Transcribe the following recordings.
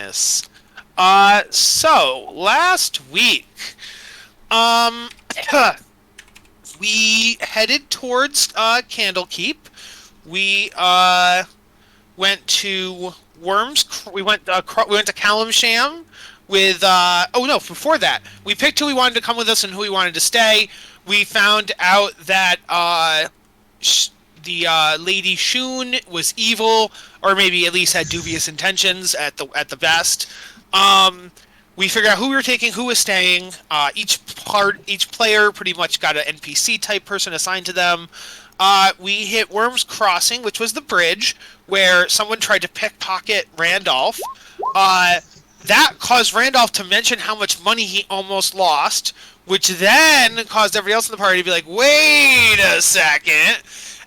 Avernus. So last week, we headed towards Candlekeep. We went to Worms. We went to Calamsham with. Before that, we picked who we wanted to come with us and who we wanted to stay. We found out that the Lady Shun was evil, or maybe at least had dubious intentions at the best. We figured out who we were taking, who was staying. Each player pretty much got an NPC type person assigned to them. We hit Worms Crossing, which was the bridge where someone tried to pickpocket Randolph. That caused Randolph to mention how much money he almost lost, which then caused everybody else in the party to be like, wait a second,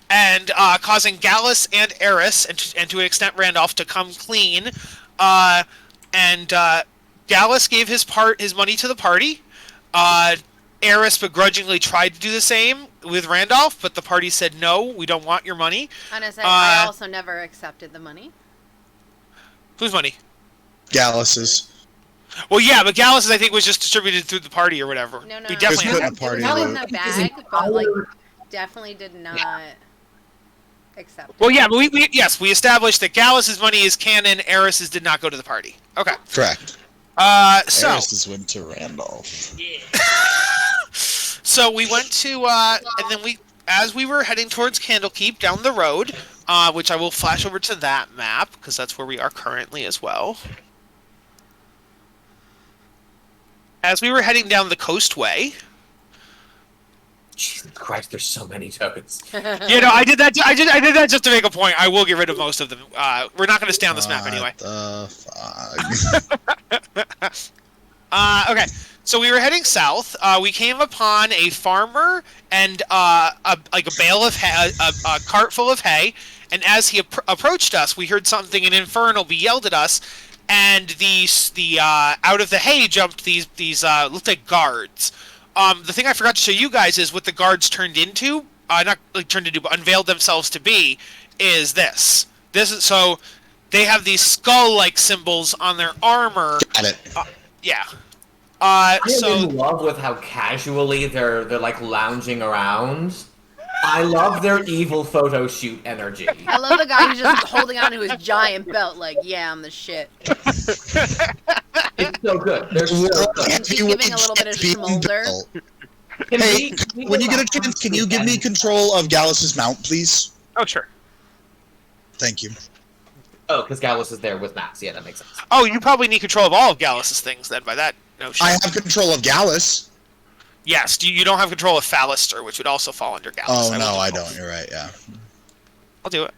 and causing Gallus and Eris, and to an extent Randolph, to come clean. Gallus gave his money to the party. Eris begrudgingly tried to do the same with Randolph, but the party said, no, we don't want your money. And I also never accepted the money. Whose money? Gallus's. Well, yeah, but Gallus's, I think, was just distributed through the party or whatever. No. We definitely It was all in the bag, but, like, definitely did not accept it. Well, yeah, but we established that Gallus's money is canon, Eris's did not go to the party. Okay. Correct. Eris's went to Randolph. Yeah. So we went to, and then as we were heading towards Candlekeep down the road, which I will flash over to that map, because that's where we are currently as well. As we were heading down the coastway. Jesus Christ, there's so many tokens. I did that. I did that just to make a point. I will get rid of most of them. We're not going to stay on this map anyway. Okay. So we were heading south. We came upon a farmer and a bale of hay, a cart full of hay. And as he approached us, we heard something in Infernal be yelled at us, and the out of the hay jumped these looked like guards. The thing I forgot to show you guys is what the guards turned into. Not like turned into, but unveiled themselves to be. Is this? This is so. They have these skull-like symbols on their armor. Got it. Yeah. I'm in love with how casually they're like lounging around. I love their evil photo shoot energy. I love the guy who's just holding on to his giant belt, like, yeah, I'm the shit. It's so good. They're so good. He's giving a little bit of smolder. Hey, when you get a chance, can you give me control of Gallus's mount, please? Oh, sure. Thank you. Oh, because Gallus is there with Max. Yeah, that makes sense. Oh, you probably need control of all of Gallus's things then, by that notion. I have control of Gallus. Yes, you don't have control of Phallister, which would also fall under Gallus. Oh, no, I don't. You're right, yeah. I'll do it.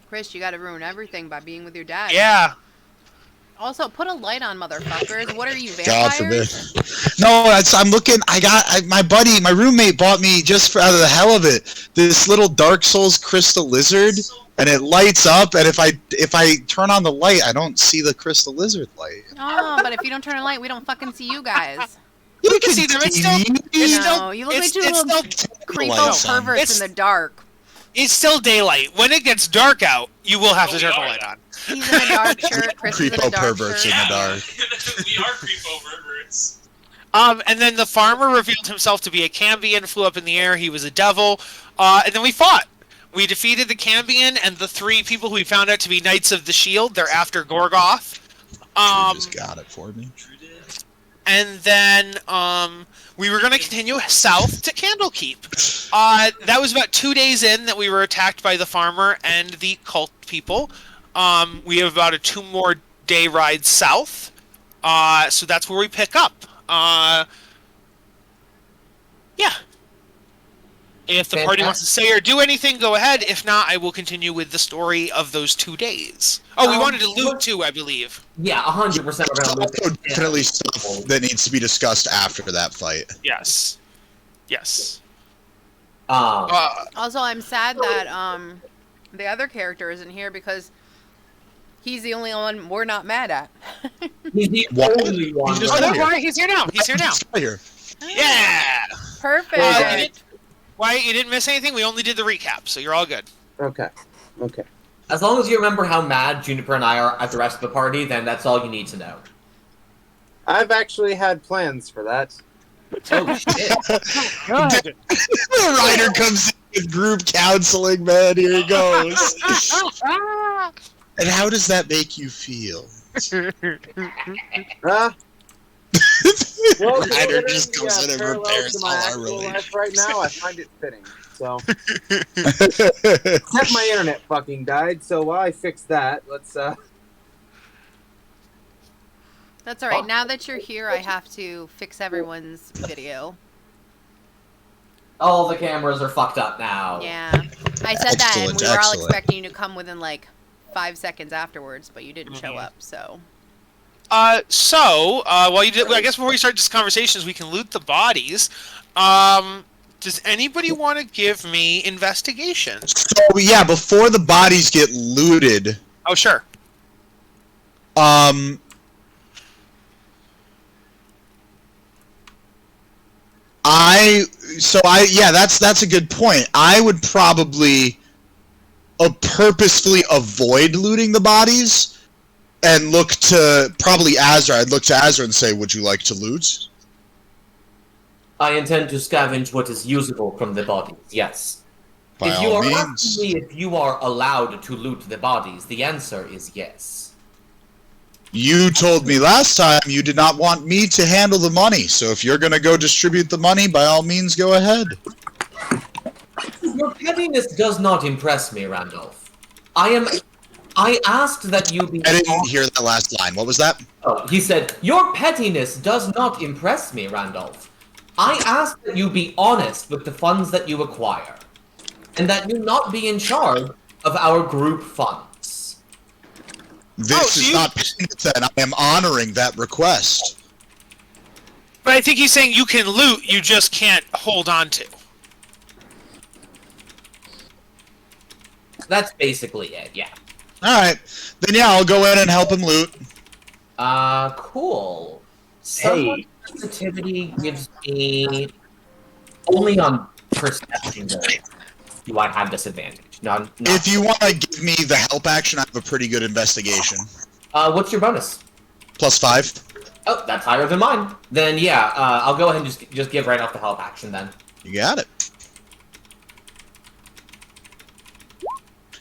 Chris, you gotta ruin everything by being with your dad. Yeah. Also, put a light on, motherfuckers. What are you, vampires? God forbid. No, I'm looking. My roommate bought me, just for out of the hell of it, this little Dark Souls crystal lizard, and it lights up, and if I turn on the light, I don't see the crystal lizard light. Oh, but if you don't turn a light, we don't fucking see you guys. You can see them. You look like two little creepo perverts in the dark. It's still daylight. When it gets dark out, you will have to turn the light on. He's in a dark shirt. Chris is in a dark perverts shirt. in the dark. We are creepo perverts. And then the farmer revealed himself to be a Cambion, flew up in the air. He was a devil. And then we fought. We defeated the Cambion and the 3 people who we found out to be Knights of the Shield. They're after Gorgoth. Drew just got it for me. And then we were going to continue south to Candlekeep. That was about 2 days in that we were attacked by the farmer and the cult people. We have about a 2 more day ride south. So that's where we pick up. Yeah. If the party wants to say or do anything, go ahead. If not, I will continue with the story of those 2 days. Oh, we wanted to loot too, I believe. Yeah, 100% around loot. Definitely stuff that needs to be discussed after that fight. Yes. Yes. Also, I'm sad that the other character isn't here because he's the only one we're not mad at. He's the only one. He's here now. He's here now. Yeah. Perfect. Why you didn't miss anything? We only did the recap, so you're all good. Okay. As long as you remember how mad Juniper and I are at the rest of the party, then that's all you need to know. I've actually had plans for that. Oh, shit. Good. The writer comes in with group counseling, man. Here he goes. And how does that make you feel? Well, The writer considering just comes in and parallels repairs to all my our actual life relations. right now, I find it fitting. So, except my internet fucking died. So while I fix that, let's That's all right. Now that you're here, I have to fix everyone's video. All the cameras are fucked up now. Yeah. I said that, and Excellent, we were all excellent. expecting you to come within like 5 seconds afterwards, but you didn't show Mhm. up. So While you did, I guess before we start this conversations, we can loot the bodies. Does anybody want to give me investigation? So yeah, before the bodies get looted, Oh, sure. That's a good point. I would probably purposefully avoid looting the bodies and look to probably Azra. I'd look to Azra and say, "Would you like to loot?" I intend to scavenge what is usable from the bodies, yes. By If you all are means. asking me if you are allowed to loot the bodies, the answer is yes. You told me last time you did not want me to handle the money, so if you're gonna go distribute the money, by all means, go ahead. Your pettiness does not impress me, Randolph. I asked that you be... I didn't hear that last line. What was that? Oh, he said, your pettiness does not impress me, Randolph. I asked that you be honest with the funds that you acquire, and that you not be in charge of our group funds. This so is you- not pettiness, then. I am honoring that request. But I think he's saying you can loot, you just can't hold on to. That's basically it, yeah. Alright. Then yeah, I'll go in and help him loot. Cool. Someone sensitivity gives me... Only on perception do I have disadvantage. Not If you want to give me the help action, I have a pretty good investigation. what's your bonus? +5. Oh, that's higher than mine. Then yeah, I'll go ahead and just give right off the help action then. You got it.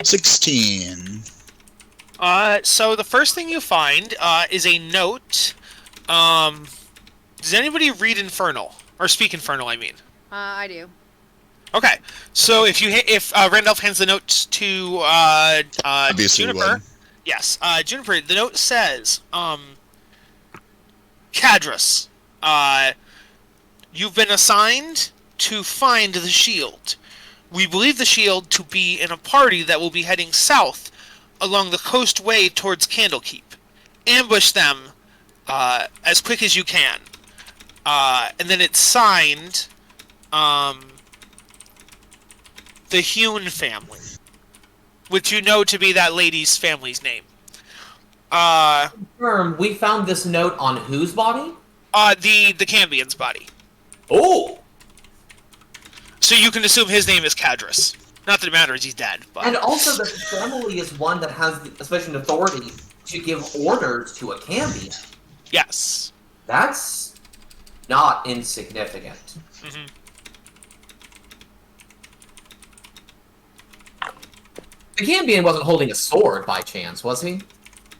16. So the first thing you find is a note. Does anybody read Infernal or speak Infernal? I mean. I do. Okay, so if Randolph hands the note to Obviously Juniper, would. yes, Juniper, the note says, Cadrus, you've been assigned to find the shield. We believe the shield to be in a party that will be heading south along the coastway towards Candlekeep. Ambush them as quick as you can. And then it's signed, the Hune family, which you know to be that lady's family's name. Confirm, we found this note on whose body? The Cambion's body. Oh! So you can assume his name is Cadrus. Not that it matters, he's dead. But And also the family is one that has the sufficient authority to give orders to a Cambion. yes. That's not insignificant. Mhm. The Cambion wasn't holding a sword by chance, was he?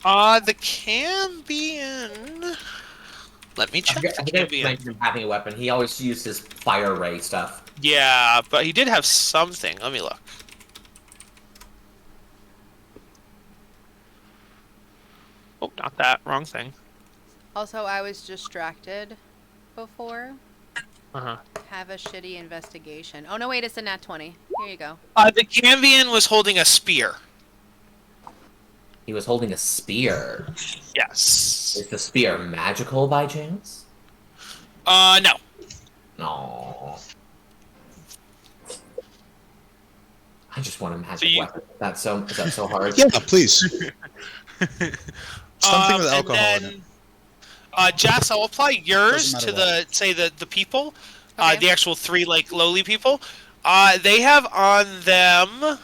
The Cambion. Let me I check think the I Cambion. mentioned him having a weapon. He always used his fire ray stuff. Yeah, but he did have something. Let me look. Oh, not that. Wrong thing. Also, I was distracted before. Uh-huh. Have a shitty investigation. Oh no, wait, it's a nat 20. Here you go. The Cambion was holding a spear. He was holding a spear. Yes. Is the spear magical by chance? No. No. I just want a magic So you- weapon. Is that so hard? Yeah, please. Something with and alcohol in it. then, Jess, I'll apply yours Doesn't to matter the people, Okay. the actual three lowly people. They have on them.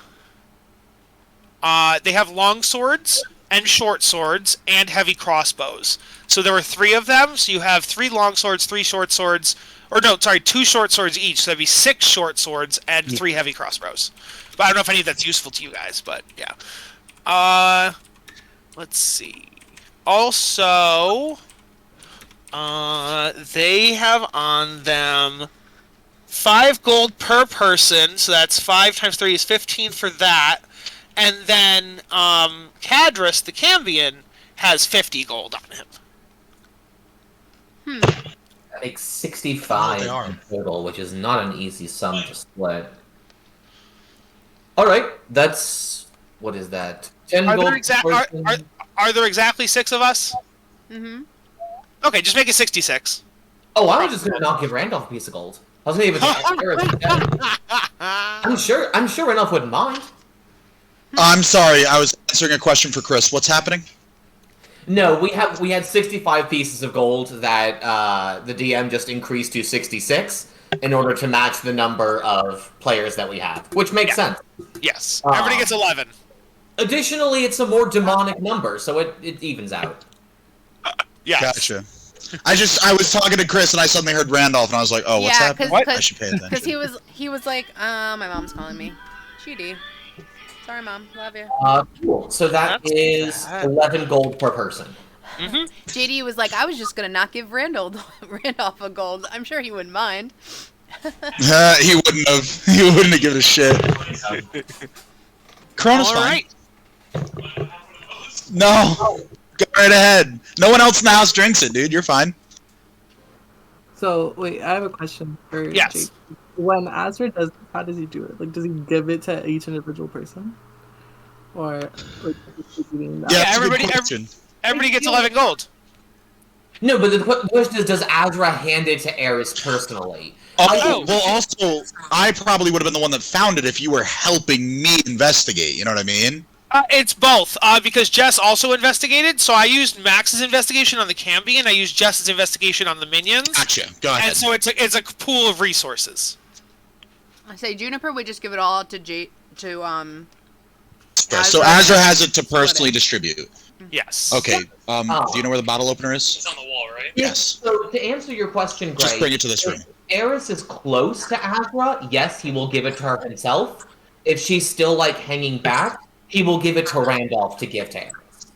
They have long swords and short swords and heavy crossbows. So there were 3 of them. So you have 3 long swords, 3 short swords, or no, sorry, 2 short swords each. So that'd be 6 short swords and 3 heavy crossbows. But I don't know if any of that's useful to you guys. But yeah. Let's see. Also, they have on them 5 gold per person. So that's 5 times 3 is 15 for that. And then Cadrus, the Cambion, has 50 gold on him. That makes 65 Oh, they are. in total, which is not an easy sum to split. Alright, that's... What is that? 10 Are gold there, per person. are there exactly 6 of us? Mm-hmm. Okay, just make it 66. Oh, I was just gonna not give Randolph a piece of gold. I was gonna give it to Eris. I'm sure Randolph wouldn't mind. I'm sorry, I was answering a question for Chris. What's happening? No, we had 65 pieces of gold that the DM just increased to 66 in order to match the number of players that we have, which makes sense. Yes. Everybody gets 11. Additionally, it's a more demonic number, so it evens out. Yes. Gotcha. I was talking to Chris and I suddenly heard Randolph and I was like, oh, what's Yeah, happening? cause- I should pay attention. Because he was like, my mom's calling me. GD. Sorry, Mom. Love you. Cool. So that That's is bad. 11 gold per person. Mm-hmm. JD was like, I was just gonna not give Randolph a gold. I'm sure he wouldn't mind. He wouldn't have. He wouldn't have given a shit. Corona's All fine. right. No. Go right ahead. No one else in the house drinks it, dude. You're fine. So wait, I have a question for Yes. Jake. When Azra does, how does he do it? Like, does he give it to each individual person, or like distributing that? Yeah, Yeah, that's a good everybody- question. Everybody gets 11 gold. No, but the question is, does Azra hand it to Eris personally? Oh, well, also, I probably would have been the one that found it if you were helping me investigate. You know what I mean? It's both, because Jess also investigated, so I used Max's investigation on the Cambion, I used Jess's investigation on the minions, Gotcha. Go ahead. and so it's a pool of resources. I say Juniper would just give it all to So Azra Azra and has it to split personally it. distribute. Yes. Okay. Do you know where the bottle opener It's is? on the wall, right? Yes. So to answer your question, Greg, Just bring it to this room. if Eris is close to Azra, yes, he will give it to her himself. If she's still like hanging back, he will give it to Randolph to give to Eris.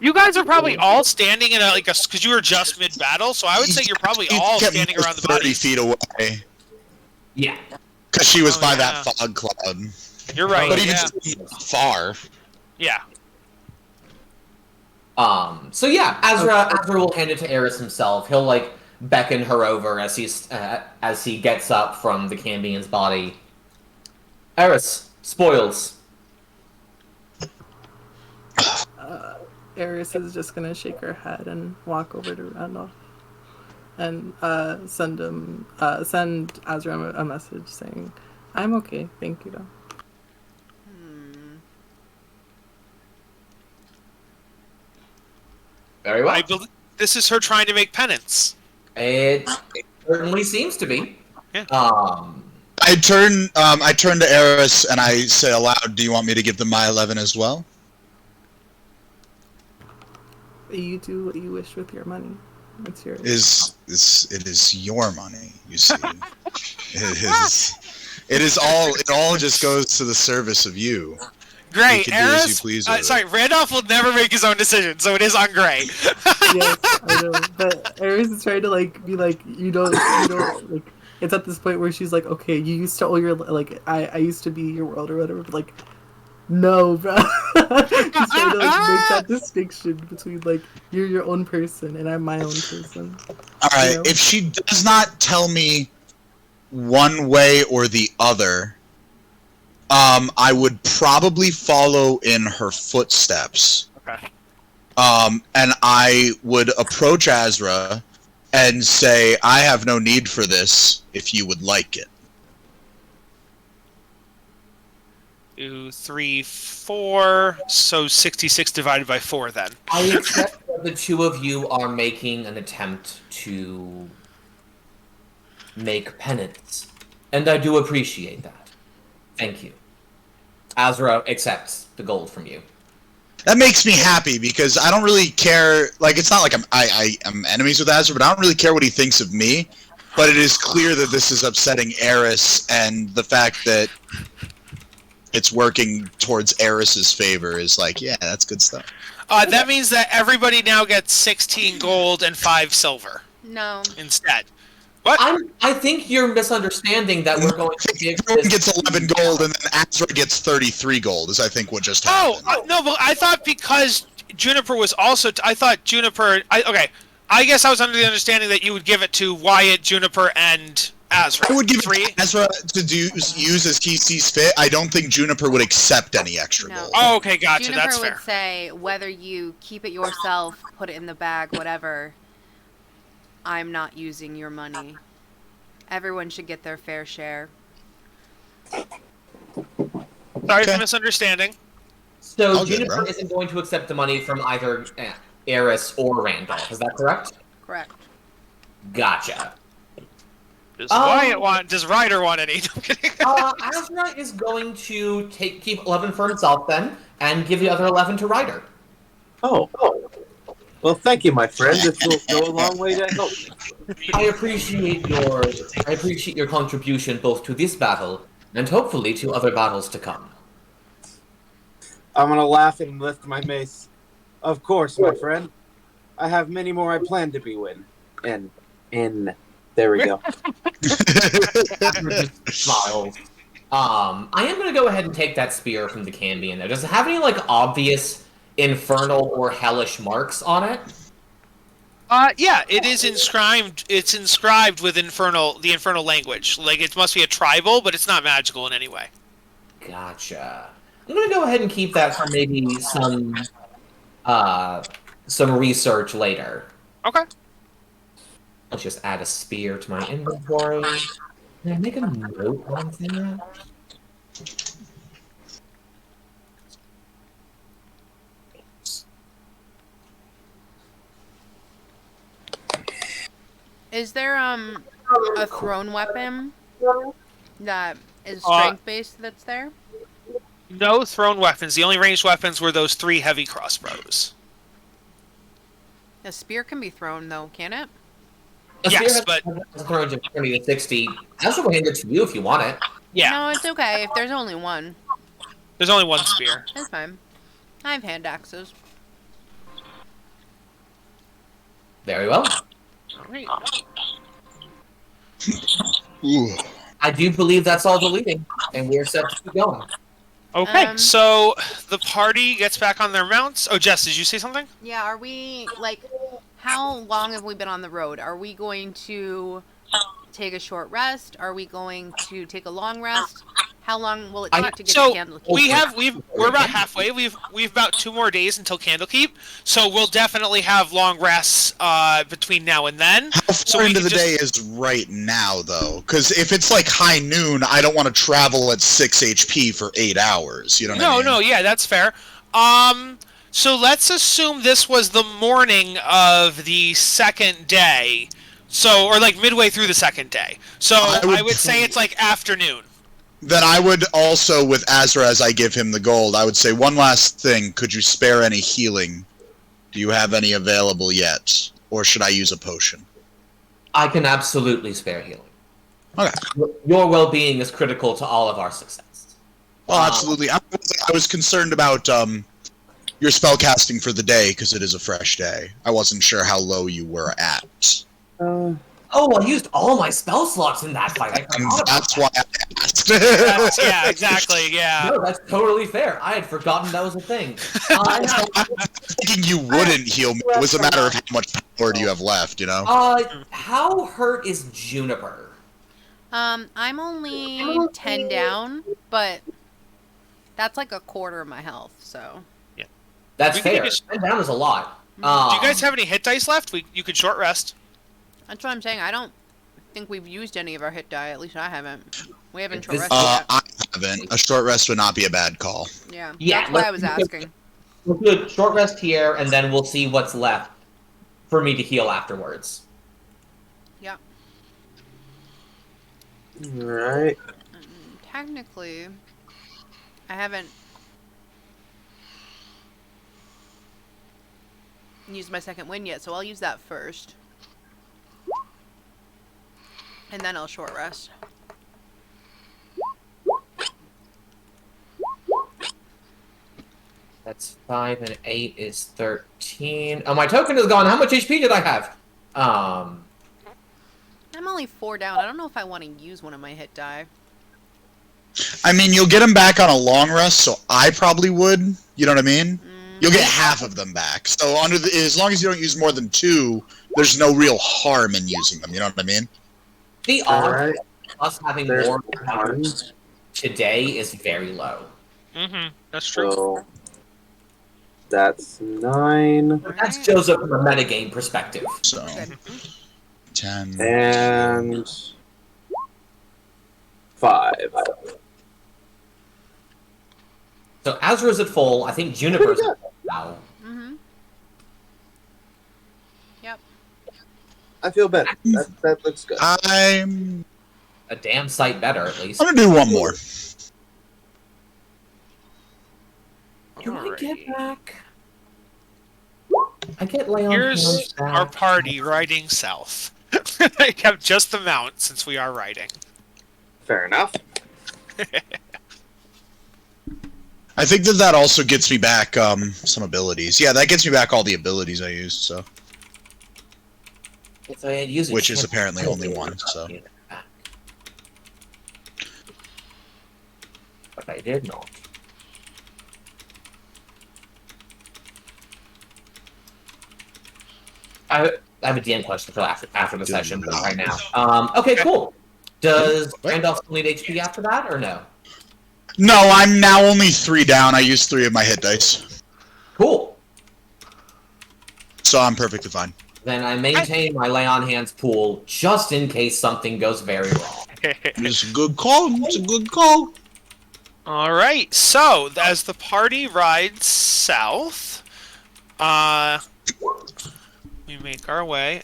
You guys are probably all standing in because you were just mid-battle, so I would say you're probably You all get standing more around the 30 body. feet away. Yeah. Because she was Oh, by yeah. that fog cloud. You're right, But even yeah. still, far. Yeah. So yeah, Azra will hand it to Eris himself. He'll like beckon her over as he gets up from the Cambion's body. Eris, spoils. Eris is just gonna shake her head and walk over to Randolph and send Azra a message saying, "I'm okay, thank you." Though. Very well. This is her trying to make penance. It certainly seems to be. Yeah. I turn to Eris and I say aloud, "Do you want me to give them my 11 as well?" You do what you wish with your money. It's yours. It is your money, you see. It all just goes to the service of you. Gray, You can do as you Eris. please with it. Sorry, Randolph will never make his own decision, so it is on Gray. Yes, I know. But Eris is trying to like be like, you don't like. It's at this point where she's like, okay, you used to owe your like, I used to be your world or whatever, but like, no, bro. She's trying to like make that distinction between like you're your own person and I'm my own person. All right, You know? if she does not tell me one way or the other, I would probably follow in her footsteps. Okay. And I would approach Azra and say, "I have no need for this if you would like it." 2, 3, 4. So 66 divided by 4 then. I accept that the two of you are making an attempt to make penance, and I do appreciate that. Thank you. Azra accepts the gold from you. That makes me happy because I don't really care. Like, it's not like I'm enemies with Azra, but I don't really care what he thinks of me. But it is clear that this is upsetting Eris, and the fact that it's working towards Eris's favor is like, yeah, that's good stuff. That means that everybody now gets 16 gold and 5 silver No. instead. What? I think you're misunderstanding that we're going to give Everyone this... gets 11 gold, and then Azra gets 33 gold. Is I think what just Oh, happened. no, but I thought because Juniper was also... I thought Juniper... okay, I guess I was under the understanding that you would give it to Wyatt, Juniper, and Azra. I would give Three? it to Ezra to use as he sees fit. I don't think Juniper would accept any extra No. gold. Oh, okay, gotcha. Juniper That's would fair. say whether you keep it yourself, put it in the bag, whatever. I'm not using your money. Everyone should get their fair share. Sorry Okay. for misunderstanding. So All good, Juniper bro. isn't going to accept the money from either Eris or Randolph. Is that correct? Correct. Gotcha. Does Ryder want any? I'm kidding. Azra is going to keep 11 for himself then, and give the other 11 to Ryder. Oh. Well, thank you, my friend. This will go a long way to help me. I appreciate your contribution both to this battle and hopefully to other battles to come. I'm gonna laugh and lift my mace. Of course, my friend. I have many more I plan to be win. In. There we go. Azra just smiles. I am going to go ahead and take that spear from the candy in there. Does it have any like obvious infernal or hellish marks on it? Yeah, it is inscribed. It's inscribed with the infernal language. Like, it must be a tribal, but it's not magical in any way. Gotcha. I'm going to go ahead and keep that for maybe some research later. Okay. Let's just add a spear to my inventory. Can I make a note on that? Is there a thrown weapon that is strength based that's there? No thrown weapons. The only ranged weapons were those 3 heavy crossbows. A spear can be thrown though, can it? A spear Yes, has but 120 to 60. I'll still hand it to you if you want it. yeah, No, it's okay if there's only one. there's only one spear. That's fine. I have hand axes. Very well. Alright. Ooh. I do believe that's all deleting, and we're set to keep going. Okay, so the party gets back on their mounts. Oh, Jess, did you say something? Yeah, are we, like, how long have we been on the road? Are we going to take a short rest? Are we going to take a long rest? How long will it take to get to Candlekeep? We're about halfway. We've about 2 more days until Candlekeep, so we'll definitely have long rests between now and then. How So far we into can the day is right now, though? Because if it's like high noon, I don't want to travel at 6 HP for 8 hours. You know what I mean? No, yeah, that's fair. So let's assume this was the morning of the second day. So, or like midway through the second day. So I would say it's like afternoon. Then I would also, with Azra, as I give him the gold, I would say one last thing. Could you spare any healing? Do you have any available yet? Or should I use a potion? I can absolutely spare healing. Okay. Your well-being is critical to all of our success. Well, absolutely. I was concerned about your spell casting for the day, because it is a fresh day. I wasn't sure how low you were at. Oh, I used all my spell slots in that fight. That's why I asked. Yeah, exactly, yeah. No, that's totally fair. I had forgotten that was a thing. I was thinking you wouldn't heal me. It was a matter of how much power do you have left, you know? How hurt is Juniper? I'm only 10 down, but that's like a quarter of my health, so. That's We can fair. just- 10 down is a lot. Do you guys have any hit dice left? You could short rest. That's what I'm saying. I don't think we've used any of our hit die. At least I haven't. We haven't short This- rested yet. I haven't. A short rest would not be a bad call. Yeah, Yeah, that's why I let's- was asking. We'll do a short rest here, and then we'll see what's left for me to heal afterwards. Yeah. Alright. Technically, I haven't used my second wind yet, so I'll use that first. And then I'll short rest. That's 5 and 8 is 13. Oh, my token is gone. How much HP did I have? I'm only 4 down. I don't know if I want to use one of my hit die. I mean, you'll get them back on a long rest, so I probably would. You know what I mean? You'll get half of them back. So as long as you don't use more than 2, there's no real harm in using them. You know what I mean? The odds Alright. of us having There's more one. today is very low. That's true. So that's 9 That's Joseph from a metagame perspective. So Good. 10. and 5. So Azra's at full. I think Juniper's Pretty at full now. Mm-hmm. Yep. I feel better. That looks good. I'm A damn sight better, at least. gonna do one more. Do I get Alrighty. back? I get lay on Here's hands back. our party riding south. I have just the mount since we are riding. Fair enough. I think that also gets me back some abilities. Yeah, that gets me back all the abilities I used. So, If I had used a which is chance- apparently only one. So, But I did not. I have a DM question for after the session, but not right now. Okay, cool. Does What? Randolph still need HP after that, or no? no, I'm now only 3 down. I used 3 of my hit dice, Cool. so I'm perfectly fine. Then I maintain my lay on hands pool just in case something goes very wrong. It's a good call. It's a good call. All right. So as the party rides south, we make our way.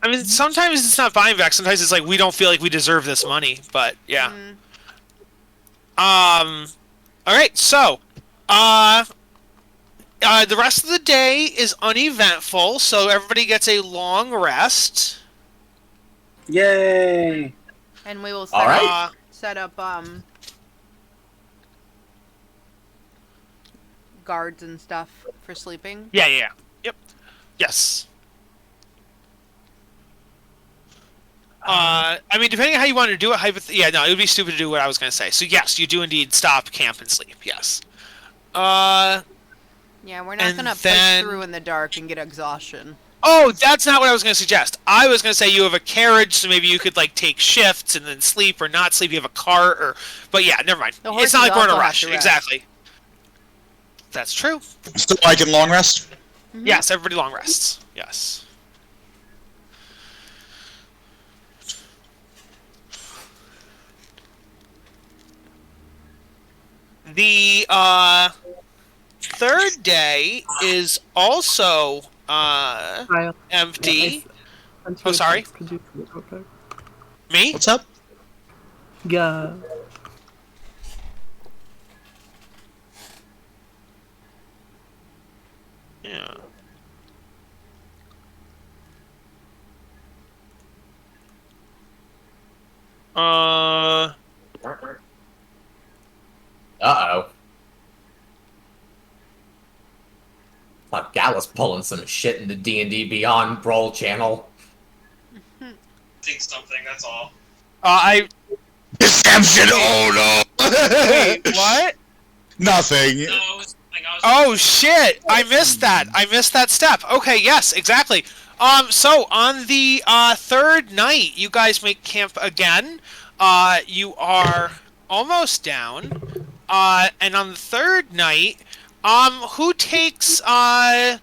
I mean, sometimes it's not buying back. Sometimes it's like we don't feel like we deserve this money. But yeah. All right. So, the rest of the day is uneventful. So everybody gets a long rest. Yay! And we will All right. set up guards and stuff for sleeping. Yeah. Yep. Yes. I mean, depending on how you want to do it, it would be stupid to do what I was going to say. So yes, you do indeed stop, camp, and sleep. Yes. Yeah, we're not And gonna push then- through in the dark and get exhaustion. Oh, that's not what I was going to suggest. I was going to say you have a carriage, so maybe you could like take shifts and then sleep or not sleep. You have a cart, but yeah, never mind. The It's horses not like we're in a also have rush. to rest. Exactly. That's true. So I can long rest. Yes, everybody long rests. Yes. The third day is also Kyle, empty. sent you Oh, a sorry? text. Could you see it real quick? Me? What's up? Yeah. Yeah. Uh-oh. Thought Gallus pulling some shit in the D&D Beyond Brawl channel. Think something, that's all. I Deception. Oh no. wait. What? Nothing. No, it was something I was Oh shit! I missed that. I missed that step. Okay, yes, exactly. So on the third night, you guys make camp again. You are almost down. And on the third night, who takes watches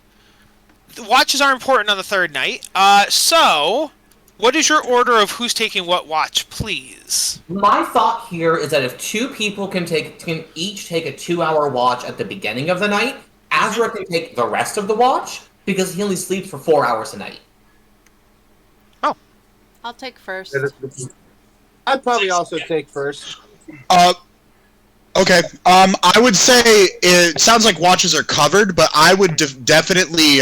are important on the third night. So what is your order of who's taking what watch, please? My thought here is that if 2 people can each take a 2-hour watch at the beginning of the night, Azra can take the rest of the watch because he only sleeps for 4 hours a night. I'll take first. I'd probably also take first. Okay. I would say it sounds like watches are covered, but I would definitely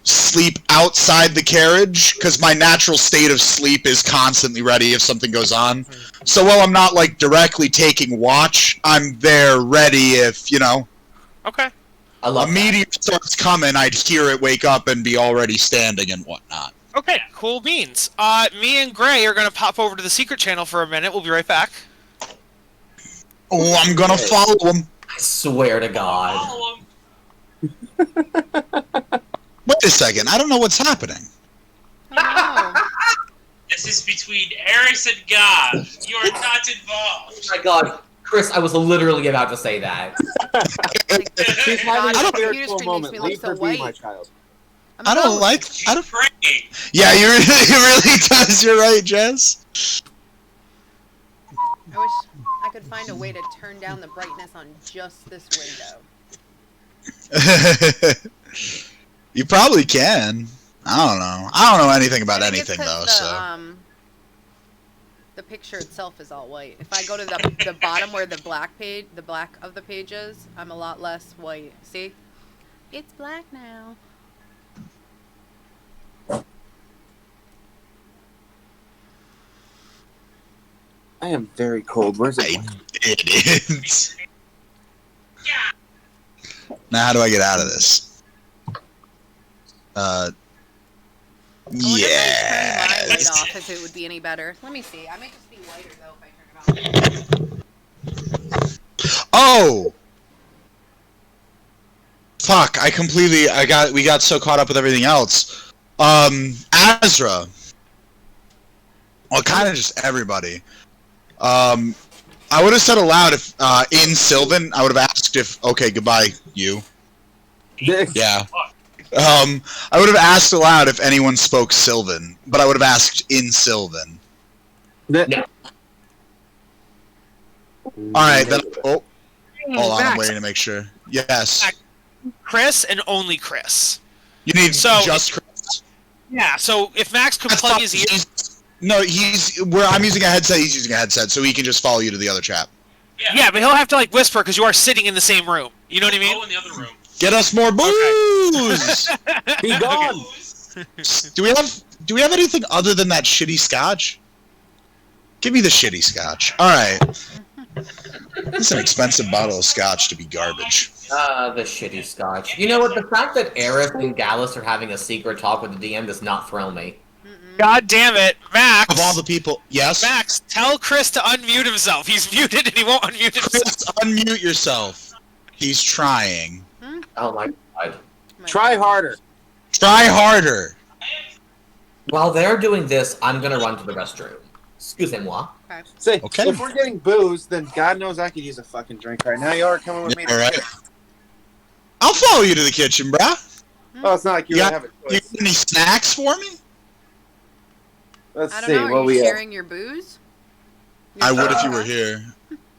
sleep outside the carriage because my natural state of sleep is constantly ready if something goes on. So while I'm not like directly taking watch, I'm there ready if Okay. I love a meteor starts coming. I'd hear it wake up and be already standing and whatnot. Okay, cool beans. Me and Gray are gonna pop over to the secret channel for a minute. We'll be right back. Oh, I'm gonna follow him. I swear to God. Follow him. Wait a second. I don't know what's happening. Oh, This is between Eris and God. You are not involved. Oh my God. Chris, I was literally about to say that. She's God, having the a computer spiritual screen makes moment. me look Leave so her be, white. my child. I'm I don't ghost. like. She's I don't. praying. Yeah, it really does. You're right, Jess. I wish I could find a way to turn down the brightness on just this window. You probably can. I don't know. I don't know anything about I think it's anything 'cause though. the picture itself is all white. If I go to the bottom where the black of the page is, I'm a lot less white. See? It's black now. I am very cold. Where's it? It is. Now, how do I get out of this? I wonder if I turn my light Yes. off if it would be any better. Let me see. I might just be whiter though if I turn it off. Oh. Fuck! We got so caught up with everything else. Azra. Well, kind of just everybody. I would have said aloud if in Sylvan, I would have asked if okay, goodbye, you. Yeah. I would have asked aloud if anyone spoke Sylvan, but I would have asked in Sylvan. No. Alright, then. Oh, hold on, I'm waiting to make sure. Yes. Chris and only Chris. You need So- just Chris. Yeah. So if Max could plug his ears. No, where I'm using a headset, he's using a headset, so he can just follow you to the other chat. Yeah, but he'll have to like whisper because you are sitting in the same room. You know what I mean? Go in the other room. Get us more booze! Be gone. Do we have anything other than that shitty scotch? Give me the shitty scotch. Alright. It's an expensive bottle of scotch to be garbage. The shitty scotch. You know what? The fact that Eris and Gallus are having a secret talk with the DM does not thrill me. God damn it, Max! Of all the people, yes? Max, tell Chris to unmute himself. He's muted and he won't unmute himself. Chris, unmute yourself. He's trying. Oh my God. Try harder. Try harder. While they're doing this, I'm gonna run to the restroom. Excusez-moi. Say, Okay. if we're getting booze, then God knows I could use a fucking drink right now. You are coming with me. All right. I'll follow you to the kitchen, bruh. Oh, it's not like you Yeah, have a You choice. got any snacks for me? Let's I don't see know. what Are you we have. sharing your booze? I would if you were here.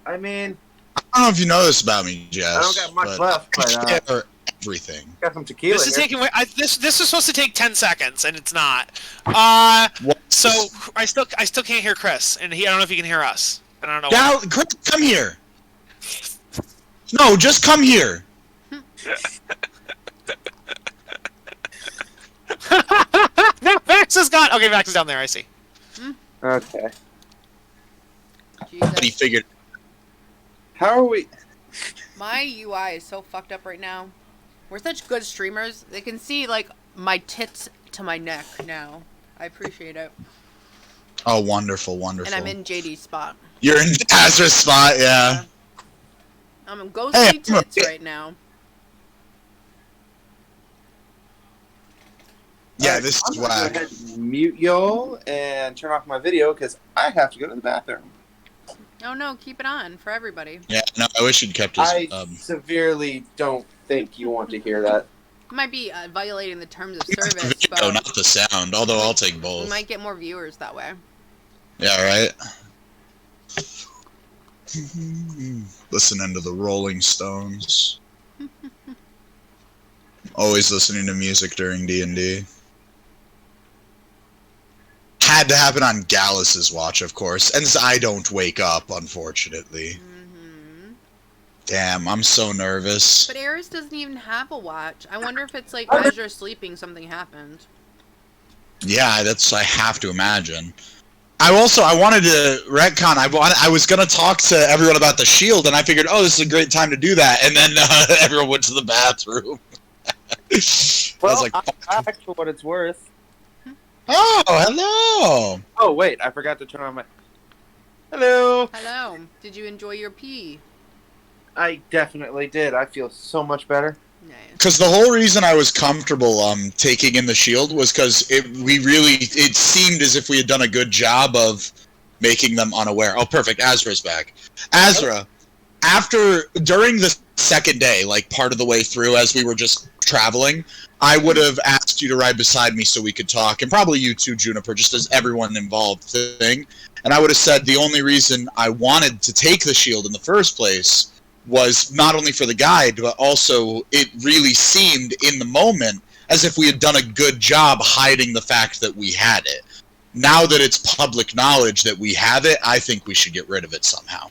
I mean, I don't know if you know this about me, Jess. I don't got much left, but I share everything. got some tequila. This is here. taking. This is supposed to take 10 seconds, and it's not. What? So I still can't hear Chris, and I don't know if he can hear us. I don't know. Why. Chris, come here. No, just come here. Max is gone. Okay, Max is down there. I see. Okay. But he Jesus. figured. How are we? My UI is so fucked up right now. We're such good streamers. They can see like my tits to my neck now. I appreciate it. Oh, wonderful, wonderful. And I'm in JD's spot. You're in Azra's spot, yeah. I'm in ghostly Hey, I'm tits right now. Yeah, Alright, this I'm is gonna go whack. ahead and mute y'all and turn off my video because I have to go to the bathroom. Oh no, keep it on for everybody. Yeah, no, I wish he'd kept his. I severely don't think you want to hear that. It might be violating the terms of the service, video, but not the sound. Although I'll take we both. might get more viewers that way. Yeah, right. Listening to the Rolling Stones. Always listening to music during D&D. had to happen on Gallus's watch, of course, and I don't wake up, unfortunately. Mm-hmm. Damn, I'm so nervous. But Eris doesn't even have a watch. I wonder if it's like as you're sleeping, something happened. Yeah, I have to imagine. I wanted to retcon. I was gonna talk to everyone about the shield, and I figured, oh, this is a great time to do that. And then everyone went to the bathroom. Well, I was like, I'm back for what it's worth. oh, hello. Oh wait, I forgot to turn on my. Hello. Hello. Did you enjoy your pee? I definitely did. I feel so much better. Nice. Because the whole reason I was comfortable taking in the shield was because it seemed as if we had done a good job of making them unaware. Oh, perfect. Azra's back. Azra, during the second day, like part of the way through as we were just traveling, I would have asked you to ride beside me so we could talk, and probably you too, Juniper, just as everyone involved thing. And I would have said the only reason I wanted to take the shield in the first place was not only for the guide, but also it really seemed in the moment as if we had done a good job hiding the fact that we had it. Now that it's public knowledge that we have it, I think we should get rid of it somehow.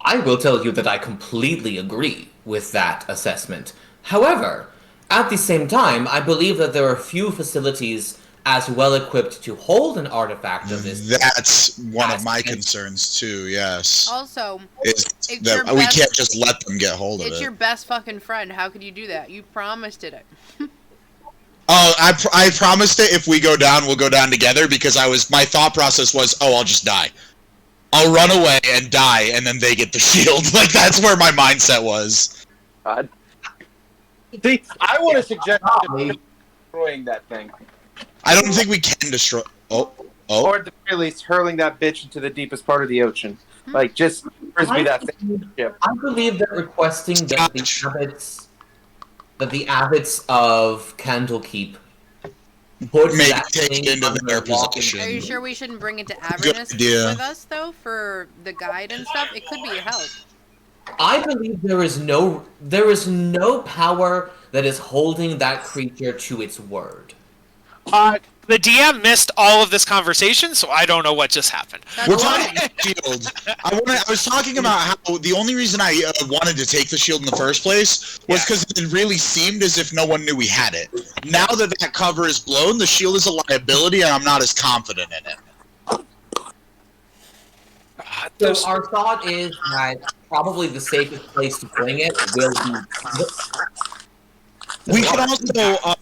I will tell you that I completely agree with that assessment. However, at the same time, I believe that there are few facilities as well equipped to hold an artifact of this. That's one of my concerns too, yes. Also, Is it's that your we best- can't just let them get hold of it's it. your best fucking friend. How could you do that? You promised it. Oh, I promised it if we go down, we'll go down together, because my thought process was, oh, I'll just die. I'll run away and die, and then they get the shield. Like, that's where my mindset was. God. See, I want to suggest destroying that thing. I don't think we can destroy... Oh. Or at the very least, hurling that bitch into the deepest part of the ocean. Like, just frisbee that thing. I believe that requesting that the abbots of Candlekeep put that take thing it into under their lock and possession. Are you sure we shouldn't bring it to Avernus idea. with us, though, for the guide and stuff? It could be a help. I believe there is no power that is holding that creature to its word. The DM missed all of this conversation, so I don't know what just happened. That's We're fine. talking about shield. I was talking about how the only reason I wanted to take the shield in the first place was because it really seemed as if no one knew we had it. Now that cover is blown, the shield is a liability, and I'm not as confident in it. So our thought is that probably the safest place to bring it will be... We could also, I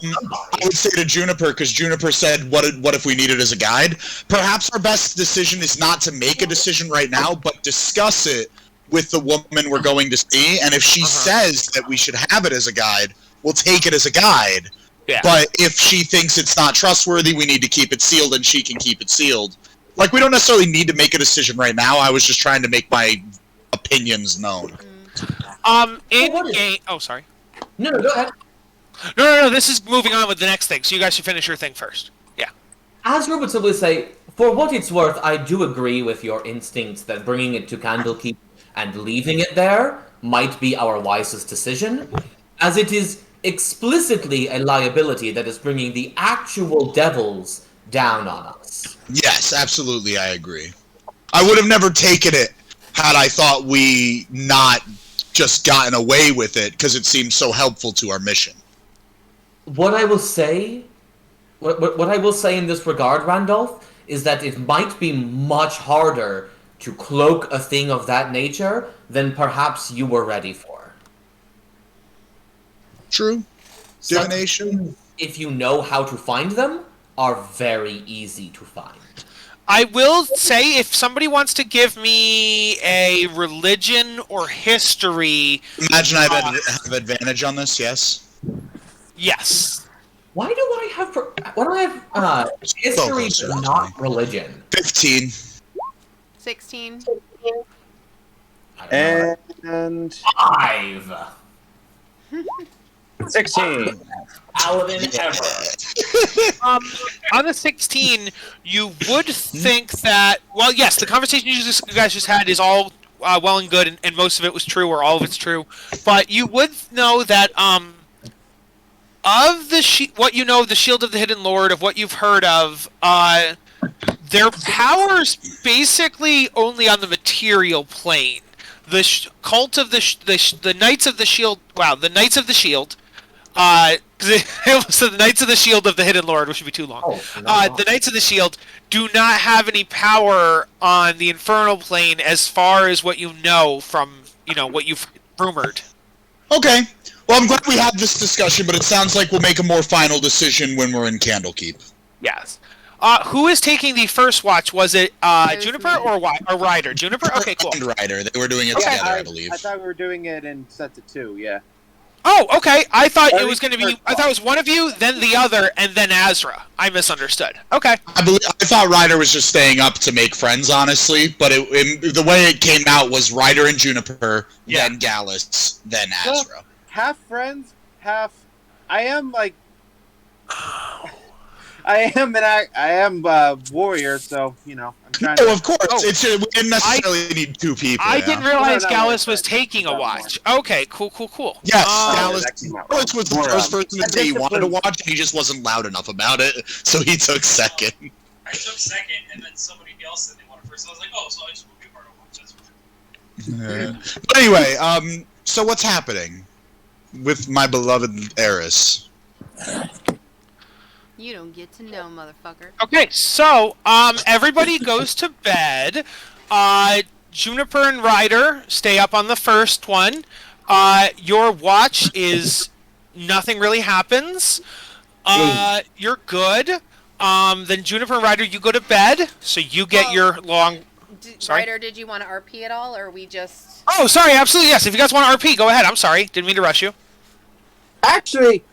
would say to Juniper, because Juniper said, what if we need it as a guide? Perhaps our best decision is not to make a decision right now, but discuss it with the woman we're going to see, and if she says that we should have it as a guide, we'll take it as a guide. Yeah. But if she thinks it's not trustworthy, we need to keep it sealed, and she can keep it sealed. Like, we don't necessarily need to make a decision right now. I was just trying to make my opinions known. Oh, sorry. No, go ahead. No, this is moving on with the next thing, so you guys should finish your thing first. Yeah. Azra would simply say, for what it's worth, I do agree with your instincts that bringing it to Candlekeep and leaving it there might be our wisest decision, as it is explicitly a liability that is bringing the actual devils down on us. Yes, absolutely, I agree. I would have never taken it had I thought we not just gotten away with it, because it seemed so helpful to our mission. What I will say in this regard, Randolph, is that it might be much harder to cloak a thing of that nature than perhaps you were ready for. True. Some Divination. things, if you know how to find them, are very easy to find. I will say, if somebody wants to give me a religion or history... Imagine I have advantage on this, yes? Yes. Why do I have history but not religion? 15. 16. And 5. 16. Paladin ever. On the 16, you would think that... Well, yes, the conversation you guys just had is all well and good, and most of it was true, or all of it's true. But you would know that of the what you know of the Shield of the Hidden Lord, of what you've heard of, their powers basically only on the material plane. The cult of the Knights of the Shield. Wow, the Knights of the Shield. So the Knights of the Shield of the Hidden Lord, which would be too long. Oh, no. The Knights of the Shield do not have any power on the infernal plane, as far as what you know from what you've rumored. Okay. Well, I'm glad we had this discussion, but it sounds like we'll make a more final decision when we're in Candlekeep. Yes. Who is taking the first watch? Was it Juniper or Ryder? Juniper? Okay, cool. And Ryder. They were doing it Okay. together, I believe. I thought we were doing it in sets of 2. Yeah. Oh, okay. I thought it was going to be. First I thought it was one of you, then the other, and then Azra. I misunderstood. Okay. I thought Ryder was just staying up to make friends, honestly. But the way it came out was Ryder and Juniper, then Gallus, then Azra. Half friends, half. I am like. I am a warrior, so I'm trying to. Oh, of course. We didn't necessarily need 2 people. I didn't realize No, Gallus was but- taking a watch. Okay, cool. Yes, Gallus Gallus was the first person to say he wanted to watch, and he just wasn't loud enough about it, so he took second. I took second, and then somebody else said they wanted first. So I was like, oh, so I just will be part of one. That's But anyway, so what's happening with my beloved Eris? You don't get to know, motherfucker. Okay, so everybody goes to bed. Juniper and Ryder stay up on the first one. Your watch is nothing really happens. You're good. Then Juniper and Ryder, you go to bed, so you get your long. Sorry? Ryder, did you want to RP at all, or we just? Oh, sorry, absolutely yes. If you guys want to RP, go ahead. I'm sorry, didn't mean to rush you. Actually,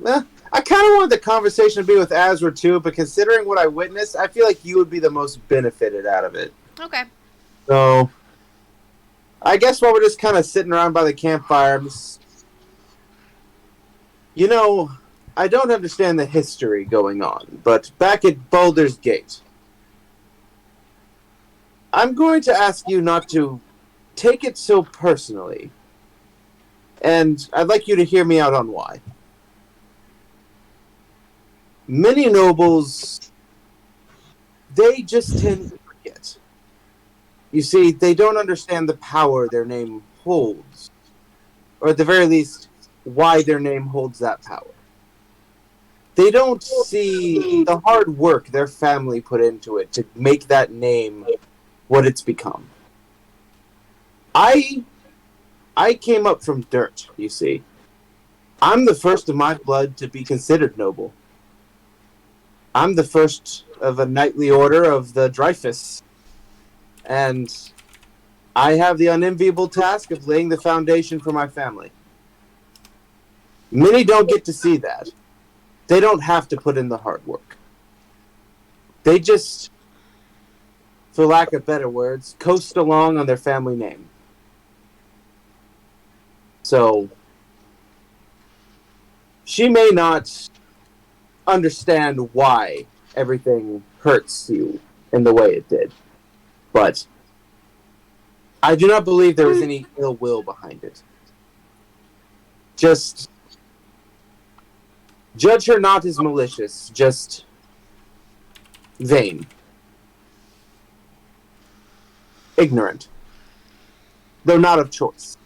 I kind of wanted the conversation to be with Azra too, but considering what I witnessed, I feel like you would be the most benefited out of it. Okay. So, I guess while we're just kind of sitting around by the campfire, I don't understand the history going on, but back at Baldur's Gate, I'm going to ask you not to take it so personally, and I'd like you to hear me out on why. Many nobles, they just tend to forget. You see, they don't understand the power their name holds. Or at the very least, why their name holds that power. They don't see the hard work their family put into it to make that name what it's become. I came up from dirt, you see. I'm the first of my blood to be considered noble. I'm the first of a knightly order of the Dreyfus. And I have the unenviable task of laying the foundation for my family. Many don't get to see that. They don't have to put in the hard work. They just, for lack of better words, coast along on their family name. So, she may not understand why everything hurts you in the way it did. But I do not believe there was any ill will behind it. Just judge her not as malicious, just vain. Ignorant. Though not of choice.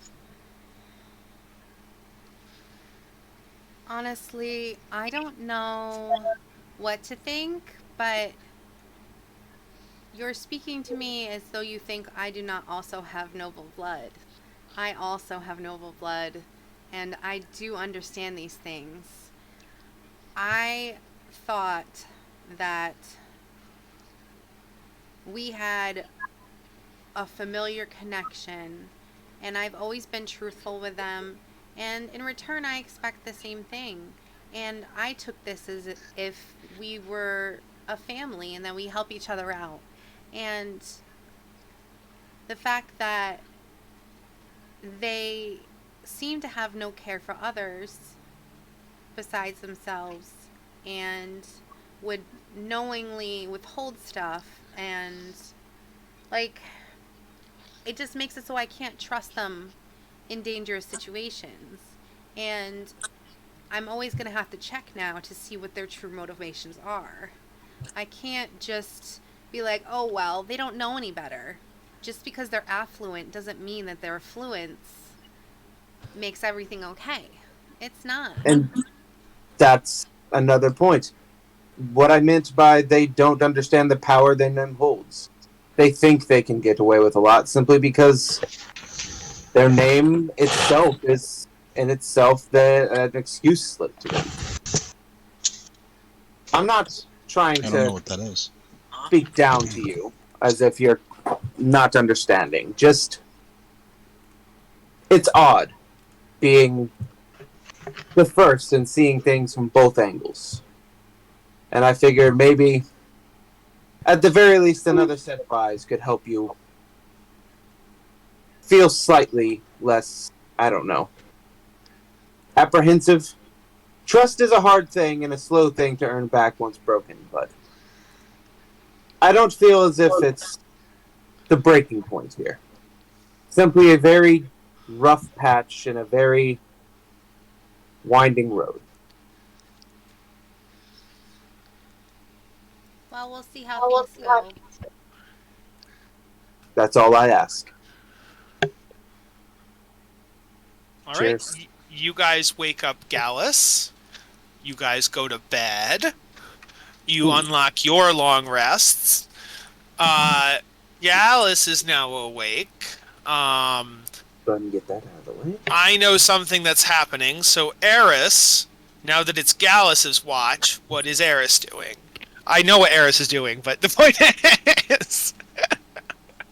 Honestly, I don't know what to think, but you're speaking to me as though you think I do not also have noble blood. I also have noble blood, and I do understand these things. I thought that we had a familiar connection, and I've always been truthful with them, and in return I expect the same thing. And I took this as if we were a family and that we help each other out. And the fact that they seem to have no care for others besides themselves and would knowingly withhold stuff, and like, it just makes it so I can't trust them in dangerous situations. And I'm always going to have to check now to see what their true motivations are. I can't just be like, oh, well, they don't know any better. Just because they're affluent doesn't mean that their affluence makes everything okay. It's not. And that's another point. What I meant by they don't understand the power their name holds. They think they can get away with a lot simply because their name itself is in itself an excuse slip to them. I'm not trying I don't know to what that is. speak down to you as if you're not understanding. Just, it's odd being the first and seeing things from both angles. And I figured maybe, at the very least, another set of eyes could help you feel slightly less, I don't know, apprehensive. Trust is a hard thing and a slow thing to earn back once broken, but I don't feel as if it's the breaking point here. Simply a very rough patch in a very winding road. Well, we'll see how things go. That's all I ask. All Cheers. right, you guys wake up Gallus. You guys go to bed. You unlock your long rests. Gallus is now awake. Go ahead and get that out of the way. I know something that's happening. So Eris, now that it's Gallus's watch, what is Eris doing? I know what Eris is doing, but the point is...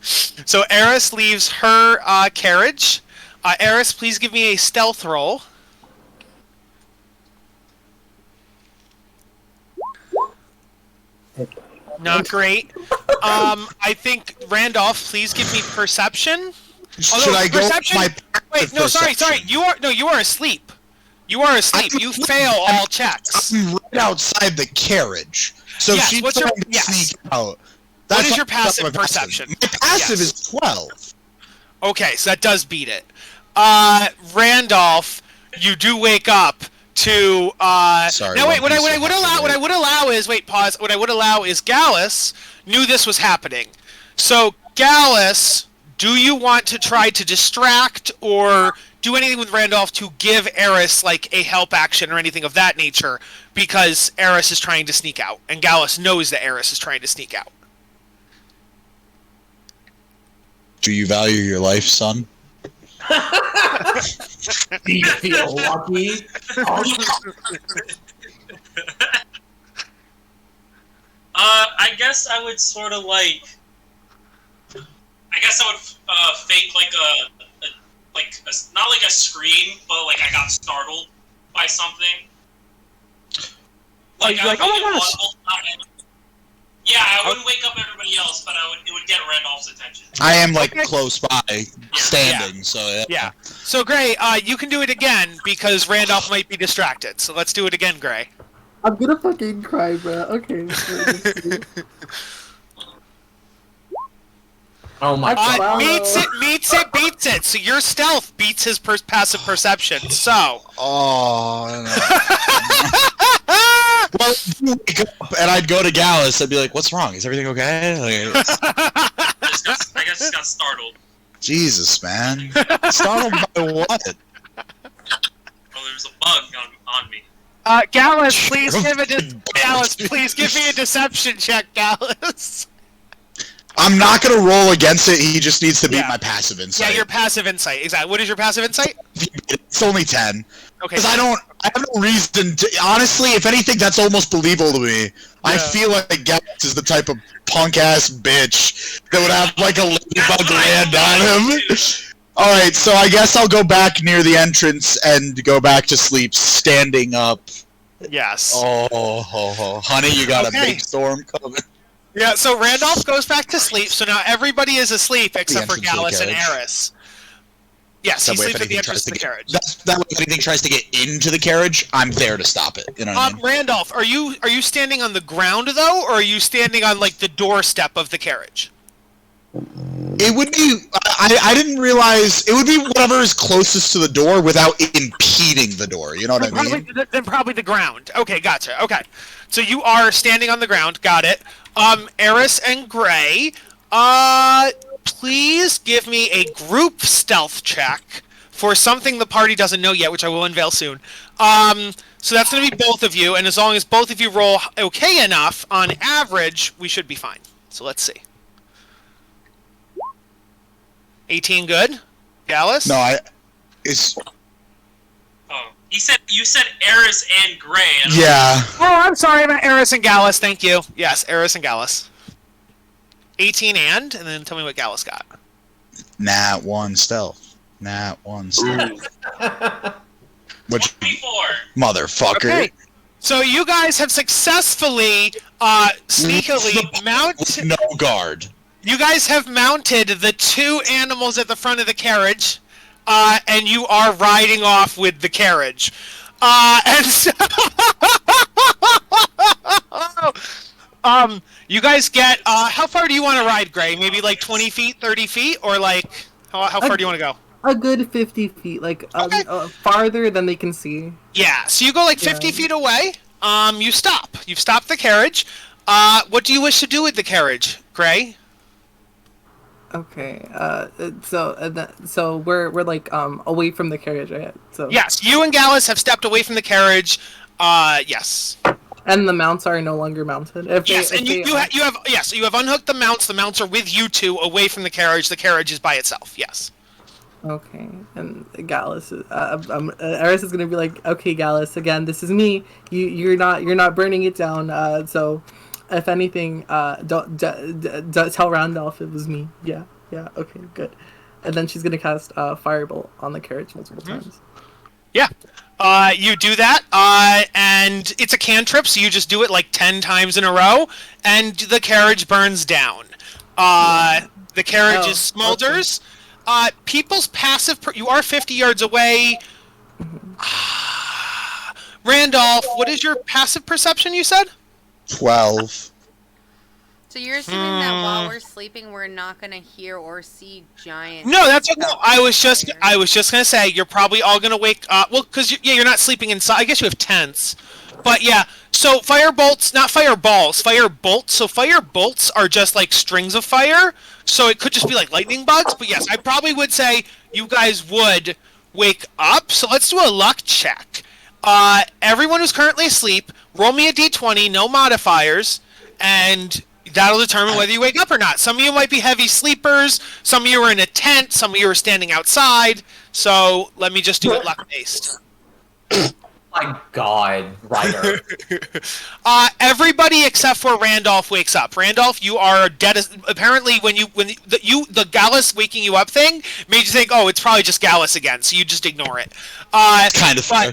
So Eris leaves her carriage. Eris, please give me a stealth roll. Not great. I think Randolph, please give me perception. Should I go? Perception? My Wait, no, sorry. You are asleep. You are asleep. You fail all checks. I'm right outside the carriage. So Yes, she's what's your- trying to yes. sneak out. What is why your I got passive my perception? My passive Yes. is 12. Okay, so that does beat it. Randolph, you do wake up to. Sorry, Now wait. One Piece What I would allow is pause. What I would allow is Gallus knew this was happening. So Gallus, do you want to try to distract or do anything with Randolph to give Eris like a help action or anything of that nature? Because Eris is trying to sneak out, and Gallus knows that Eris is trying to sneak out. Do you value your life, son? Do you feel lucky? I guess I would sort of like. I guess I would fake like not like a scream, but like I got startled by something. Like, you're like, oh my gosh! Yeah, I wouldn't wake up everybody else, but it would get Randolph's attention. I am like Okay. close by, standing. So Yeah. So Gray, you can do it again because Randolph might be distracted. So let's do it again, Gray. I'm gonna fucking cry, bro. Okay. Oh my god. Wow. Beats it. So your stealth beats his passive perception. So. Oh. Well, you wake up and I'd go to Gallus. I'd be like, "What's wrong? Is everything okay?" Like, I guess just got startled. Jesus, man. Startled by what? Oh, there's a bug on me. Gallus, please give me a deception check, Gallus. I'm not gonna roll against it. He just needs to beat Yeah. my passive insight. Yeah, your passive insight. Exactly. What is your passive insight? It's only 10. Okay. Because I have no reason to. Honestly, if anything, that's almost believable to me. I Yeah. feel like Gallus is the type of punk ass bitch that would have like a ladybug land on him. Alright, so I guess I'll go back near the entrance and go back to sleep standing up. Yes. Oh, honey, you got Okay. a big storm coming. Yeah, so Randolph goes back to sleep, so now everybody is asleep except for entrance to the Gallus and carriage. Eris. Yes, he That way, if sleeps at the anything entrance tries to the to get, carriage. that way, if anything tries to get into the carriage, I'm there to stop it. You know what I mean? Randolph, are you standing on the ground though, or are you standing on like the doorstep of the carriage? It would be. I didn't realize it would be whatever is closest to the door without impeding the door. You know what I mean? Then probably the ground. Okay, gotcha. Okay, so you are standing on the ground. Got it. Eris and Gray, please give me a group stealth check for something the party doesn't know yet, which I will unveil soon. So that's going to be both of you, and as long as both of you roll okay enough, on average, we should be fine. So let's see. 18 good? Gallus? No, it's Oh, you said Eris and Gray. yeah. Oh, I'm sorry, I meant Eris and Gallus, thank you. Yes, Eris and Gallus. 18 and then tell me what Gallus got. Nat 1 stealth. Nat 1 stealth. Which 24. motherfucker. Okay. So you guys have successfully, sneakily mounted... No guard. You guys have mounted the 2 animals at the front of the carriage, and you are riding off with the carriage. And so... you guys get, how far do you want to ride, Gray? Maybe like 20 feet, 30 feet? Or like, how far do you want to go? A good 50 feet, like Okay. farther than they can see. Yeah, so you go like 50 feet away. You stop. You've stopped the carriage. What do you wish to do with the carriage, Gray? Okay. So we're like away from the carriage, right? So Yes, you and Gallus have stepped away from the carriage. Yes. And the mounts are no longer mounted. Yes, and you have unhooked the mounts. The mounts are with you two away from the carriage. The carriage is by itself. Yes. Okay, and Gallus, Eris is gonna be like, okay, Gallus, again, this is me. You're not burning it down. So, if anything, don't tell Randolph it was me. Yeah, okay, good. And then she's gonna cast Firebolt on the carriage multiple times. Yeah. You do that, and it's a cantrip, so you just do it like 10 times in a row, and the carriage burns down. The carriage smolders. Okay. People's passive... you are 50 yards away. Randolph, what is your passive perception, you said? 12. So you're assuming that while we're sleeping, we're not gonna hear or see giant... No, that's okay. No, I was just gonna say you're probably all gonna wake up. Well, because you're not sleeping inside. I guess you have tents, but yeah. So firebolts, not fireballs, firebolts. So firebolts are just like strings of fire. So it could just be like lightning bugs. But yes, I probably would say you guys would wake up. So let's do a luck check. Everyone who's currently asleep, roll me a d20, no modifiers, and that'll determine whether you wake up or not. Some of you might be heavy sleepers. Some of you are in a tent. Some of you are standing outside. So let me just do it luck-based. My God, Ryder. Everybody except for Randolph wakes up. Randolph, you are dead. Apparently, when the Gallus waking you up thing made you think, oh, it's probably just Gallus again. So you just ignore it. Kind of fair.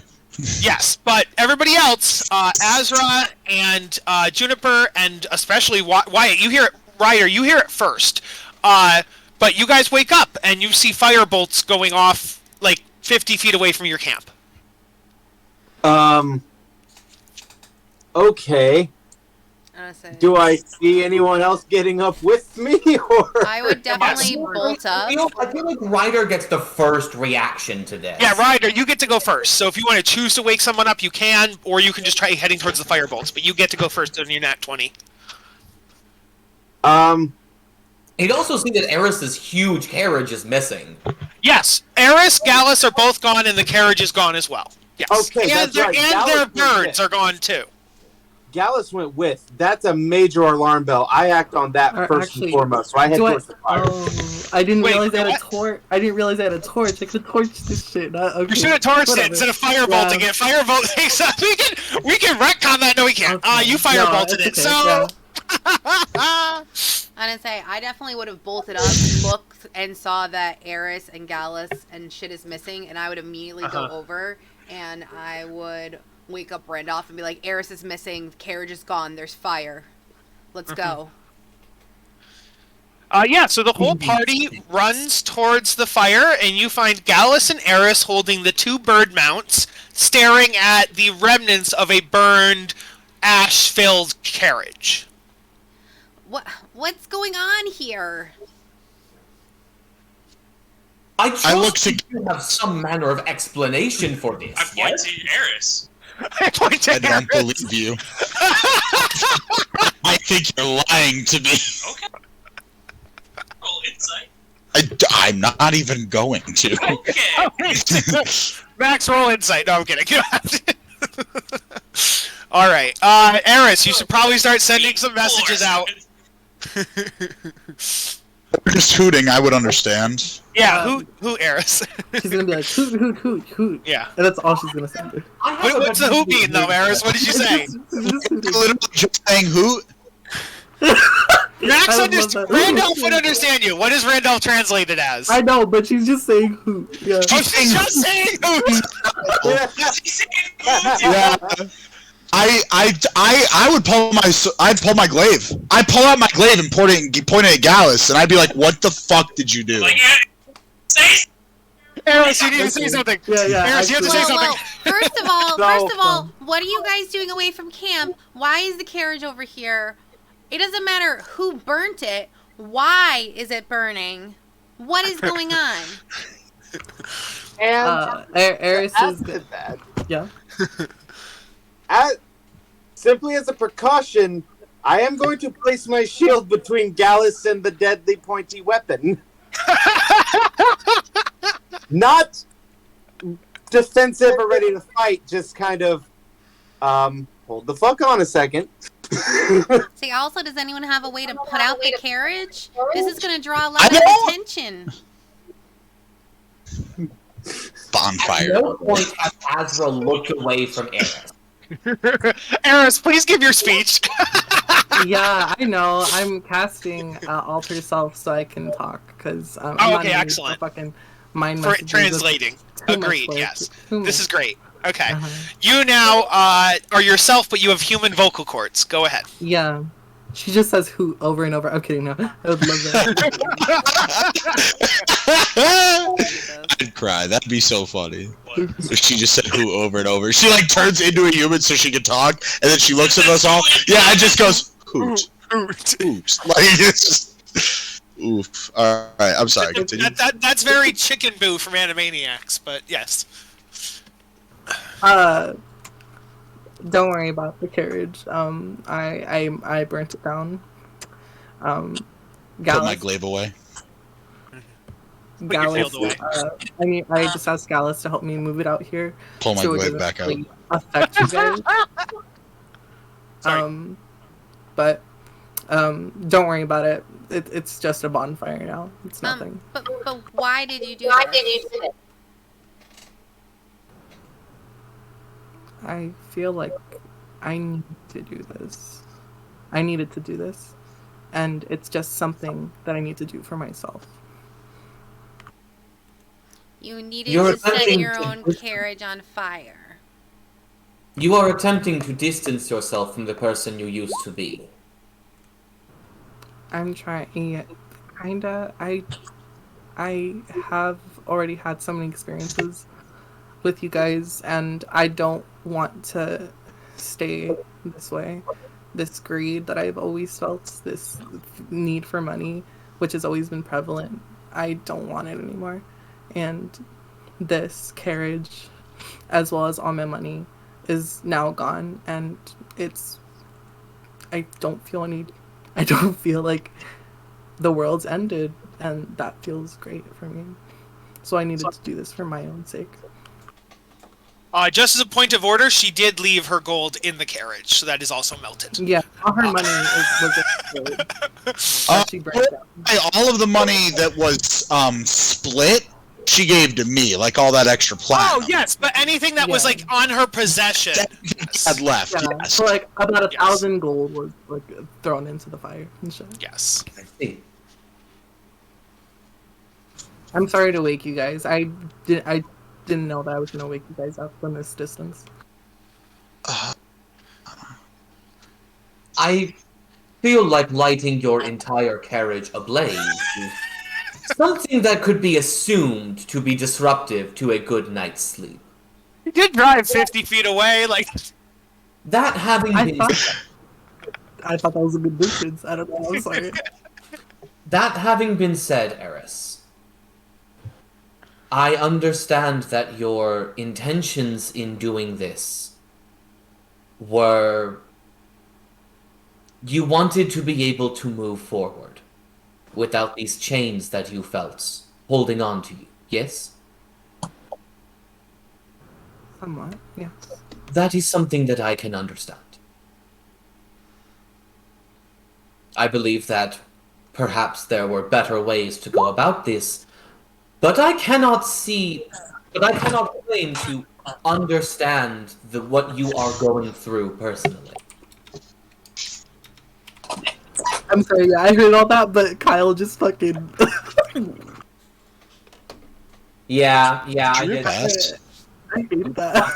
Yes, but everybody else, Azra and Juniper, and especially Wyatt, you hear it. Ryder, you hear it first. But you guys wake up and you see firebolts going off like 50 feet away from your camp. Okay. Do I see anyone else getting up with me, or I would definitely bolt up. I feel like Ryder gets the first reaction to this. Yeah, Ryder, you get to go first. So if you want to choose to wake someone up, you can, or you can just try heading towards the firebolts. But you get to go first on your nat 20. He'd also see that Eris's huge carriage is missing. Yes, Eris, Gallus are both gone, and the carriage is gone as well. Yes. Okay, that's right. And their Gallus birds are gone too. Gallus went with. That's a major alarm bell. I act on that first and foremost. So I head towards the fire. Oh, I didn't realize I had a torch. I didn't realize I had a torch. I could torch this shit. Okay. You should have torched it instead of firebolting it. Firebolt. we can retcon that. No, we can't. Okay. You firebolted it. Okay, So. yeah. I didn't say I definitely would have bolted up, looked, and saw that Eris and Gallus and shit is missing, and I would immediately go over and I would wake up Randolph and be like, Eris is missing, the carriage is gone, there's fire. Let's go. Yeah, so the whole party runs towards the fire, and you find Gallus and Eris holding the 2 bird mounts, staring at the remnants of a burned, ash-filled carriage. What's going on here? I I look trust to you have some manner of explanation for this. I point Yes? to Eris. I point to I don't Eris. believe you. I think you're lying to me. Okay. Roll insight. I'm not even going to. Okay. Max, roll insight. No, I'm kidding. All right, Eris, you should probably start sending some messages out. Just hooting, I would understand. Yeah, who, Eris? She's gonna be like, hoot. Yeah. And that's all she's gonna say. What's the who mean, though, Eris? What did you say? Literally just saying hoot. Max I would love that. Randolph would understand you. What is Randolph translated as? I know, but she's just saying hoot. Yeah. Oh, she's just saying hoot! Yeah. I would I'd pull my glaive. I'd pull out my glaive and point it at Gallus, and I'd be like, "What the fuck did you do?" Like, say Eris, you need to say something. Yeah. Eris, you have to say something. Well, first of all, what are you guys doing away from camp? Why is the carriage over here? It doesn't matter who burnt it. Why is it burning? What is going on? And Eris is after that, yeah. Simply as a precaution, I am going to place my shield between Gallus and the deadly pointy weapon. Not defensive or ready to fight, just kind of, hold the fuck on a second. See, also, does anyone have a way to put out the carriage? This is going to draw a lot I of know. attention. At Bonfire. no point has Azra looked away from Eris. Eris, please give your speech. Yeah, I know. I'm casting alter self so I can talk because I'm Oh, not okay, in excellent. the fucking mind For messages. translating. Too much Agreed, work. yes. Too much. This is great. Okay. Uh-huh. You now are yourself, but you have human vocal cords. Go ahead. Yeah. She just says hoot over and over. I'm kidding, no. I would love that. I'd cry. That'd be so funny. If she just said who over and over. She like turns into a human so she can talk, and then she looks at us all. Yeah, it just goes hoot, hoot. Like it's just oof. All right, I'm sorry. Continue. That's very chicken boo from Animaniacs, but yes. Don't worry about the carriage. I burnt it down. Put my Gallus, glaive away. your Gallus. shield away. I just asked Gallus to help me move it out here. Pull my so it glaive doesn't back out. really affect you guys. Sorry. But don't worry about it. It's just a bonfire now. It's nothing. But why did you do this? I feel like I need to do this. I needed to do this. And it's just something that I need to do for myself. You needed You're to set attempting your to- own carriage on fire. You are attempting to distance yourself from the person you used to be. I'm trying, kinda. I have already had so many experiences with you guys, and I don't want to stay this way. This greed that I've always felt, this need for money, which has always been prevalent, I don't want it anymore. And this carriage, as well as all my money, is now gone, and I don't feel like the world's ended, and that feels great for me. So I needed to do this for my own sake. Just as a point of order, she did leave her gold in the carriage, so that is also melted. Yeah, all her money was she burned down. All of the money that was split, she gave to me, like all that extra platinum. Oh yes, but anything that was Yeah. like on her possession. Had left. Yeah, Yes. so like about Yes. 1,000 gold was like thrown into the fire and shit. Yes. I see. I'm sorry to wake you guys. I didn't know that I was gonna wake you guys up from this distance. I feel like lighting your entire carriage ablaze is something that could be assumed to be disruptive to a good night's sleep. You did drive 50 feet away, like. That having I been thought that was a good distance. I don't know. I'm sorry. That having been said, Eris, I understand that your intentions in doing this were you wanted to be able to move forward without these chains that you felt holding on to you, yes? Somewhat, yes. That is something that I can understand. I believe that perhaps there were better ways to go about this, but I cannot claim to understand what you are going through personally. I'm sorry, yeah, I heard all that, but Kyle just fucking. Yeah, I True did. pass. I hated that.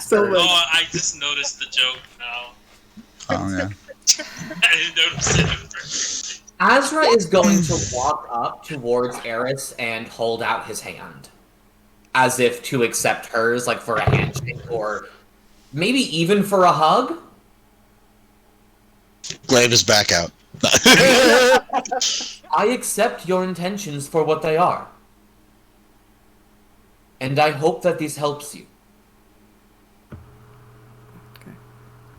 So much. Oh, I just noticed the joke now. Oh yeah. I didn't notice it at first. Azra is going to walk up towards Eris and hold out his hand, as if to accept hers, like for a handshake or maybe even for a hug. Glaive is back out. I accept your intentions for what they are. And I hope that this helps you.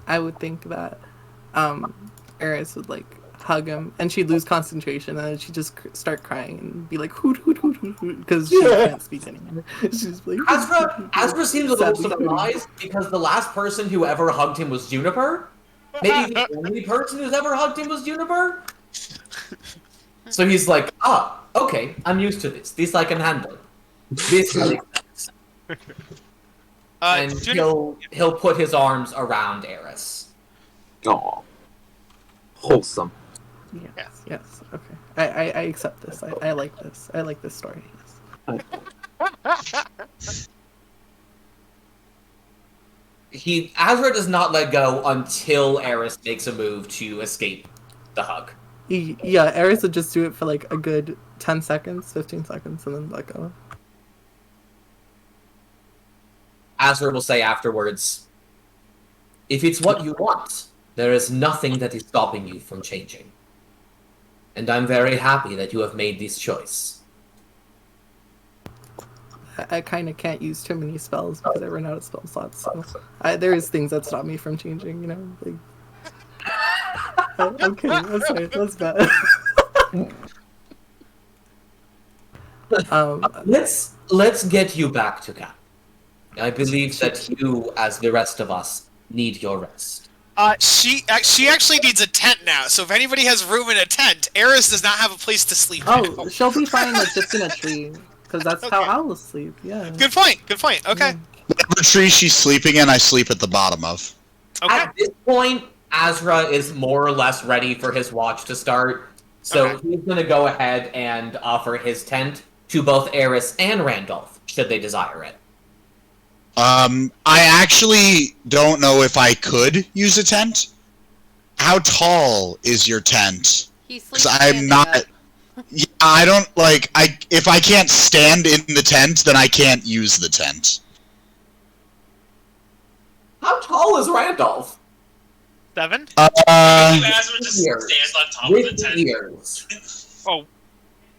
I would think that Eris would like hug him and she'd lose concentration and then she'd just start crying and be like hoot hoot hoot hoot hoot because she can't speak anymore. She's like Azra seems a little sadly surprised because the last person who ever hugged him was Juniper. Maybe the only person who's ever hugged him was Juniper. So he's like, okay, I'm used to this. This I can handle. This makes sense. And he'll put his arms around Eris. Aw. Wholesome. Yes, okay. I accept this. I like this. I like this story. Yes. Azra does not let go until Eris makes a move to escape the hug. Yeah, Eris would just do it for like a good 10 seconds, 15 seconds, and then let go. Azra will say afterwards, if it's what you want, there is nothing that is stopping you from changing. And I'm very happy that you have made this choice. I kind of can't use too many spells because I run out of spell slots, so there is things that stop me from changing, you know? Like... okay, that's right, that's bad. Let's get you back to camp. I believe that you, as the rest of us, need your rest. She actually needs a tent now, so if anybody has room in a tent, Eris does not have a place to sleep now. She'll be fine like just in a tree, because that's how owls sleep, yeah. Good point, okay. The tree she's sleeping in, I sleep at the bottom of. Okay. At this point, Azra is more or less ready for his watch to start, so he's going to go ahead and offer his tent to both Eris and Randolph, should they desire it. I actually don't know if I could use a tent. How tall is your tent? Because I'm not. Yeah, I don't like. If I can't stand in the tent, then I can't use the tent. How tall is Randolph? 7? Azra just stands on top of the tent. Ears. Oh.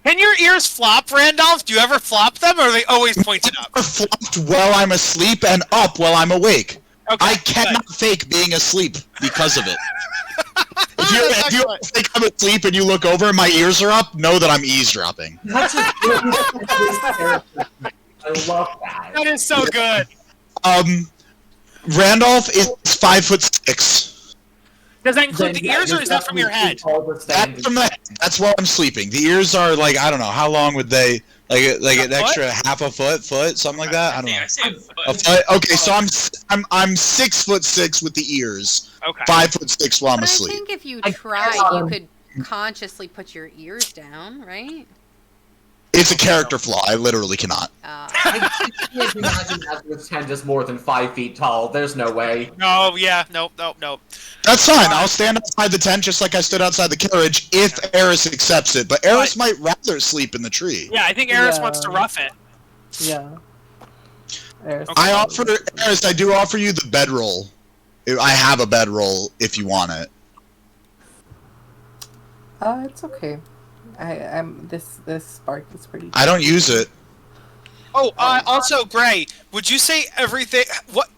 Can your ears flop, Randolph? Do you ever flop them, or are they always pointed up? I've flopped while I'm asleep and up while I'm awake. Okay, I cannot fake being asleep because of it. If you think I'm asleep and you look over and my ears are up, know that I'm eavesdropping. That's just I love that. That is so good. Randolph is 5'6". Does that include the ears, or is that from your head? That's from the head. That's while I'm sleeping. The ears are like, I don't know, how long would they, like an extra half a foot, something like that? I don't know. I say A foot? Okay, so I'm 6'6" with the ears. Okay. 5'6" while I'm But I asleep. think if you tried, you could consciously put your ears down, right? It's a character flaw. I literally cannot. I can't imagine Azra's tent is more than 5 feet tall. There's no way. No, yeah, nope. That's fine. I'll stand outside the tent just like I stood outside the carriage if Eris accepts it. But Eris might rather sleep in the tree. Yeah, I think Eris wants to rough it. Yeah. Eris. Eris, I do offer you the bedroll. I have a bedroll if you want it. It's okay. I'm this spark is pretty. I don't use it. Oh, also, Gray, would you say everything? What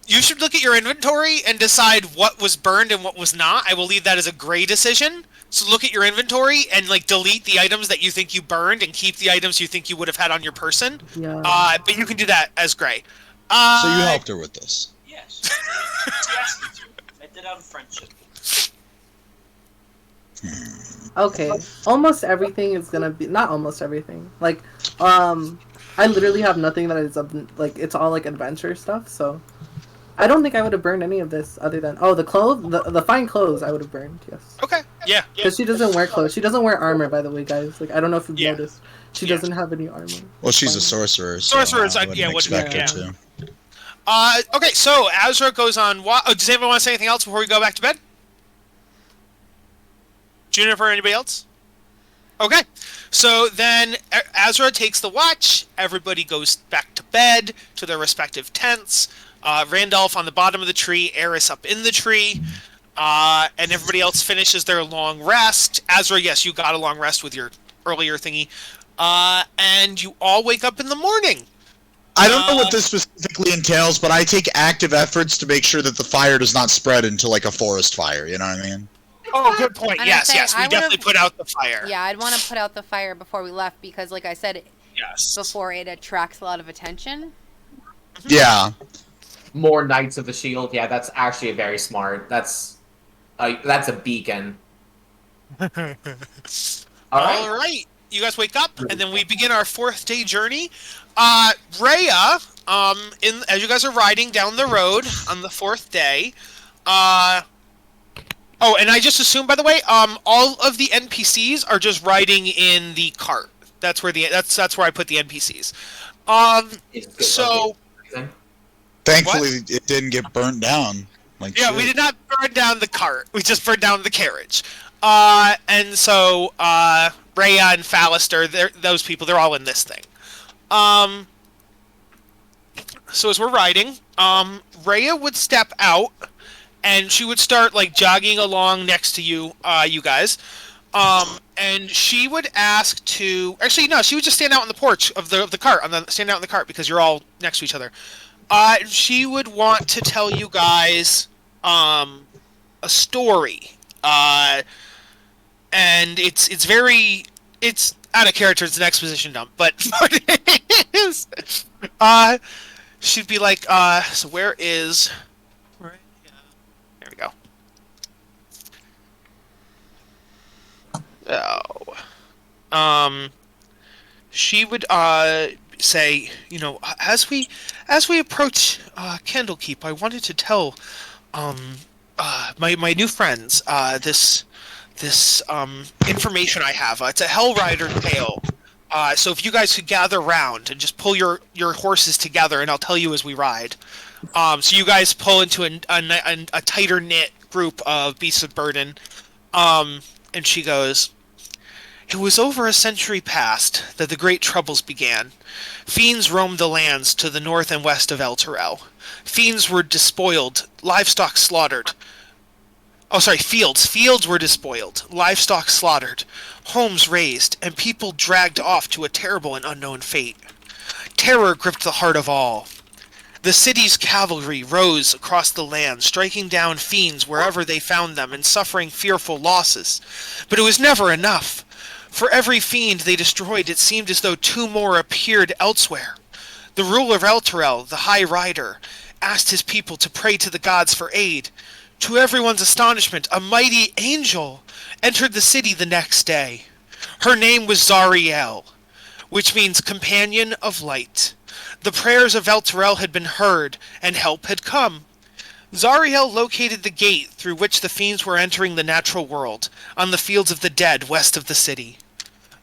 you should look at your inventory and decide what was burned and what was not. I will leave that as a Gray decision. So look at your inventory and like delete the items that you think you burned and keep the items you think you would have had on your person. Yeah. But you can do that as Gray. So you helped her with this. Yes. She asked me to. I did out of friendship. Okay, almost everything is gonna be not almost everything. Like, I literally have nothing that is like it's all like adventure stuff. So, I don't think I would have burned any of this other than the clothes, the fine clothes I would have burned. Yes. Okay. Yeah. Because she doesn't wear clothes. She doesn't wear armor, by the way, guys. Like I don't know if you've Yeah. noticed. She Yeah. doesn't have any armor. Well, she's a Fine. sorcerer. So Sorcerers, I wouldn't expect her yeah. to. Okay, so Azra goes on. Does anyone want to say anything else before we go back to bed? Juniper or anybody else? Okay, so then Azra takes the watch. Everybody goes back to bed to their respective tents. Randolph on the bottom of the tree, Eris up in the tree, and everybody else finishes their long rest. Azra, yes, you got a long rest with your earlier thingy, and you all wake up in the morning. I don't know what this specifically entails, but I take active efforts to make sure that the fire does not spread into like a forest fire. You know what I mean? Oh, good point. And Yes, I say, yes, we I definitely would've- put out the fire. Yeah, I'd want to put out the fire before we left because, like I said Yes. before, it attracts a lot of attention. Yeah. More Knights of the Shield. Yeah, that's actually very smart. That's a beacon. All right. All right. You guys wake up, and then we begin our 4th day journey. Rhea, as you guys are riding down the road on the 4th day, oh, and I just assumed, by the way, all of the NPCs are just riding in the cart. That's where that's where I put the NPCs. So Okay. Thankfully, it didn't get burnt down. Like yeah, shit. we did not burn down the cart. We just burned down the carriage. And so Rhea and Fallister, those people, they're all in this thing. So as we're riding, Rhea would step out, and she would start like jogging along next to you, you guys. And she would ask to actually no, she would just stand out on the porch of the cart, stand out in the cart because you're all next to each other. She would want to tell you guys a story. And it's out of character. It's an exposition dump, but it is. She'd be like, so where is? There we go. Oh. She would say, as we approach Candlekeep, I wanted to tell my new friends this information I have. It's a Hell Rider tale. So if you guys could gather round and just pull your horses together, and I'll tell you as we ride. So you guys pull into a tighter knit group of beasts of burden. And she goes, "It was over a century past that the great troubles began. Fiends roamed the lands to the north and west of Elturel. Fiends were despoiled, livestock slaughtered. Fields were despoiled, livestock slaughtered, homes razed, and people dragged off to a terrible and unknown fate. Terror gripped the heart of all. The city's cavalry rose across the land, striking down fiends wherever they found them and suffering fearful losses. But it was never enough. For every fiend they destroyed, it seemed as though 2 more appeared elsewhere. The ruler of Elturel, the High Rider, asked his people to pray to the gods for aid. To everyone's astonishment, a mighty angel entered the city the next day. Her name was Zariel, which means companion of light. The prayers of Elturel had been heard, and help had come. Zariel located the gate through which the fiends were entering the natural world, on the fields of the dead west of the city.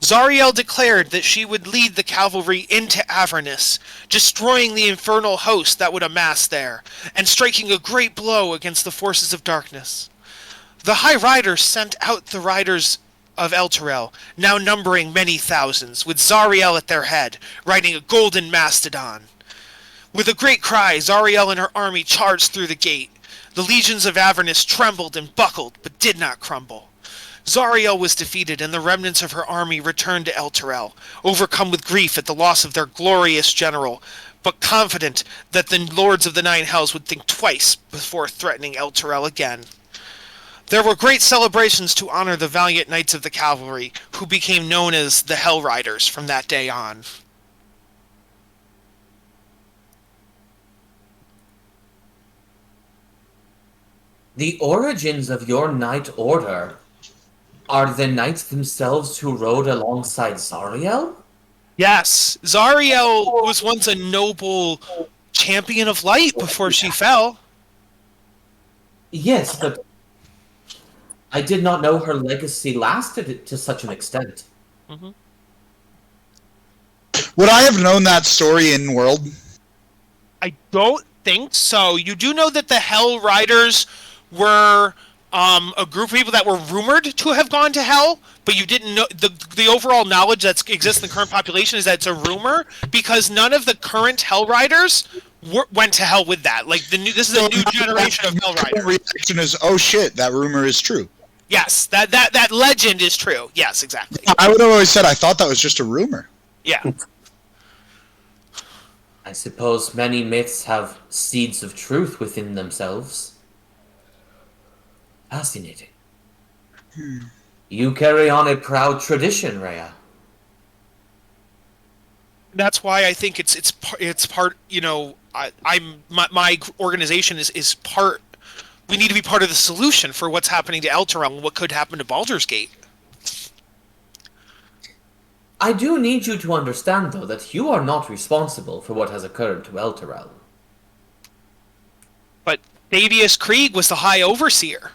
Zariel declared that she would lead the cavalry into Avernus, destroying the infernal host that would amass there, and striking a great blow against the forces of darkness. The High Rider sent out the riders of Elturel, now numbering many thousands, with Zariel at their head, riding a golden mastodon. With a great cry, Zariel and her army charged through the gate. The legions of Avernus trembled and buckled, but did not crumble. Zariel was defeated, and the remnants of her army returned to El Terrell, overcome with grief at the loss of their glorious general, but confident that the lords of the Nine Hells would think twice before threatening El Terrell again. There were great celebrations to honor the valiant knights of the cavalry, who became known as the Hell Riders from that day on. The origins of your knight order are the knights themselves who rode alongside Zariel? Yes, Zariel was once a noble champion of light before she fell. Yes, but I did not know her legacy lasted to such an extent. Mm-hmm. Would I have known that story in world? I don't think so. You do know that the Hell Riders were a group of people that were rumored to have gone to Hell, but you didn't know the overall knowledge that exists in the current population is that it's a rumor because none of the current Hell Riders went to Hell with that. Like this is a new generation of Hell Riders. Reaction is, oh shit, that rumor is true. Yes, that legend is true. Yes, exactly. I would have always said I thought that was just a rumor. Yeah. I suppose many myths have seeds of truth within themselves. Fascinating. You carry on a proud tradition, Rhea. That's why I think it's part. You know, my organization is part. We need to be part of the solution for what's happening to Elturel and what could happen to Baldur's Gate. I do need you to understand, though, that you are not responsible for what has occurred to Elturel. But Davius Krieg was the High Overseer.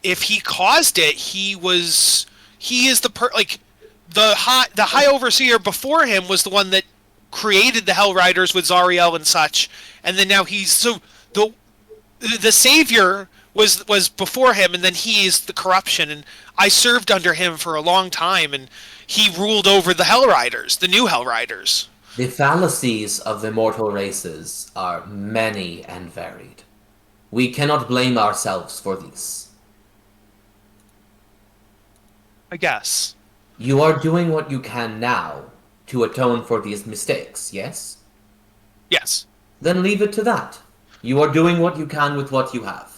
If he caused it, he is the High Overseer before him was the one that created the Hell Riders with Zariel and such, and then now the Savior was before him, and then he is the corruption, and I served under him for a long time, and he ruled over the Hell Riders, the new Hell Riders. The fallacies of the mortal races are many and varied. We cannot blame ourselves for these. I guess. You are doing what you can now to atone for these mistakes, yes? Yes. Then leave it to that. You are doing what you can with what you have.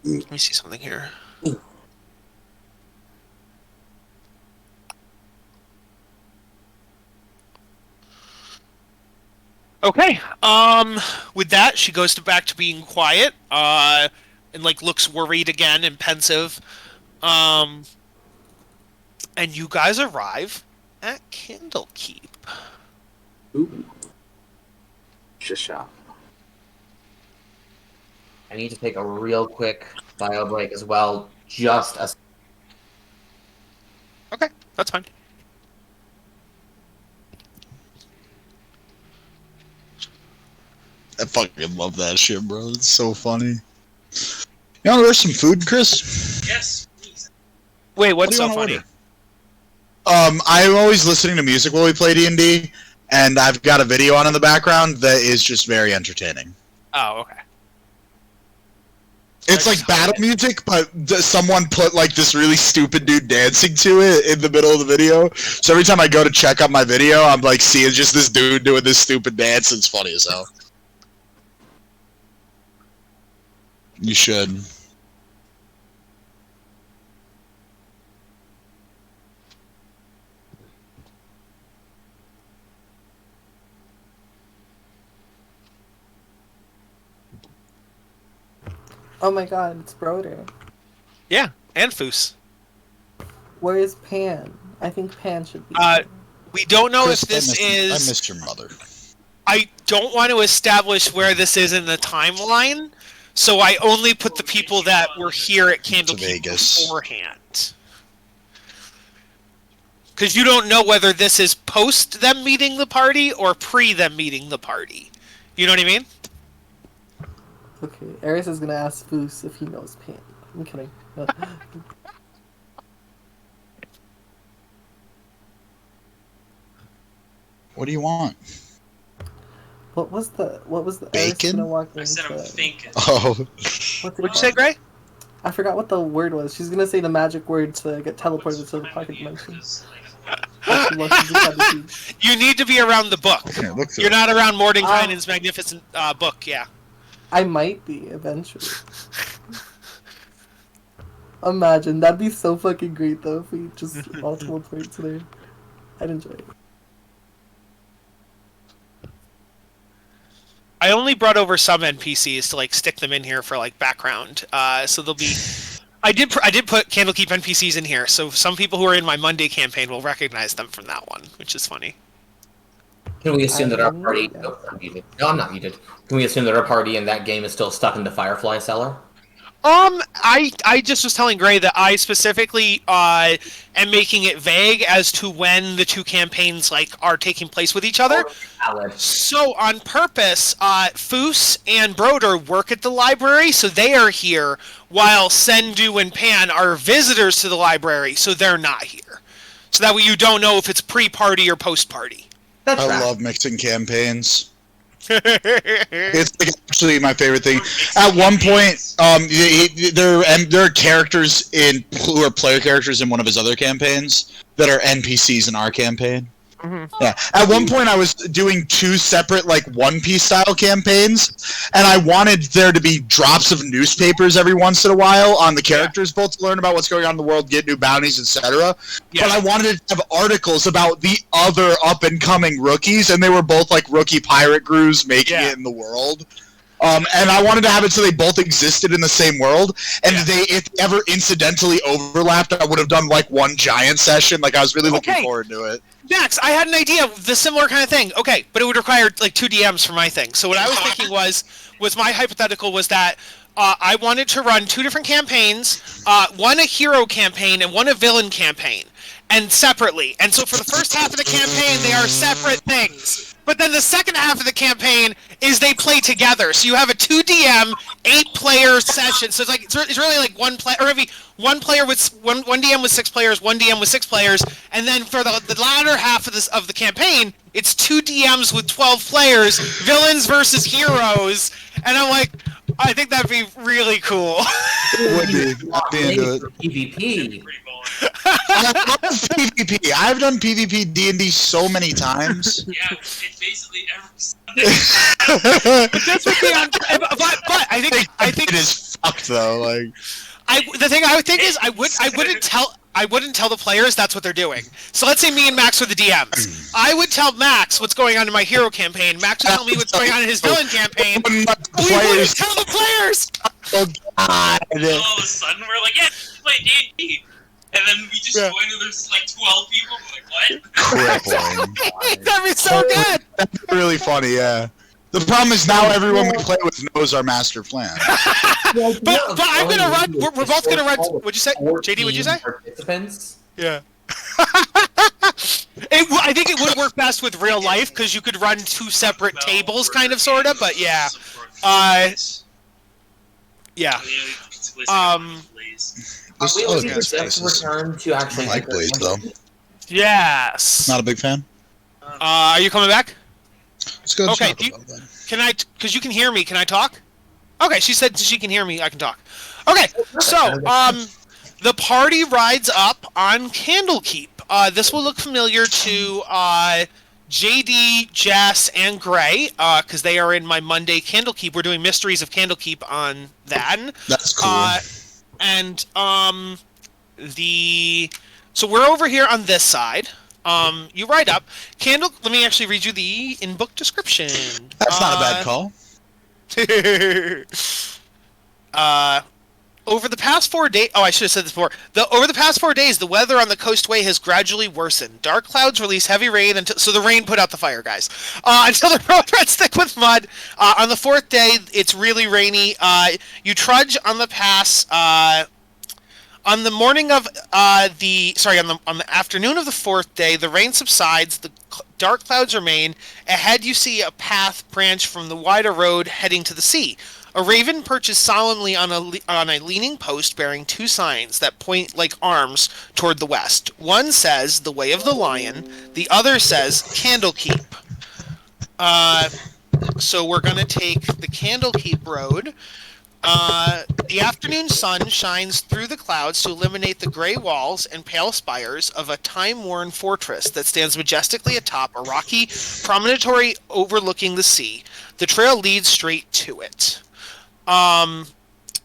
Let me see something here. Okay. With that, she goes back to being quiet. And looks worried again and pensive. And you guys arrive at Candlekeep. Ooh. Shisha. I need to take a real quick bio break as well, just as... Okay, that's fine. I fucking love that shit, bro. It's so funny. You want to order some food, Chris? Yes, please. Wait, what's What do so you wanna funny? order? I'm always listening to music while we play D&D, and I've got a video on in the background that is just very entertaining. Oh, okay. It's like battle music, but someone put like this really stupid dude dancing to it in the middle of the video. So every time I go to check out my video, I'm like seeing just this dude doing this stupid dance. It's funny as hell. You should. Oh my god, it's Broder. Yeah, and Foos. Where is Pan? I think Pan should be. We don't know Chris, if this I is... missed your mother. I don't want to establish where this is in the timeline, so I only put the people that were here at Candlekeep Vegas. beforehand. Because you don't know whether this is post them meeting the party or pre them meeting the party. You know what I mean? Okay, Ares is gonna ask Foos if he knows Pan. I'm kidding. What do you want? What was the Bacon? I said I'm thinking. Oh. What'd What'd you say, Gray? I forgot what the word was. She's gonna say the magic word to get teleported to the pocket dimension. You need to be around the book. Okay, look through You're it. not around Mordenkainen's magnificent book, yeah. I might be eventually. Imagine, that'd be so fucking great though if we just all teleport to there. I'd enjoy it. I only brought over some NPCs to like stick them in here for like background. So they'll be. I did put Candlekeep NPCs in here, so some people who are in my Monday campaign will recognize them from that one, which is funny. Can we assume that our Yeah. party? No, I'm muted. No, I'm not muted. Can we assume that our party in that game is still stuck in the Firefly cellar? I just was telling Gray that I specifically am making it vague as to when the two campaigns like are taking place with each other. Valid. So on purpose, Foos and Broder work at the library, so they are here, while Sendu and Pan are visitors to the library, so they're not here. So that way you don't know if it's pre-party or post-party. That's I right. love mixing campaigns. It's like actually my favorite thing. At one point, there are characters who are player characters in one of his other campaigns that are NPCs in our campaign. Mhm. Yeah. At one point, I was doing two separate like One Piece style campaigns, and I wanted there to be drops of newspapers every once in a while on the characters, both to learn about what's going on in the world, get new bounties, etc. Yeah. But I wanted to have articles about the other up and coming rookies, and they were both like rookie pirate crews making it in the world. And I wanted to have it so they both existed in the same world, and if they ever incidentally overlapped, I would have done like one giant session. Like I was really looking forward to it. Max, I had an idea of the similar kind of thing. Okay, but it would require like 2 DMs for my thing. So what I was thinking was my hypothetical was that I wanted to run 2 different campaigns, one a hero campaign and one a villain campaign, and separately. And so for the first half of the campaign, they are separate things. But then the second half of the campaign is they play together. So you have a 2 DM, 8 player session. So it's like it's really like one player, or maybe one player with one DM with 6 players, one DM with 6 players, and then for the latter half of the campaign, it's 2 DMs with 12 players, villains versus heroes. And I'm like, I think that'd be really cool. Would be. I'd be into it. PvP. I love PvP. I've done PvP D&D so many times. Yeah, it's basically every Sunday. But this would be on. But I think it is fucked though. Like the thing I would think is I wouldn't tell the players that's what they're doing. So let's say me and Max are the DMs. I would tell Max what's going on in my hero campaign. Max would tell me what's going on in his villain campaign. We wouldn't tell the players. Oh God. All of a sudden, we're like, yeah, play D&D. And then we just go in and there's like 12 people. We're like, what? Crippling. That'd be so good. That's really funny. Yeah. The problem is now everyone we play with knows our master plan. But I'm gonna run. We're both gonna run. What'd you say, JD? What'd you say? Participants. Yeah. I think it would work best with real life because you could run 2 separate tables, kind of, sorta. But yeah. Yeah. There's We other will guys' faces. return to actually. I like Blaze though. Yes. Not a big fan. Are you coming back? Let's go. Okay, talk do you- about that. Can I? Because you can hear me. Can I talk? Okay, she said she can hear me. I can talk. Okay, so the party rides up on Candlekeep. This will look familiar to JD, Jess, and Gray because they are in my Monday Candlekeep. We're doing Mysteries of Candlekeep on that. That's cool. And so we're over here on this side. You ride up. Let me actually read you the in-book description. That's not a bad call. Over the past 4 days... Oh, I should have said this before. Over the past 4 days, the weather on the coastway has gradually worsened. Dark clouds release heavy rain until... So the rain put out the fire, guys. Until the road runs thick with mud. On the 4th day, it's really rainy. You trudge on the pass... On the morning of on the afternoon of the 4th day, the rain subsides, the dark clouds remain. Ahead you see a path branch from the wider road heading to the sea. A raven perches solemnly on a leaning post bearing 2 signs that point like arms toward the west. One says, "The Way of the Lion." The other says, "Candlekeep." So we're going to take the Candlekeep Road. The afternoon sun shines through the clouds to illuminate the gray walls and pale spires of a time-worn fortress that stands majestically atop a rocky promontory overlooking the sea. The trail leads straight to it.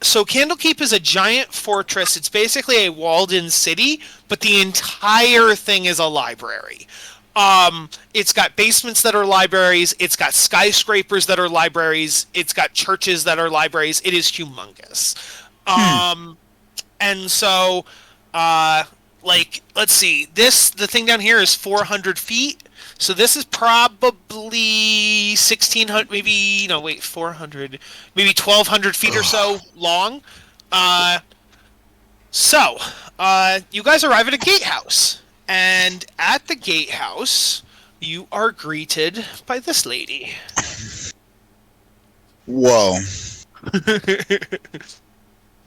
So Candlekeep is a giant fortress. It's basically a walled-in city, but the entire thing is a library. It's got basements that are libraries. It's got skyscrapers that are libraries. It's got churches that are libraries. It is humongous. And so, let's see. The thing down here is 400 feet. So this is probably 1,600, 400, maybe 1,200 feet or so long. You guys arrive at a gatehouse. And at the gatehouse, you are greeted by this lady. Whoa.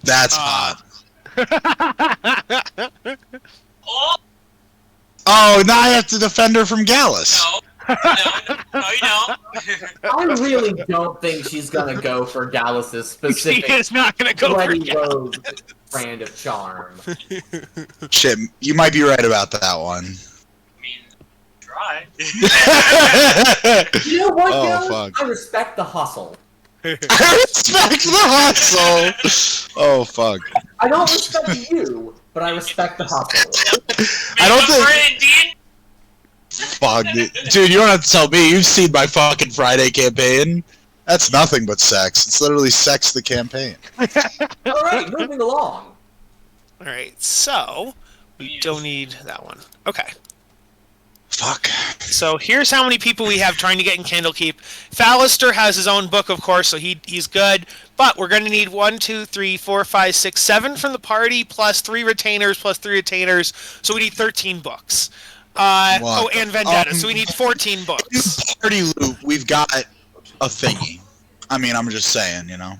That's hot. Oh, now I have to defend her from Gallus. No, you don't. I really don't think she's gonna go for Gallus's specific She is not going to go for Bloody Gallus. Rose brand of charm. Shit, you might be right about that one. I mean, try. You know what, Oh, Gallus? fuck. I respect the hustle. I respect the hustle. Oh, fuck. I don't respect you, but I respect the hustle. I don't think... Indeed. Fuck, dude, you don't have to tell me. You've seen my fucking Friday campaign. That's nothing but sex. It's literally sex the campaign. Alright, moving along. Alright, so we don't need that one. Okay. Fuck. So here's how many people we have trying to get in Candlekeep. Fallister has his own book, of course, so he's good. But we're going to need 1, 2, 3, 4, 5, 6, 7 from the party, plus 3 retainers, plus 3 retainers. So we need 13 books. And Vendetta, so we need 14 books. Party loot, we've got a thingy. I mean, I'm just saying, you know.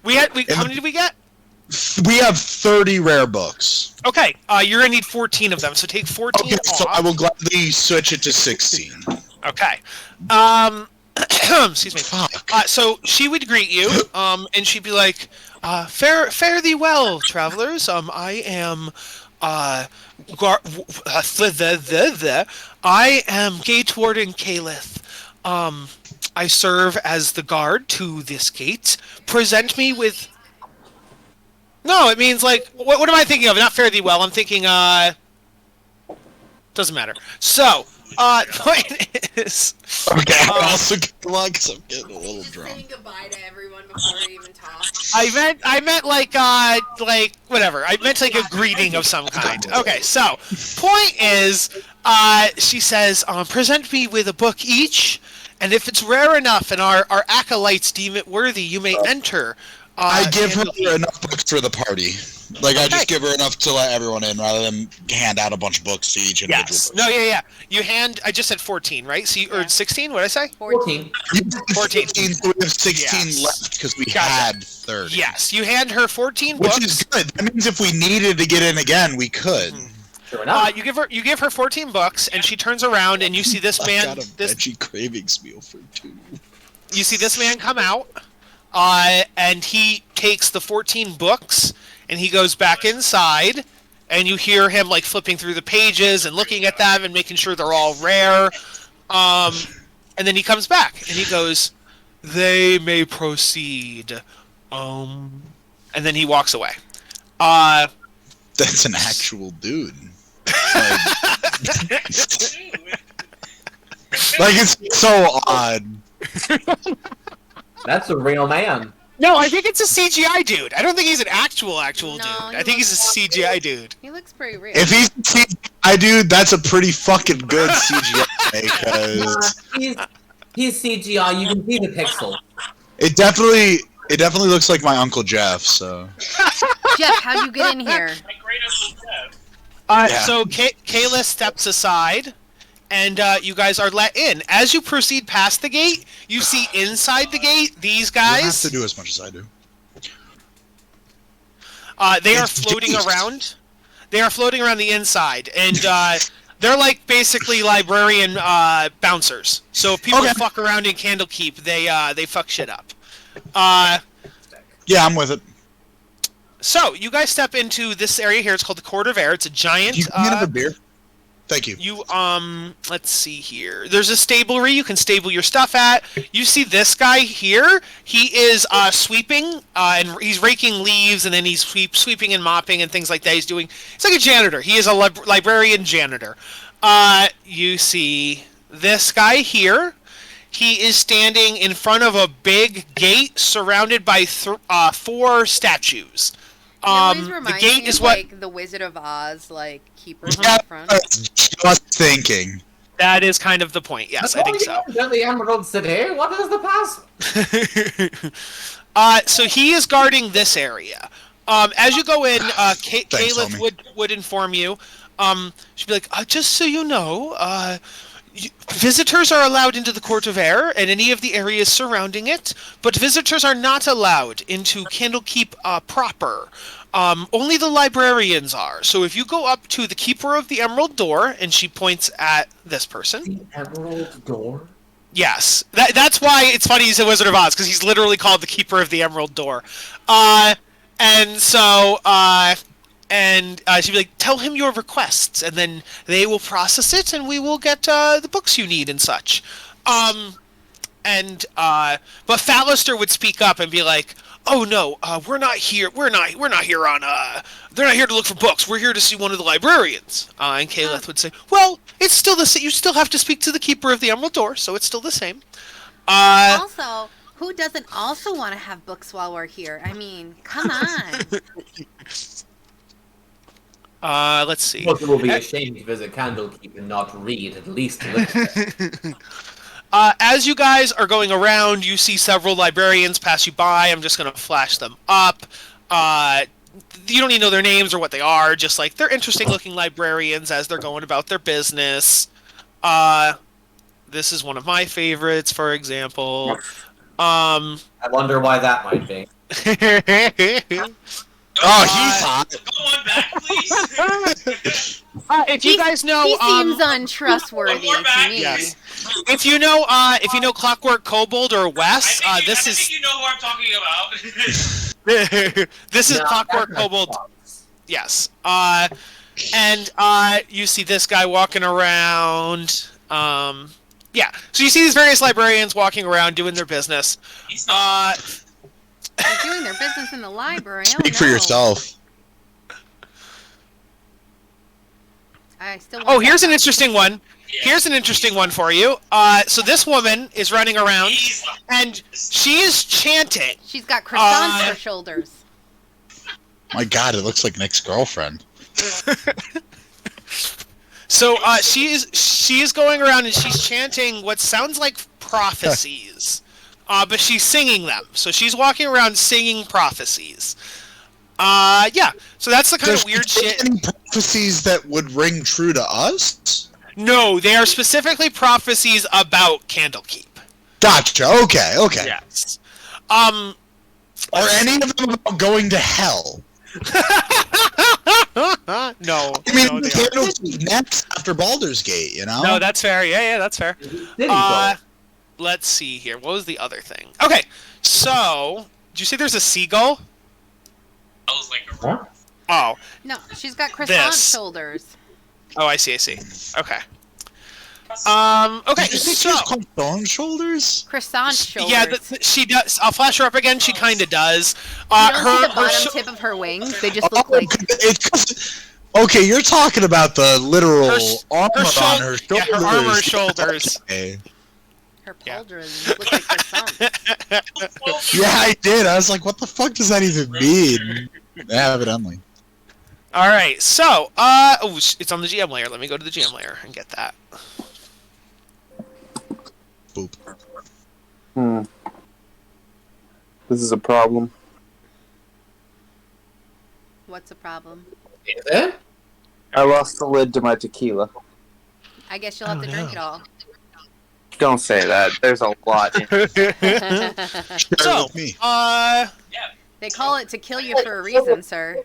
How many did we get? We have 30 rare books. Okay, you're going to need 14 of them, so take 14 Okay, off. so I will gladly switch it to 16. Okay. Excuse me. Fuck. So she would greet you, and she'd be like, fare thee well, travelers. I am, I am Gate Warden Calith. I serve as the guard to this gate. Present me with... No, it means, like, what am I thinking of? Not fare thee well. I'm thinking, doesn't matter. So, point is... Okay, I also get luck because I'm getting a little Just drunk. saying goodbye to everyone before we even talk. I meant like whatever. I meant like a greeting of some kind. Okay, so point is, she says, present me with a book each, and if it's rare enough and our acolytes deem it worthy, you may enter. I give her Candlekeep. enough books for the party. Like, I just give her enough to let everyone in rather than hand out a bunch of books to each individual Yes. person. No, yeah. You hand. I just said 14, right? So or 16? What did I say? 14. 14. 15, so we have 16 Yes. left because we Gotcha. had 30. Yes. You hand her 14 Which books. is good. That means if we needed to get in again, we could. Sure enough. You give her 14 books, and she turns around, and you see this I man. got a veggie cravings meal for 2. You see this man come out, and he takes the 14 books, and he goes back inside, and you hear him like flipping through the pages and looking at them and making sure they're all rare. And then he comes back, and he goes, "They may proceed." And then he walks away. That's an actual dude. Like, it's so odd. That's a real man. No, I think it's a CGI dude. I don't think he's an actual No, dude. he I think he's a CGI dude. He looks pretty real. If he's a CGI dude, that's a pretty fucking good CGI, because He's CGI. You can see the pixel. it definitely looks like my Uncle Jeff, so. Jeff, how'd you get in here? My great uncle Jeff. Yeah. So Kayla steps aside, and you guys are let in. As you proceed past the gate, you see inside the gate these You don't have guys. to do as much as I do. They are It's floating Jesus. around. They are floating around the inside, and They're like basically librarian bouncers. So if people fuck around in Candlekeep, they fuck shit up. Yeah, I'm with it. So you guys step into this area here. It's called the Court of Air. It's a giant. You can have a beer. Thank you. You let's see here. There's a stablery you can stable your stuff at. You see this guy here. He is sweeping and he's raking leaves, and then he's sweeping and mopping and things like that. He's like a janitor. He is a librarian janitor. You see this guy here. He is standing in front of a big gate surrounded by 4 statues. The gate is like the Wizard of Oz, like keepers in front. Just thinking. That is kind of the point. Yes, I think so. The Emerald City. What is the pass? So he is guarding this area. As you go in, Caliph would inform you. She'd be like, just so you know, visitors are allowed into the Court of Air and any of the areas surrounding it, but visitors are not allowed into Candlekeep proper. Only the librarians are. So if you go up to the Keeper of the Emerald Door, and she points at this person. The Emerald Door? Yes. That's why it's funny he's a Wizard of Oz, because he's literally called the Keeper of the Emerald Door. And so... she'd be like, tell him your requests, and then they will process it, and we will get the books you need and such. But Fallister would speak up and be like, oh no, we're not here. We're not here on. They're not here to look for books. We're here to see one of the librarians. And Caliph would say, well, it's still the same. You still have to speak to the Keeper of the Emerald Door, so it's still the same. Also, who doesn't also want to have books while we're here? I mean, come on. Let's see. People will be ashamed to visit Candlekeep and not read at least a little bit. As you guys are going around, you see several librarians pass you by. I'm just going to flash them up. You don't need to know their names or what they are. Just like they're interesting-looking librarians as they're going about their business. This is one of my favorites, for example. I wonder why that might be. Oh, he's hot. Go on back, please. If you guys know, he seems untrustworthy to me. Yes. If you know Clockwork Kobold or Wes, I this think you know who I'm talking about. this is Yeah, Clockwork Kobold. Yes. And you see this guy walking around. Yeah. So you see these various librarians walking around doing their business. He's not. They're doing their business in the library. Speak for yourself. I still. Oh, here's an interesting one. Here's an interesting one for you. So this woman is running around, and she is chanting. She's got croissants on her shoulders. My God, it looks like Nick's girlfriend. So she is going around and she's chanting what sounds like prophecies. But she's singing them. So she's walking around singing prophecies. Yeah. So that's the kind of weird shit. Any prophecies that would ring true to us? No, they are specifically prophecies about Candlekeep. Gotcha. Okay. Yes. Are any of them about going to hell? No. I mean, no, they Candlekeep next after Baldur's Gate, you know? No, that's fair. Yeah, that's fair. Let's see here. What was the other thing? Okay, so did you say there's a seagull? I was like, huh? Oh. No, she's got croissant This. shoulders. Oh, I see. Okay. Okay. Did you think So she was called Stone Shoulders? Croissant shoulders. yeah, she does. I'll flash her up again. She kind of does. You don't see the bottom tip of her wings? They just look like. Okay, you're talking about the literal armor on her shoulders. Yeah, her armor shoulders. Okay. Her pauldrons look like croissants. Yeah, I did. I was like, what the fuck does that even mean? Evidently. All right. So, it's on the GM layer. Let me go to the GM layer and get that. Boop. This is a problem. What's the problem? Is it? I lost the lid to my tequila. I guess you'll have to drink it all. Don't say that. There's a lot in it. So, me. They call it to kill you for a reason, sir.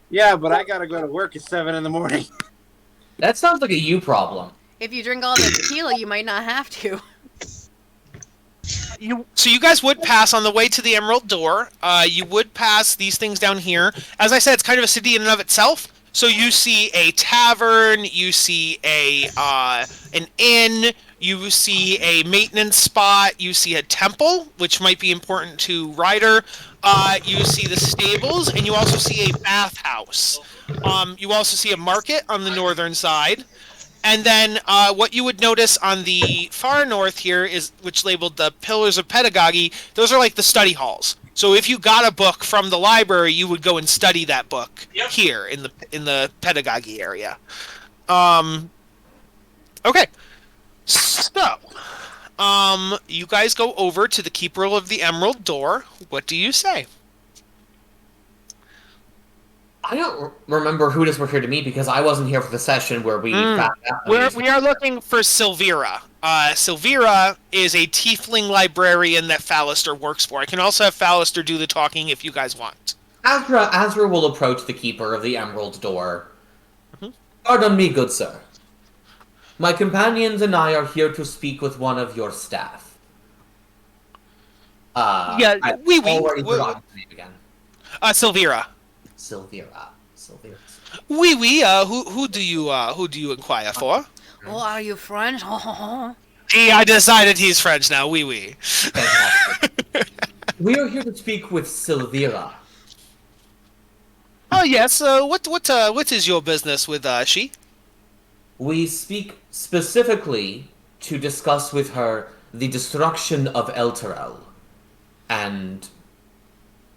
Yeah, but I gotta go to work at 7 in the morning. That sounds like a you problem. If you drink all the tequila, you might not have to. So you guys would pass on the way to the Emerald Door. You would pass these things down here. As I said, it's kind of a city in and of itself. So you see a tavern, you see an inn, you see a maintenance spot, you see a temple, which might be important to Ryder. You see the stables, and you also see a bathhouse. You also see a market on the northern side. And then what you would notice on the far north here is, which labeled the Pillars of Pedagogy, those are like the study halls. So if you got a book from the library, you would go and study that book here in the pedagogy area. Okay. So, you guys go over to the Keeper of the Emerald Door. What do you say? I don't remember who just referred to me because I wasn't here for the session where we found out. We are looking for Silvira. Silvira is a tiefling librarian that Fallister works for. I can also have Fallister do the talking if you guys want. Azra will approach the Keeper of the Emerald Door. Pardon me, good sir. My companions and I are here to speak with one of your staff. Silvira. Silvira. Who do you inquire for? Oh, are you French? Gee, I decided he's French now. Oui. Fantastic. We are here to speak with Silvira. Oh yes. What is your business with she? We speak specifically to discuss with her the destruction of Elturel and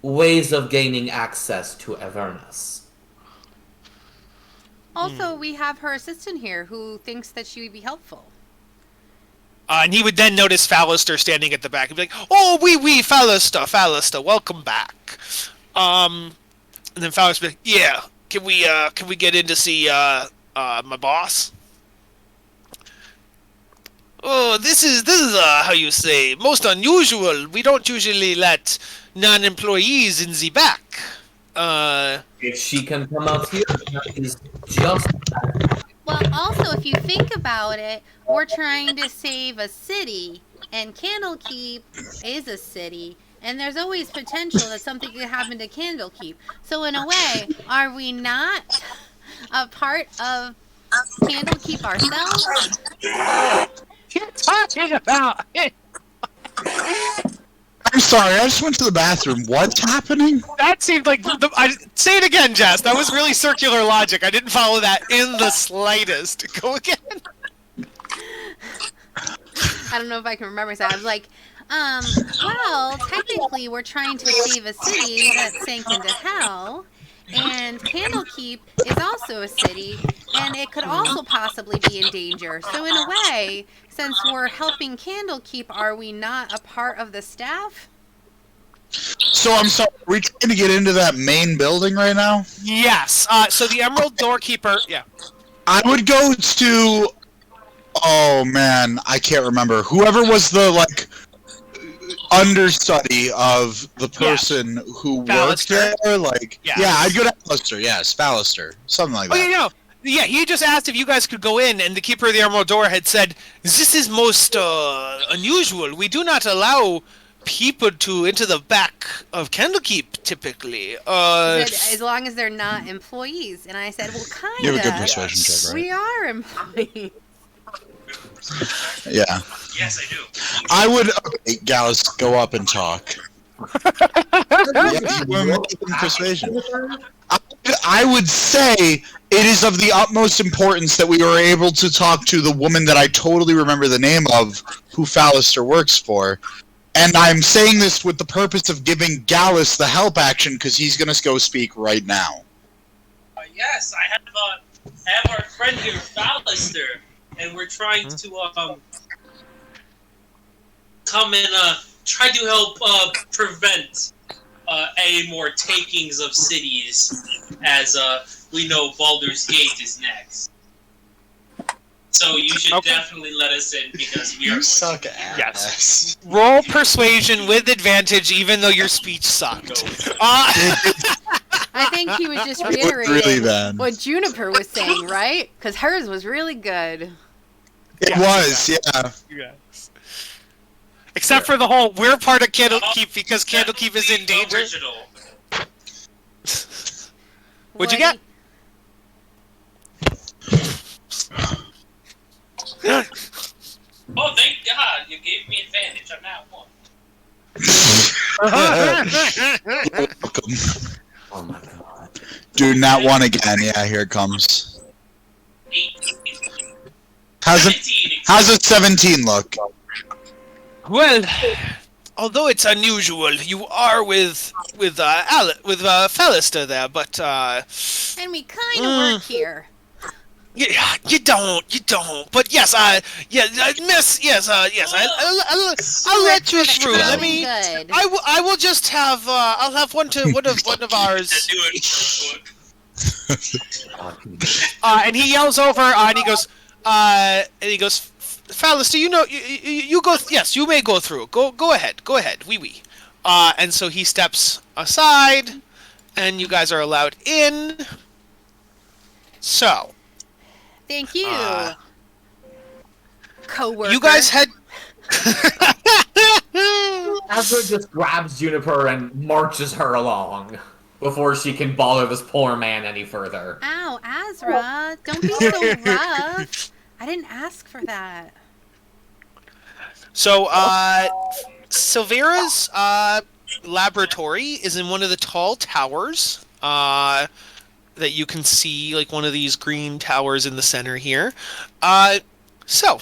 ways of gaining access to Avernus. Also, we have her assistant here who thinks that she would be helpful. And he would then notice Fallister standing at the back and be like, "Oh, oui, Fallister, welcome back." And then Fallister would be like, "Yeah, can we get in to see my boss?" "Oh, this is how you say, most unusual. We don't usually let non-employees in the back." If she can come out here, that is just... Well, also, if you think about it, we're trying to save a city, and Candlekeep is a city, and there's always potential that something could happen to Candlekeep. So in a way, are we not a part of Candlekeep ourselves? You're talking about it. I'm sorry, I just went to the bathroom. What's happening? That seemed like say it again, Jess. That was really circular logic. I didn't follow that in the slightest. Go again. I don't know if I can remember. So I was like, well, technically we're trying to save a city that sank into hell, and Candlekeep is also a city, and it could also possibly be in danger. So in a way, since we're helping Candlekeep, are we not a part of the staff? So I'm sorry, are we trying to get into that main building right now? Yes. So the Emerald Doorkeeper. Yeah. I would go to... Oh man, I can't remember. Whoever was the, understudy of the person who worked Fallister. there, Yes. Yeah, I'd go to Fallister, yes, Fallister. Something like that. Oh, yeah, no. Yeah, he just asked if you guys could go in, and the Keeper of the Emerald Door had said, "This is most unusual. We do not allow people to into the back of Candlekeep, typically." He said, as long as they're not employees. And I said, well, kind of. You have a good persuasion check, right? We are employees. Yeah. Yes, I do. I would... Okay, Gallus, go up and talk. Yeah, you were making persuasion. I would say it is of the utmost importance that we were able to talk to the woman that I totally remember the name of, who Fallister works for. And I'm saying this with the purpose of giving Gallus the help action, because he's going to go speak right now. Yes, I have our friend here, Fallister, and we're trying to come and try to help prevent any more takings of cities, as we know Baldur's Gate is next. So you should definitely let us in, because we are... You suck ass. Yes. Roll persuasion with advantage, even though your speech sucked. I I think he was just It was reiterating really bad. what Juniper was saying, right? Because hers was really good. It was, yeah. Yes. Except for the whole, we're part of Candlekeep because Candlekeep is in danger. Original. What'd you get? Oh, thank God you gave me advantage. I'm now one. Welcome. Oh my god. Do not one again. Yeah, here it comes. 8. How's it? 17. How's a 17 look? Well, although it's unusual, you are with Fallister there, but And we kind of work here. yeah, you don't. But yes, miss, yes, I'll let you through. Let me. Good. I will just have I'll have one of ours. Just do it real quick. And he yells over, and he goes, Fallister, you know, you go. Yes, you may go through. Go ahead. Oui. And so he steps aside, and you guys are allowed in. So, Thank you, co-worker. you guys had. Azra just grabs Juniper and marches her along before she can bother this poor man any further. Ow, Azra! Don't be so rough. I didn't ask for that. So, Silvera's laboratory is in one of the tall towers that you can see, like one of these green towers in the center here. So,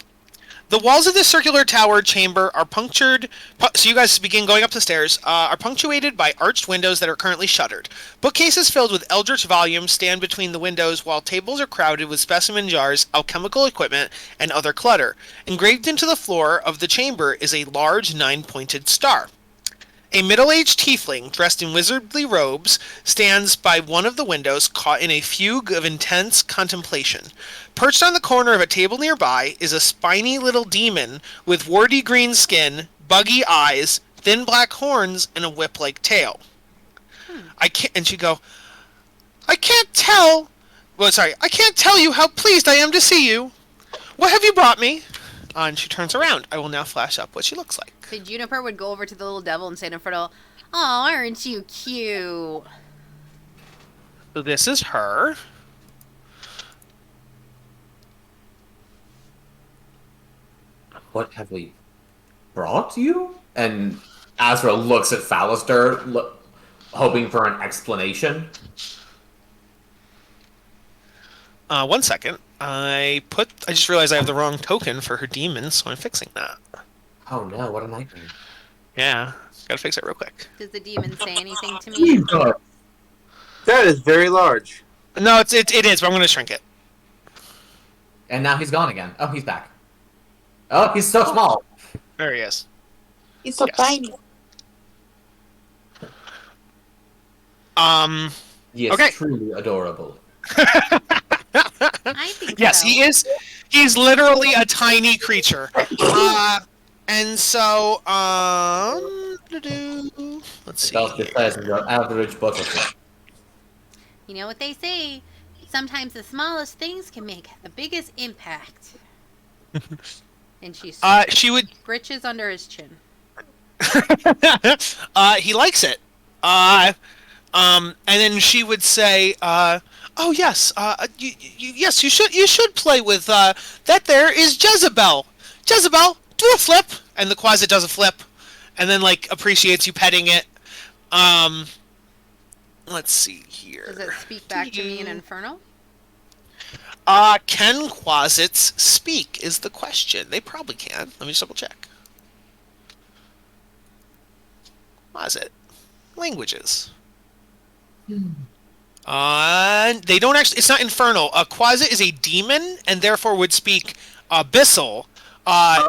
the walls of the circular tower chamber are punctured. So you guys begin going up the stairs. Are punctuated by arched windows that are currently shuttered. Bookcases filled with eldritch volumes stand between the windows, while tables are crowded with specimen jars, alchemical equipment, and other clutter. Engraved into the floor of the chamber is a large 9-pointed star. A middle-aged tiefling, dressed in wizardly robes, stands by one of the windows, caught in a fugue of intense contemplation. Perched on the corner of a table nearby is a spiny little demon with warty green skin, buggy eyes, thin black horns, and a whip-like tail. I can't tell you how pleased I am to see you. What have you brought me? And she turns around. I will now flash up what she looks like. So Juniper would go over to the little devil and say to Infernal, "Oh, aren't you cute?" So this is her. What have we brought you? And Azra looks at Fallister, hoping for an explanation. 1 second. I just realized I have the wrong token for her demon, so I'm fixing that. Oh no, what a nightmare. Yeah, gotta fix it real quick. Does the demon say anything to me? That is very large. No, it is, but I'm gonna shrink it. And now he's gone again. Oh, he's back. Oh, he's so small. There he is. He's so Yes. tiny. He is Okay. truly adorable. I think Yes, so. he is. He's literally a tiny creature. And so, let's see. That's the size of your average butterfly. You know what they say? Sometimes the smallest things can make the biggest impact. And she She would. britches under his chin. He likes it. And then she would say, "Oh yes, yes, you should play with that. There is Jezebel. Jezebel, do a flip." And the Quasit does a flip, and then like appreciates you petting it. Let's see here. Does it speak back to me in Infernal? Can Quasits speak? Is the question. They probably can. Let me just double check. Quasit languages. They don't actually. It's not infernal. A Quasit is a demon, and therefore would speak abyssal.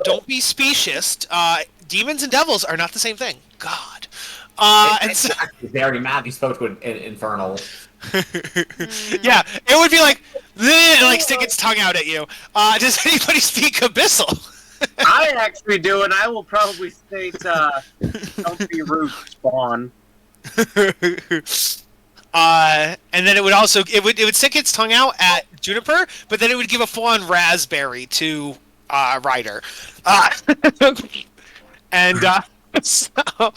Don't be specious. Demons and devils are not the same thing. God. And so, Actually, very mad he spoke to an infernal. yeah, it would be like, "Bleh," like stick its tongue out at you. Does anybody speak abyssal? I actually do, and I will probably state, "Don't be rude, Spawn." And then it would stick its tongue out at Juniper, but then it would give a full-on raspberry to Ryder. So, all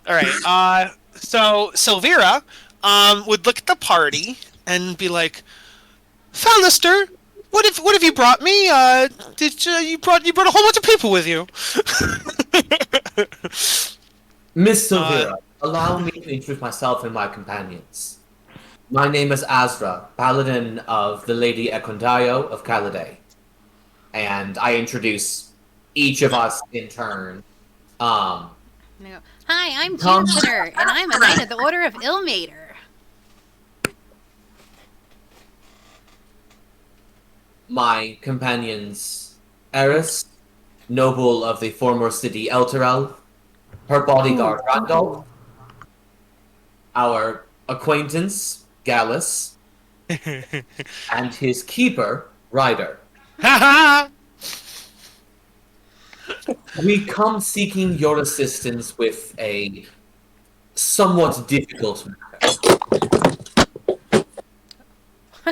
right. So Silvira would look at the party and be like, "Fallister, what have you brought me? You brought a whole bunch of people with you?" Miss Silvira, allow me to introduce myself and my companions. My name is Azra, paladin of the Lady Econdayo of Caladay. And I introduce each of us in turn. And I go, "Hi, I'm Jupiter, and I'm a knight of the Order of Ilmater." My companions, Eris, noble of the former city Elturel, her bodyguard Randolph, our acquaintance Gallus, and his keeper Ryder. We come seeking your assistance with a somewhat difficult matter.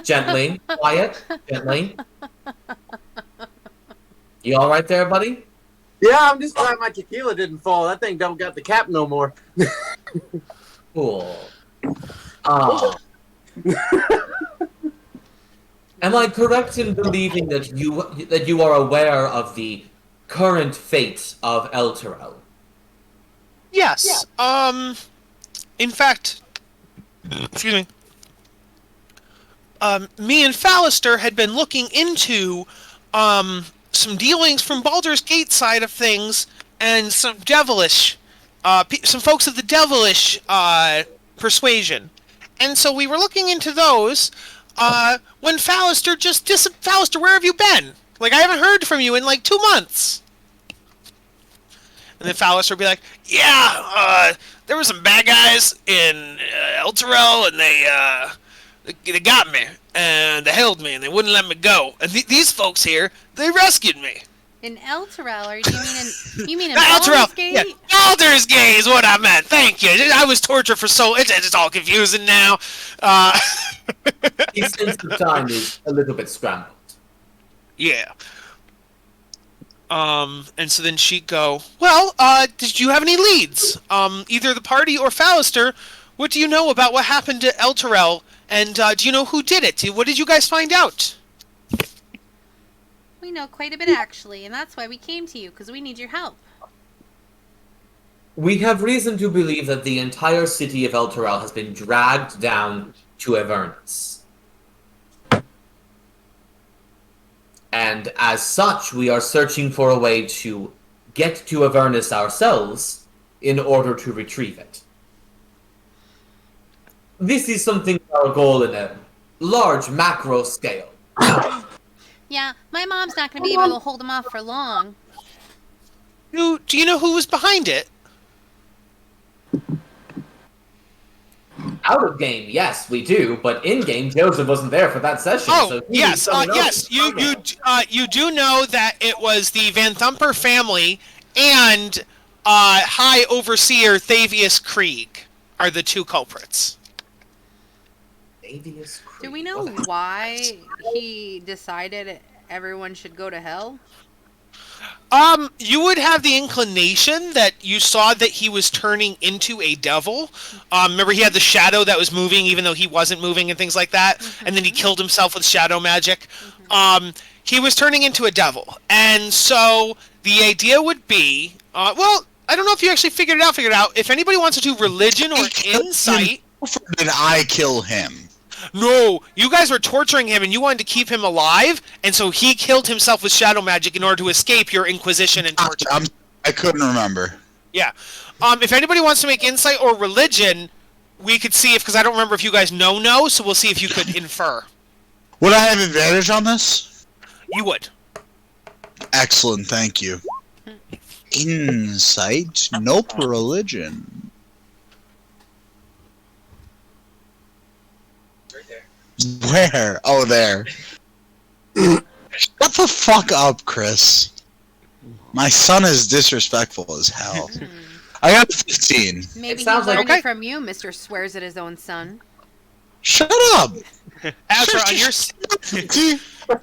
Gently, quiet, gently. You all right there, buddy? Yeah, I'm just glad my tequila didn't fall. That thing don't got the cap no more. Cool. Am I correct in believing that you are aware of the current fate of Elturel? Yes. In fact, excuse me. Me and Fallister had been looking into some dealings from Baldur's Gate side of things, and some devilish, some folks of the devilish persuasion, and so we were looking into those. When Fallister Fallister, where have you been? Like, I haven't heard from you in like 2 months. And then Fallister would be like, "Yeah, there were some bad guys in Elturel, and they got me, and they held me, and they wouldn't let me go. And these folks here, they rescued me." In Elturel, or you mean in Not Baldur's Elturel. Gate? Yeah, Baldur's Gate is what I meant. Thank you. I was tortured for so. It's all confusing now. His sense of time is a little bit scrambled. Yeah. And so then she'd go, "Well, did you have any leads? Either the party or Fallister, what do you know about what happened to Elturel? And do you know who did it? What did you guys find out?" We know quite a bit, actually, and that's why we came to you, because we need your help. We have reason to believe that the entire city of Elturel has been dragged down to Avernus. And as such, we are searching for a way to get to Avernus ourselves in order to retrieve it. This is something our goal in a large macro scale. Yeah, my mom's not going to be able to hold them off for long. Do you know who was behind it? Out of game, yes, we do, but in game, Joseph wasn't there for that session. Oh, so yes, yes. You do know that it was the Van Thumper family and High Overseer Thavius Krieg are the two culprits. Do we know why he decided everyone should go to hell? You would have the inclination that you saw that he was turning into a devil. Remember, he had the shadow that was moving even though he wasn't moving and things like that, and then he killed himself with shadow magic. He was turning into a devil, and so the idea would be, well, I don't know if you actually figured it out. If anybody wants to do religion or insight... Did I kill him? No, you guys were torturing him and you wanted to keep him alive, and so he killed himself with shadow magic in order to escape your inquisition and torture. I couldn't remember. Yeah. If anybody wants to make insight or religion, we could see if, because I don't remember if you guys know, so we'll see if you could infer. Would I have advantage on this? You would. Excellent, thank you. Insight, nope, religion. Where? Oh, there. Shut the fuck up, Chris. My son is disrespectful as hell. I got 15. Maybe he sounds like- learned Okay. it from you, Mr. Swears at his own son. Shut up. Azra, on your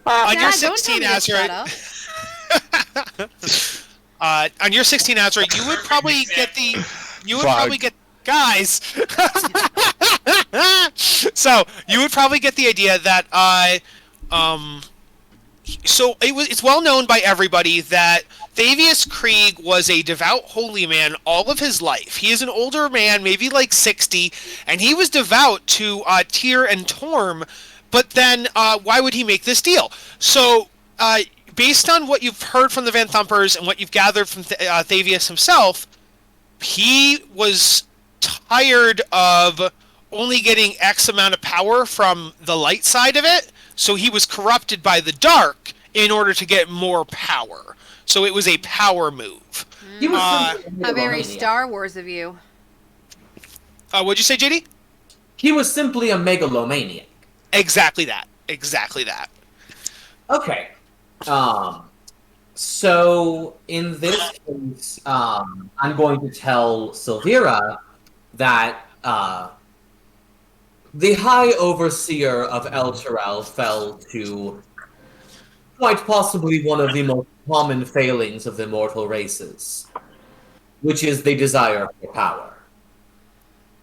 on your Dad, don't tell 16, me to shut Azra. up. On your 16, Azra, you would probably get the. You would Fuck. probably get guys. So you would probably get the idea that So it's well known by everybody that Thavius Krieg was a devout holy man all of his life. He is an older man, maybe like 60, and he was devout to Tyr and Torm. But then, why would he make this deal? So, based on what you've heard from the Van Thumpers and what you've gathered from Thavius himself, he was tired of only getting X amount of power from the light side of it, so he was corrupted by the dark in order to get more power. So it was a power move. He was How simply a very megalomaniac. Star Wars of you. What'd you say, JD? He was simply a megalomaniac. Exactly that. Exactly that. Okay. So in this case, I'm going to tell Silvira that the High Overseer of El Terrell fell to quite possibly one of the most common failings of the mortal races, which is the desire for power.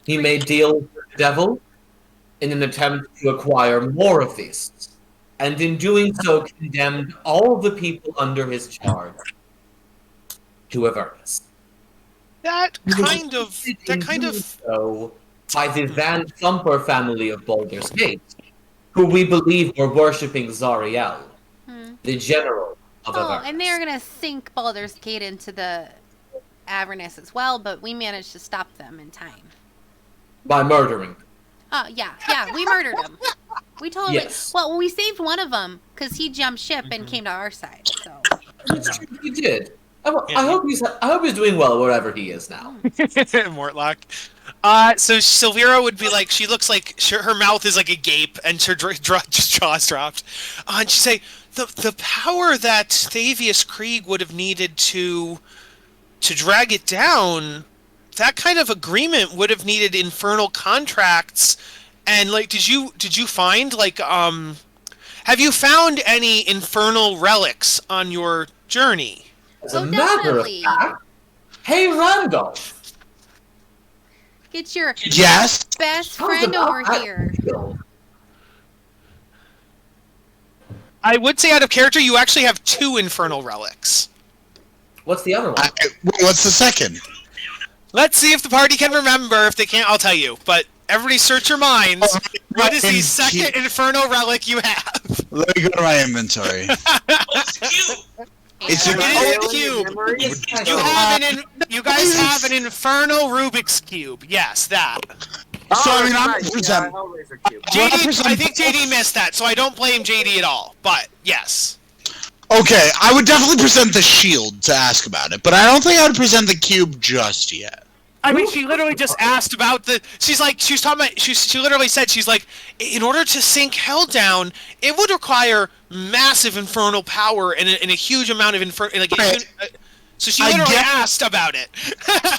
He made deals with the devil in an attempt to acquire more of these, and in doing so condemned all the people under his charge to Avernus. That kind of So, by the Van Thumper family of Baldur's Gate, who we believe were worshipping Zariel, the general of Oh, Avernus. and they were gonna sink Baldur's Gate into the Avernus as well, but we managed to stop them in time. By murdering them. Oh, yeah, we murdered him. We totally. Yes. Well, we saved one of them because he jumped ship and came to our side. So. It's true, he did. I hope he's doing well wherever he is now. Mortlock. So Silvira would be like, she looks like her mouth is like a gape, and her jaw's dropped. And she'd say, the power that Thavius Krieg would have needed to drag it down, that kind of agreement would have needed infernal contracts. And like, did you find like have you found any infernal relics on your journey? As a Oh, matter of definitely. fact, hey Randolph, Get your Yes. best how's friend about over that here. deal? I would say out of character, you actually have 2 infernal relics. What's the other one? What's the second? Let's see if the party can remember. If they can't, I'll tell you. But everybody search your minds. What is the second infernal relic you have? Let me go to my inventory. What's cute? It's It an is a cube. You guys have an infernal Rubik's Cube. Yes, that. So, I mean, I'm right. present- Hellraiser Cube. JD, I think JD missed that, so I don't blame JD at all. But, yes. Okay, I would definitely present the shield to ask about it, but I don't think I would present the cube just yet. I mean, she literally just asked about the. She was talking about. She literally said, she's like, in order to sink hell down, it would require massive infernal power and a huge amount of so she I literally get- asked about it.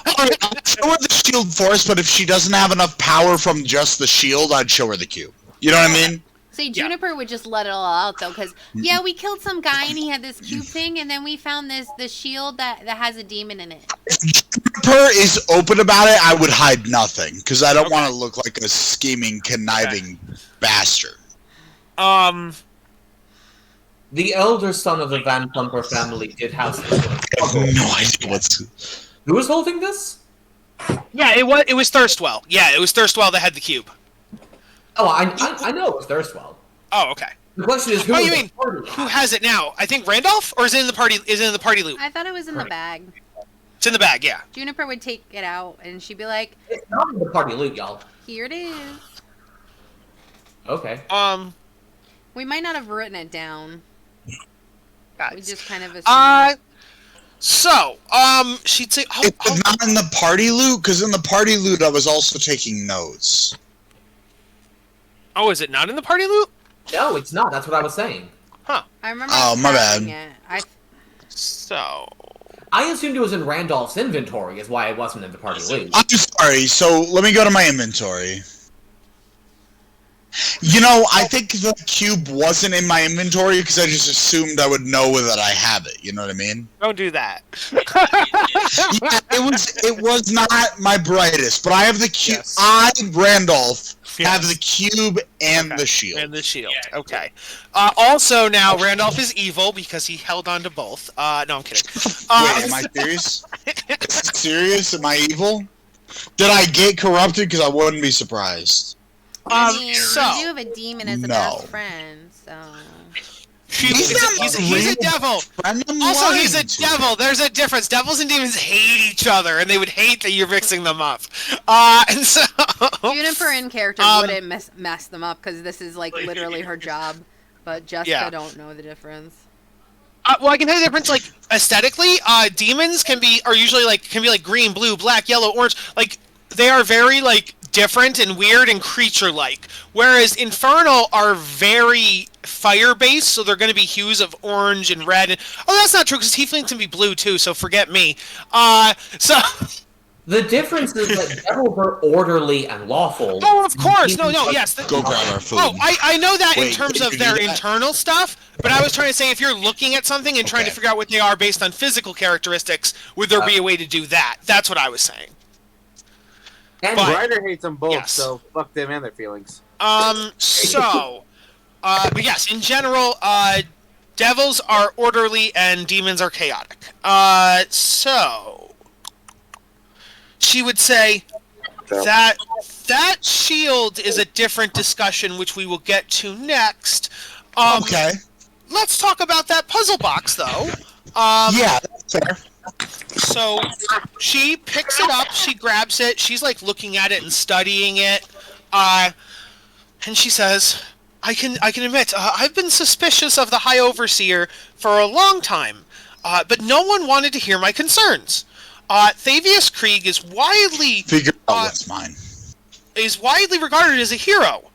Alright, I'll show her the shield first, but if she doesn't have enough power from just the shield, I'd show her the cube. You know what I mean? See, Juniper would just let it all out though, because yeah, we killed some guy and he had this cube thing, and then we found this shield that has a demon in it. If Juniper is open about it, I would hide nothing, because I don't want to look like a scheming, conniving bastard. The elder son of the Van Thumper family did house this. I have no idea what's... Who is holding this? Yeah, it was Thirstwell. Yeah, it was Thirstwell that had the cube. Oh, I know it's Thirstwell. Oh, okay. The question is who. Oh, is you the mean party who hat? has it now? I think Randolph, or is it in the party? Is it in the party loot? I thought it was in the bag. It's in the bag. Yeah. Juniper would take it out and she'd be like, It's not in the party loot, y'all. "Here it is." Okay. We might not have written it down. We Guys. just kind of assumed. So, she'd say, oh, It's not in the party loot, because in the party loot I was also taking notes. oh, is it not in the party loot? No, it's not. That's what I was saying. I remember. Oh, my having bad. It. So, I assumed it was in Randolph's inventory, is why it wasn't in the party loot. I'm sorry, so let me go to my inventory. You know, I think the cube wasn't in my inventory because I just assumed I would know that I have it. You know what I mean? Don't do that. Yeah, it was not my brightest, but I have the cube. Yes. Randolph, have Yes. the cube and Okay. the shield. And the shield. Yeah. Okay. Also, now Randolph is evil because he held on to both. No, I'm kidding. Wait, am I serious? Is it serious? Am I evil? Did I get corrupted? Because I wouldn't be surprised. I mean, so- you do have a demon as a No. best friend, so. He's not he's my a real devil. friend. I'm Also, lying he's a to you. devil. There's a difference. Devils and demons hate each other, and they would hate that you're mixing them up. And so, Juniper in character wouldn't mess them up because this is like literally her job, but Jessica Yeah. don't know the difference. well, I can tell you the difference. Like aesthetically, demons can be like green, blue, black, yellow, orange. Like they are very like different and weird and creature-like. Whereas infernal are very fire-based, so they're going to be hues of orange and red. And, oh, that's not true because tieflings can be blue too. So forget me. So. The difference is that devils are orderly and lawful. Oh, of course. No, yes. Go grab our food. Oh, I know that in Wait, terms did of you do their that? internal stuff, but I was trying to say if you're looking at something and trying to Okay. figure out what they are based on physical characteristics, would there be a way to do that? That's what I was saying. And But- Ryder hates them both, Yes. so fuck them and their feelings. But yes, in general, devils are orderly and demons are chaotic. So she would say that shield is a different discussion, which we will get to next. Okay. Let's talk about that puzzle box, though. Yeah, that's fair. So she picks it up, she grabs it, she's like looking at it and studying it, and she says, I can admit, I've been suspicious of the High Overseer for a long time, but no one wanted to hear my concerns. Thavius Krieg is widely Figure out what's mine. regarded as a hero,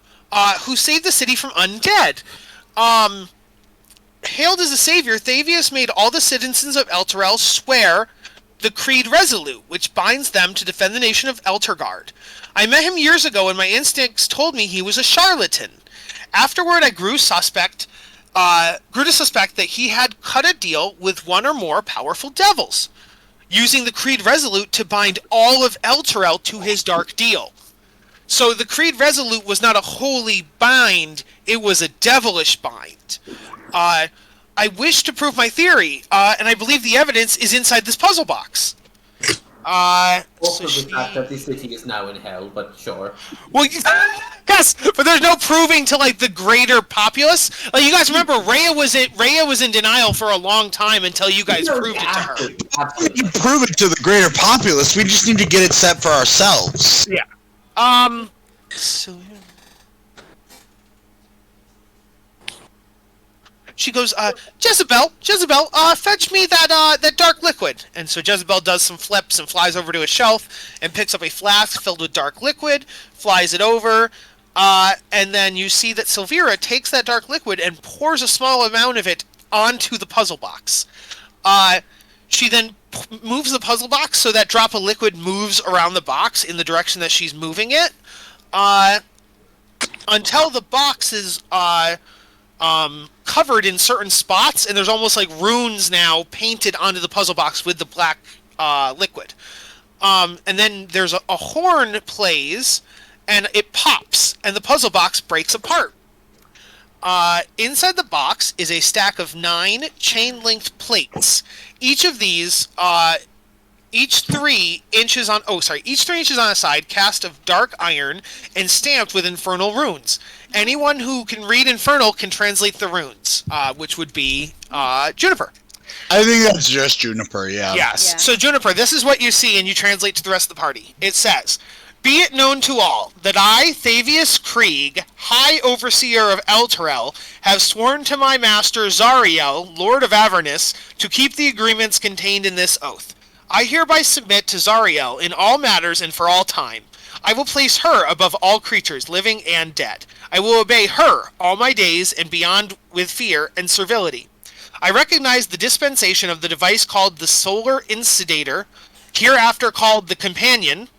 who saved the city from undead. Hailed as a savior, Thavius made all the citizens of Elturel swear the Creed Resolute, which binds them to defend the nation of Elturgard. I met him years ago, and my instincts told me he was a charlatan. Afterward, I grew to suspect that he had cut a deal with one or more powerful devils, using the Creed Resolute to bind all of Elturel to his dark deal. So the Creed Resolute was not a holy bind, it was a devilish bind. I wish to prove my theory, and I believe the evidence is inside this puzzle box. also the fact that the city is now in hell, but sure. Well, yes, but there's no proving to like the greater populace. Like you guys remember, Rhea was in denial for a long time until you guys proved it to her. Absolutely. You prove it to the greater populace. We just need to get it set for ourselves. So she goes, Jezebel, fetch me that dark liquid. And so Jezebel does some flips and flies over to a shelf and picks up a flask filled with dark liquid, flies it over, and then you see that Silvira takes that dark liquid and pours a small amount of it onto the puzzle box. She then moves the puzzle box so that drop of liquid moves around the box in the direction that she's moving it, until the box is covered in certain spots, and there's almost like runes now painted onto the puzzle box with the black liquid. And then there's a horn plays, and it pops, and the puzzle box breaks apart. Inside the box is a stack of 9 chain-linked plates. Each of these, each 3 inches on a side, cast of dark iron and stamped with infernal runes. Anyone who can read infernal can translate the runes, which would be Juniper. I think that's just Juniper, yeah. Yes. Yeah. So Juniper, this is what you see, and you translate to the rest of the party. It says, "Be it known to all that I, Thavius Krieg, High Overseer of Elturel, have sworn to my master Zariel, Lord of Avernus, to keep the agreements contained in this oath. I hereby submit to Zariel in all matters and for all time. I will place her above all creatures, living and dead. I will obey her all my days and beyond with fear and servility. I recognize the dispensation of the device called the Solar Insidator, hereafter called the Companion,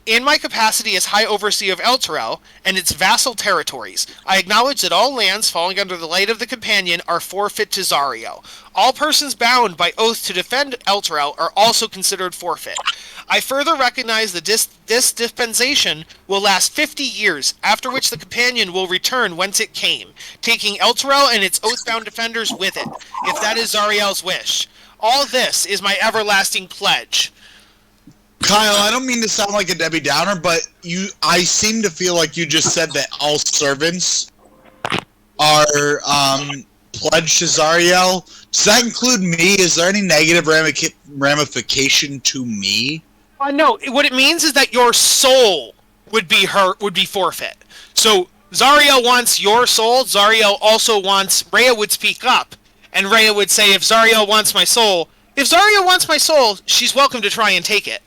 In my capacity as High Overseer of Elturel and its vassal territories, I acknowledge that all lands falling under the light of the Companion are forfeit to Zariel. All persons bound by oath to defend Elturel are also considered forfeit. I further recognize that this dispensation will last 50 years, after which the Companion will return whence it came, taking Elturel and its oath-bound defenders with it, if that is Zariel's wish. All this is my everlasting pledge. Kyle, I don't mean to sound like a Debbie Downer, but I seem to feel like you just said that all servants are pledged to Zariel. Does that include me? Is there any negative ramification to me? No, what it means is that your soul would be forfeit. So Zariel wants your soul. Zariel also wants. Rhea would speak up, and Rhea would say, "If Zariel wants my soul, she's welcome to try and take it."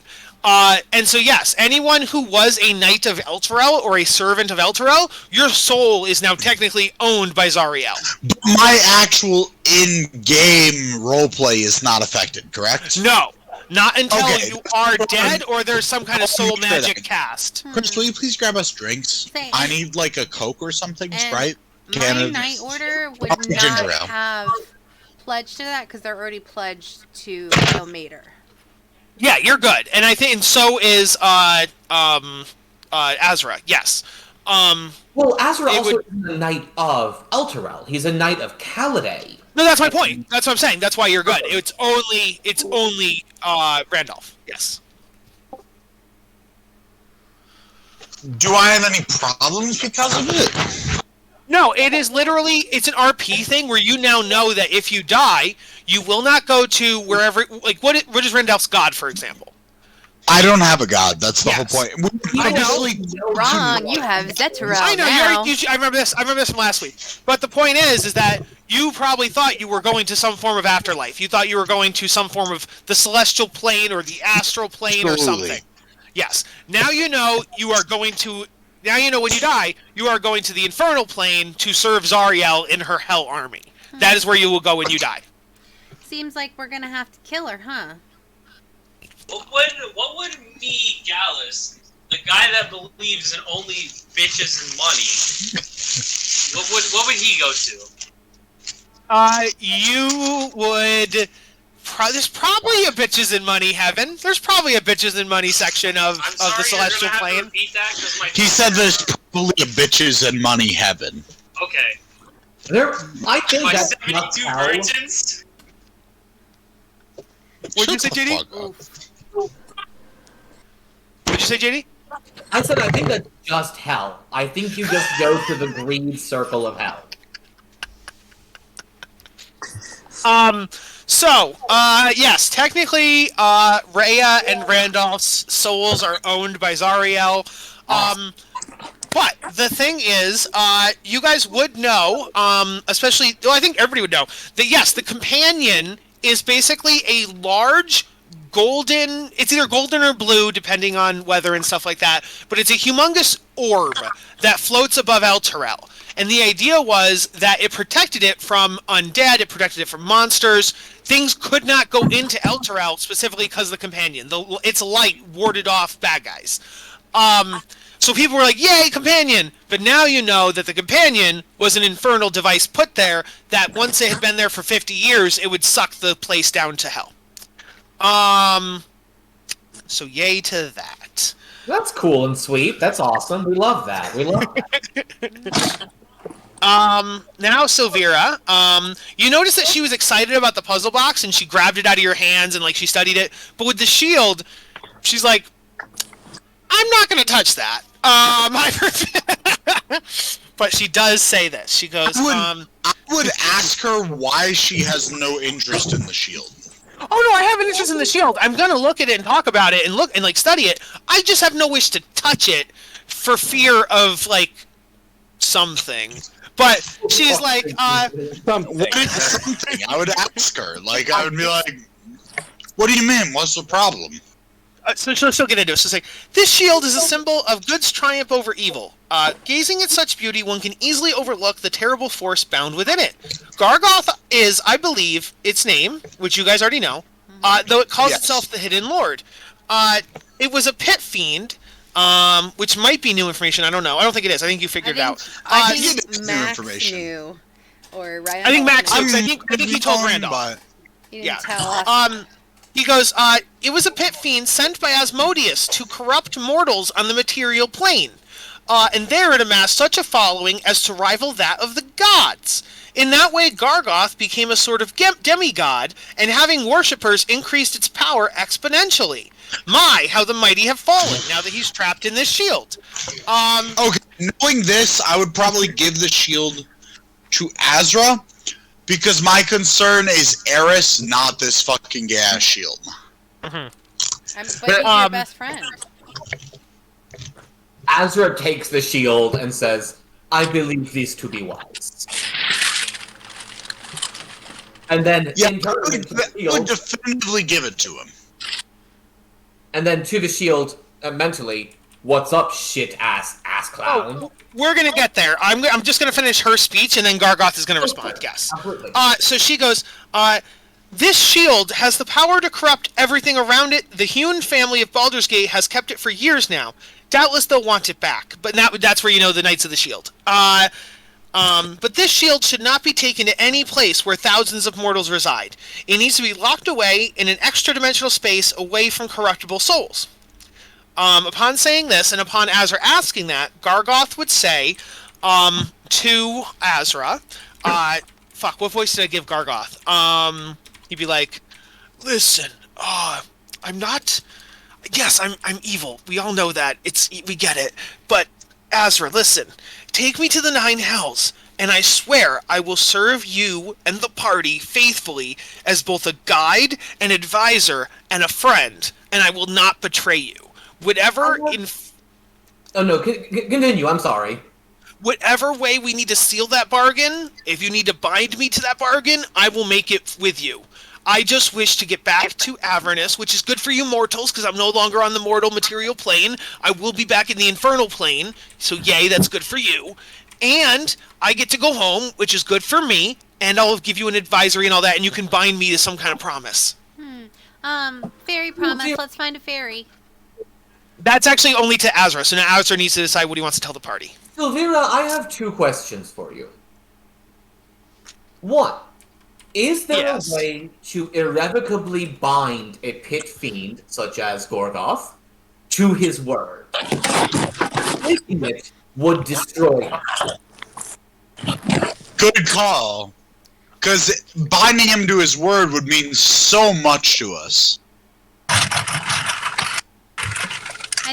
And so yes, anyone who was a knight of Elturel or a servant of Elturel, your soul is now technically owned by Zariel. But my actual in-game roleplay is not affected, correct? No, not until you are dead or there's some kind of soul magic cast. Chris, will you please grab us drinks? Same. I need like a Coke or something, And Sprite. My Knight Order would ginger not ale. have pledged to that because they're already pledged to Mater. Yeah, you're good, and I think and so is Azra. Yes. Well, Azra also isn't a knight of Elturel. He's a knight of Caladay. No, that's my point. That's what I'm saying. That's why you're good. It's only Randolph. Yes. Do I have any problems because of it? No, it is literally, it's an RP thing where you now know that if you die, you will not go to wherever, like, what is Randolph's god, for example? I don't have a god. That's the whole point. I know. Wrong. You have Zetera I know. now. I remember this. I remember this from last week. But the point is that you probably thought you were going to some form of afterlife. You thought you were going to some form of the celestial plane or the astral plane or something. Yes. Now you know you are going to. Now you know when you die, you are going to the infernal plane to serve Zariel in her hell army. That is where you will go when you die. Seems like we're gonna have to kill her, huh? What would me, Gallus, the guy that believes in only bitches and money, what would he go to? You would. There's probably a bitches and money heaven. There's probably a bitches and money section of the celestial plane. He said there's probably a bitches and money heaven. Okay. I think My that's 72 not hell. virgins. What'd you say, JD? What'd you say, JD? I said I think that's just hell. I think you just go to the greed circle of hell. Yes, technically, Rhea and Randolph's souls are owned by Zariel. But the thing is, you guys would know, especially, well, I think everybody would know, that yes, the companion is basically a large golden, it's either golden or blue, depending on weather and stuff like that, but it's a humongous orb that floats above Elturel. And the idea was that it protected it from undead, it protected it from monsters. Things could not go into Elturel specifically because of the companion. Its light warded off bad guys. So people were like, yay, companion! But now you know that the companion was an infernal device put there that once it had been there for 50 years, it would suck the place down to hell. So yay to that. That's cool and sweet. That's awesome. We love that. We love that. Now, Silvira, you notice that she was excited about the puzzle box and she grabbed it out of your hands and, like, she studied it. But with the shield, she's like, I'm not going to touch that. But she does say this. She goes, I would ask her why she has no interest in the shield. oh no, I have an interest in the shield. I'm going to look at it and talk about it and look and, like, study it. I just have no wish to touch it for fear of, like, something. But she's like, something. I would ask her. Like, I would be like, what do you mean? What's the problem? So she'll get into it. She'll say, this shield is a symbol of good's triumph over evil. Gazing at such beauty, one can easily overlook the terrible force bound within it. Gargoth is, I believe, its name, which you guys already know, though it calls itself the Hidden Lord. It was a pit fiend which might be new information. I don't know. I don't think it is. I think you figured it out. I you think did new Max information. knew, or Ryan. I think Max knew. knew, 'cause I think he told Randolph. But He didn't Yeah. tell us. He goes, it was a pit fiend sent by Asmodeus to corrupt mortals on the material plane. And there it amassed such a following as to rival that of the gods. In that way, Gargoth became a sort of demigod, and having worshippers increased its power exponentially. My, how the mighty have fallen, now that he's trapped in this shield. okay, knowing this, I would probably give the shield to Azra, because my concern is Eris, not this fucking gas shield. But he's your best friend. Azra takes the shield and says, I believe these to be wise. And then Yeah, in I turn would, to the I would shield, definitively give it to him. and then to the shield, mentally, what's up, shit-ass clown? Oh, we're gonna get there. I'm just gonna finish her speech, and then Gargoth is gonna respond. Yes. Absolutely. So she goes, this shield has the power to corrupt everything around it. The hewn family of Baldur's Gate has kept it for years now. Doubtless they'll want it back, but that's where you know the Knights of the Shield. But this shield should not be taken to any place where thousands of mortals reside. It needs to be locked away in an extra-dimensional space away from corruptible souls. Upon saying this, and upon Azra asking that, Gargoth would say to Azra, fuck, what voice did I give Gargoth? He'd be like, listen, I'm not... Yes, I'm evil. We all know that. We get it. But, Azra, listen. Take me to the Nine Hells, and I swear I will serve you and the party faithfully as both a guide, an advisor, and a friend, and I will not betray you. Whatever Oh no, continue, I'm sorry. Whatever way we need to seal that bargain, if you need to bind me to that bargain, I will make it with you. I just wish to get back to Avernus, which is good for you mortals, because I'm no longer on the mortal material plane. I will be back in the infernal plane, so yay, that's good for you. And I get to go home, which is good for me, and I'll give you an advisory and all that, and you can bind me to some kind of promise. Fairy promise. Let's find a fairy. That's actually only to Azra, so now Azra needs to decide what he wants to tell the party. Silvira, I have 2 questions for you. 1. Is there a way to irrevocably bind a pit fiend, such as Gorgoth, to his word? Breaking it would destroy him. Good call. Because binding him to his word would mean so much to us. I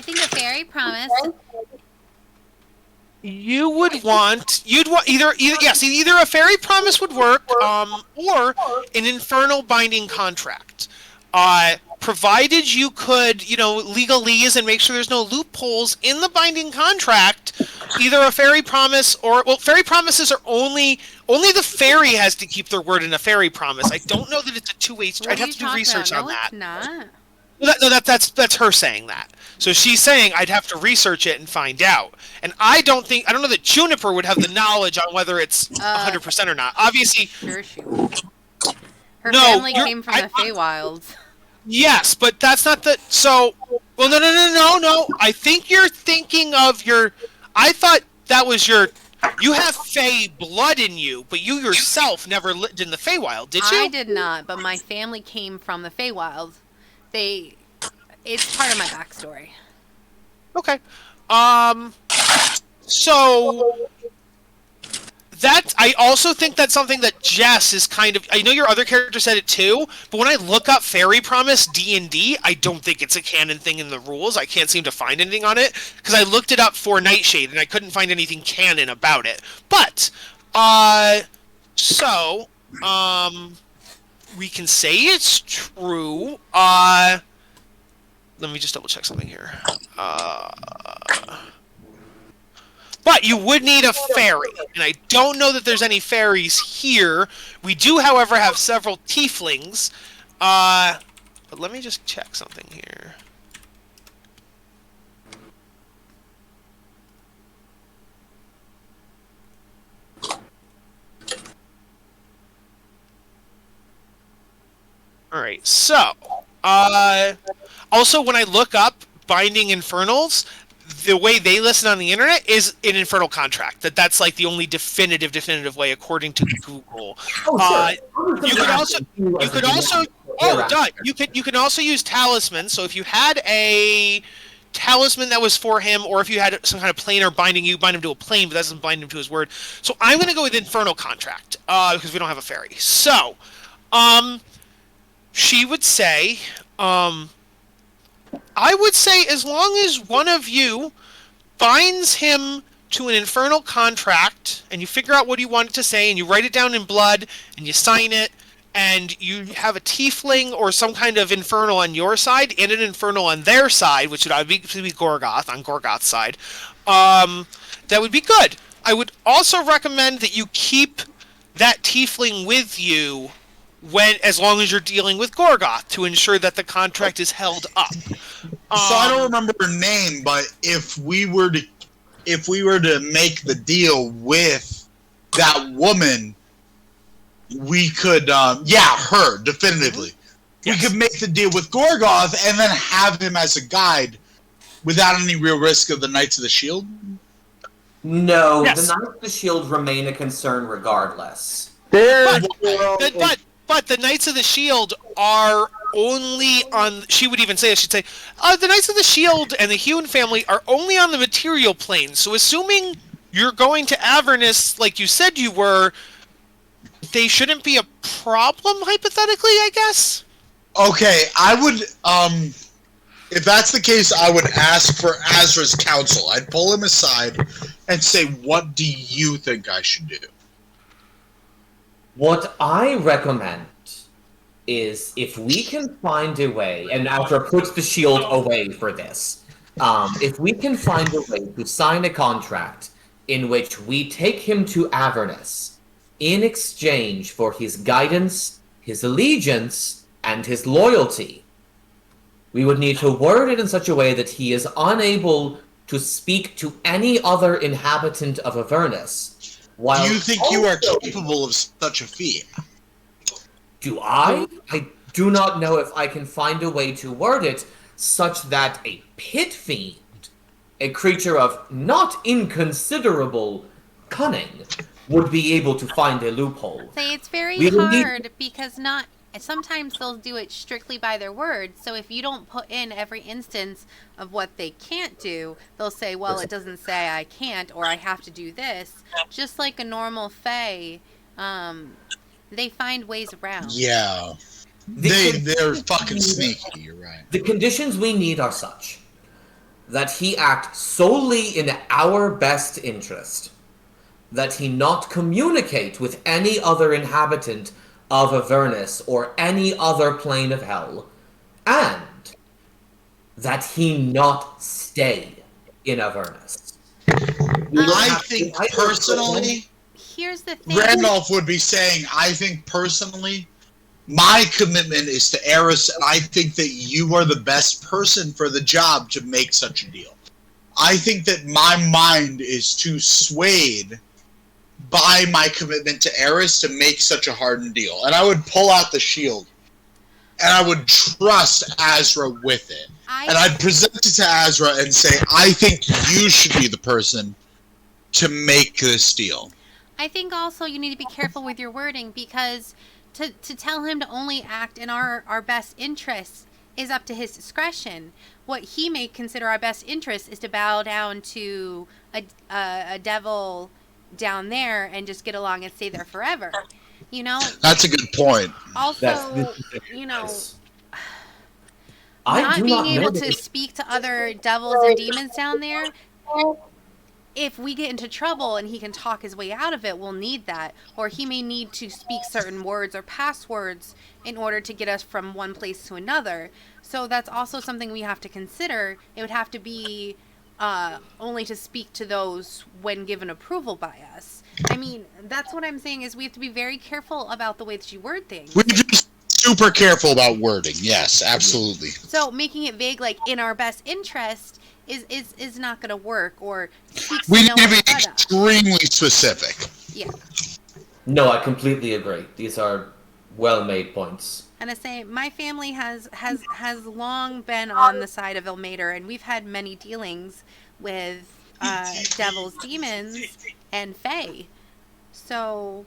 think a fairy promise. You'd want either a fairy promise would work, or an infernal binding contract. Provided you could, legalese and make sure there's no loopholes in the binding contract, either a fairy promise fairy promises are only the fairy has to keep their word in a fairy promise. I don't know that it's a two-way. I'd have to do research on that. No, it's not. That's her saying that. So she's saying I'd have to research it and find out. And I don't know that Juniper would have the knowledge on whether it's 100% or not. Obviously, Sure she would. Her family came from the Feywilds. Yes, but that's not the... So... Well, no. I think you're thinking of your... I thought that was your... You have Fey blood in you, but you yourself never lived in the Feywild, did you? I did not, but my family came from the Feywilds. It's part of my backstory. Okay. So... I also think that's something that Jess is kind of... I know your other character said it too, but when I look up Fairy Promise D&D, I don't think it's a canon thing in the rules. I can't seem to find anything on it, because I looked it up for Nightshade, and I couldn't find anything canon about it. But, we can say it's true. Let me just double check something here. But you would need a fairy, and I don't know that there's any fairies here. We do, however, have several tieflings. But let me just check something here. Alright, so, also when I look up Binding Infernals, the way they listen on the internet is an infernal contract. That's like the only definitive way, according to Google. Oh, sure. You could also you can also use talisman. So if you had a talisman that was for him, or if you had some kind of planar binding, you bind him to a plane, but that doesn't bind him to his word. So I'm going to go with infernal contract because we don't have a fairy. So, she would say, I would say as long as one of you binds him to an infernal contract, and you figure out what you want it to say, and you write it down in blood, and you sign it, and you have a tiefling or some kind of infernal on your side, and an infernal on their side, which would be Gorgoth, on Gorgoth's side, that would be good. I would also recommend that you keep that tiefling with you as long as you're dealing with Gorgoth, to ensure that the contract is held up. So I don't remember her name, but if we were to make the deal with that woman, we could her definitively. Yes. We could make the deal with Gorgoth and then have him as a guide without any real risk of the Knights of the Shield. No, Yes. the Knights of the Shield remain a concern regardless. But the Knights of the Shield are only on... She would even say, I should say, the Knights of the Shield and the Huon family are only on the material plane. So assuming you're going to Avernus like you said you were, they shouldn't be a problem, hypothetically, I guess? Okay, I would... if that's the case, I would ask for Azra's counsel. I'd pull him aside and say, what do you think I should do? What I recommend is if we can find a way, and Azra puts the shield away for this, if we can find a way to sign a contract in which we take him to Avernus in exchange for his guidance, his allegiance, and his loyalty, we would need to word it in such a way that he is unable to speak to any other inhabitant of Avernus. Do you think you are capable of such a feat? Do I? I do not know if I can find a way to word it such that a pit fiend, a creature of not inconsiderable cunning, would be able to find a loophole. Say it's very We will need- hard because sometimes they'll do it strictly by their word. So if you don't put in every instance of what they can't do, they'll say, well, it doesn't say I can't or I have to do this. Just like a normal fae, they find ways around. Yeah. They're fucking sneaky, you're right. The conditions we need are such that he act solely in our best interest, that he not communicate with any other inhabitant of Avernus or any other plane of hell, and that he not stay in Avernus. I think personally, Here's the thing. Randolph would be saying, I think personally, my commitment is to Eris, and I think that you are the best person for the job to make such a deal. I think that my mind is too swayed by my commitment to Eris to make such a hardened deal. And I would pull out the shield, and I would trust Azra with it. And I'd present it to Azra and say, I think you should be the person to make this deal. I think also you need to be careful with your wording because to tell him to only act in our best interests is up to his discretion. What he may consider our best interest is to bow down to a devil down there and just get along and stay there forever. You know? That's a good point. Also, you know, not being able to speak to other devils and demons down there, if we get into trouble and he can talk his way out of it, we'll need that. Or he may need to speak certain words or passwords in order to get us from one place to another. So that's also something we have to consider. It would have to be only to speak to those when given approval by us. I mean, that's what I'm saying is we have to be very careful about the way that you word things. We're just super careful about wording. Yes, absolutely. So making it vague, like in our best interest, is not going to work. Or we need to be extremely specific. Yeah. No, I completely agree. These are well-made points. And I say my family has long been on the side of Ilmater, and we've had many dealings with devils, demons, and fae. So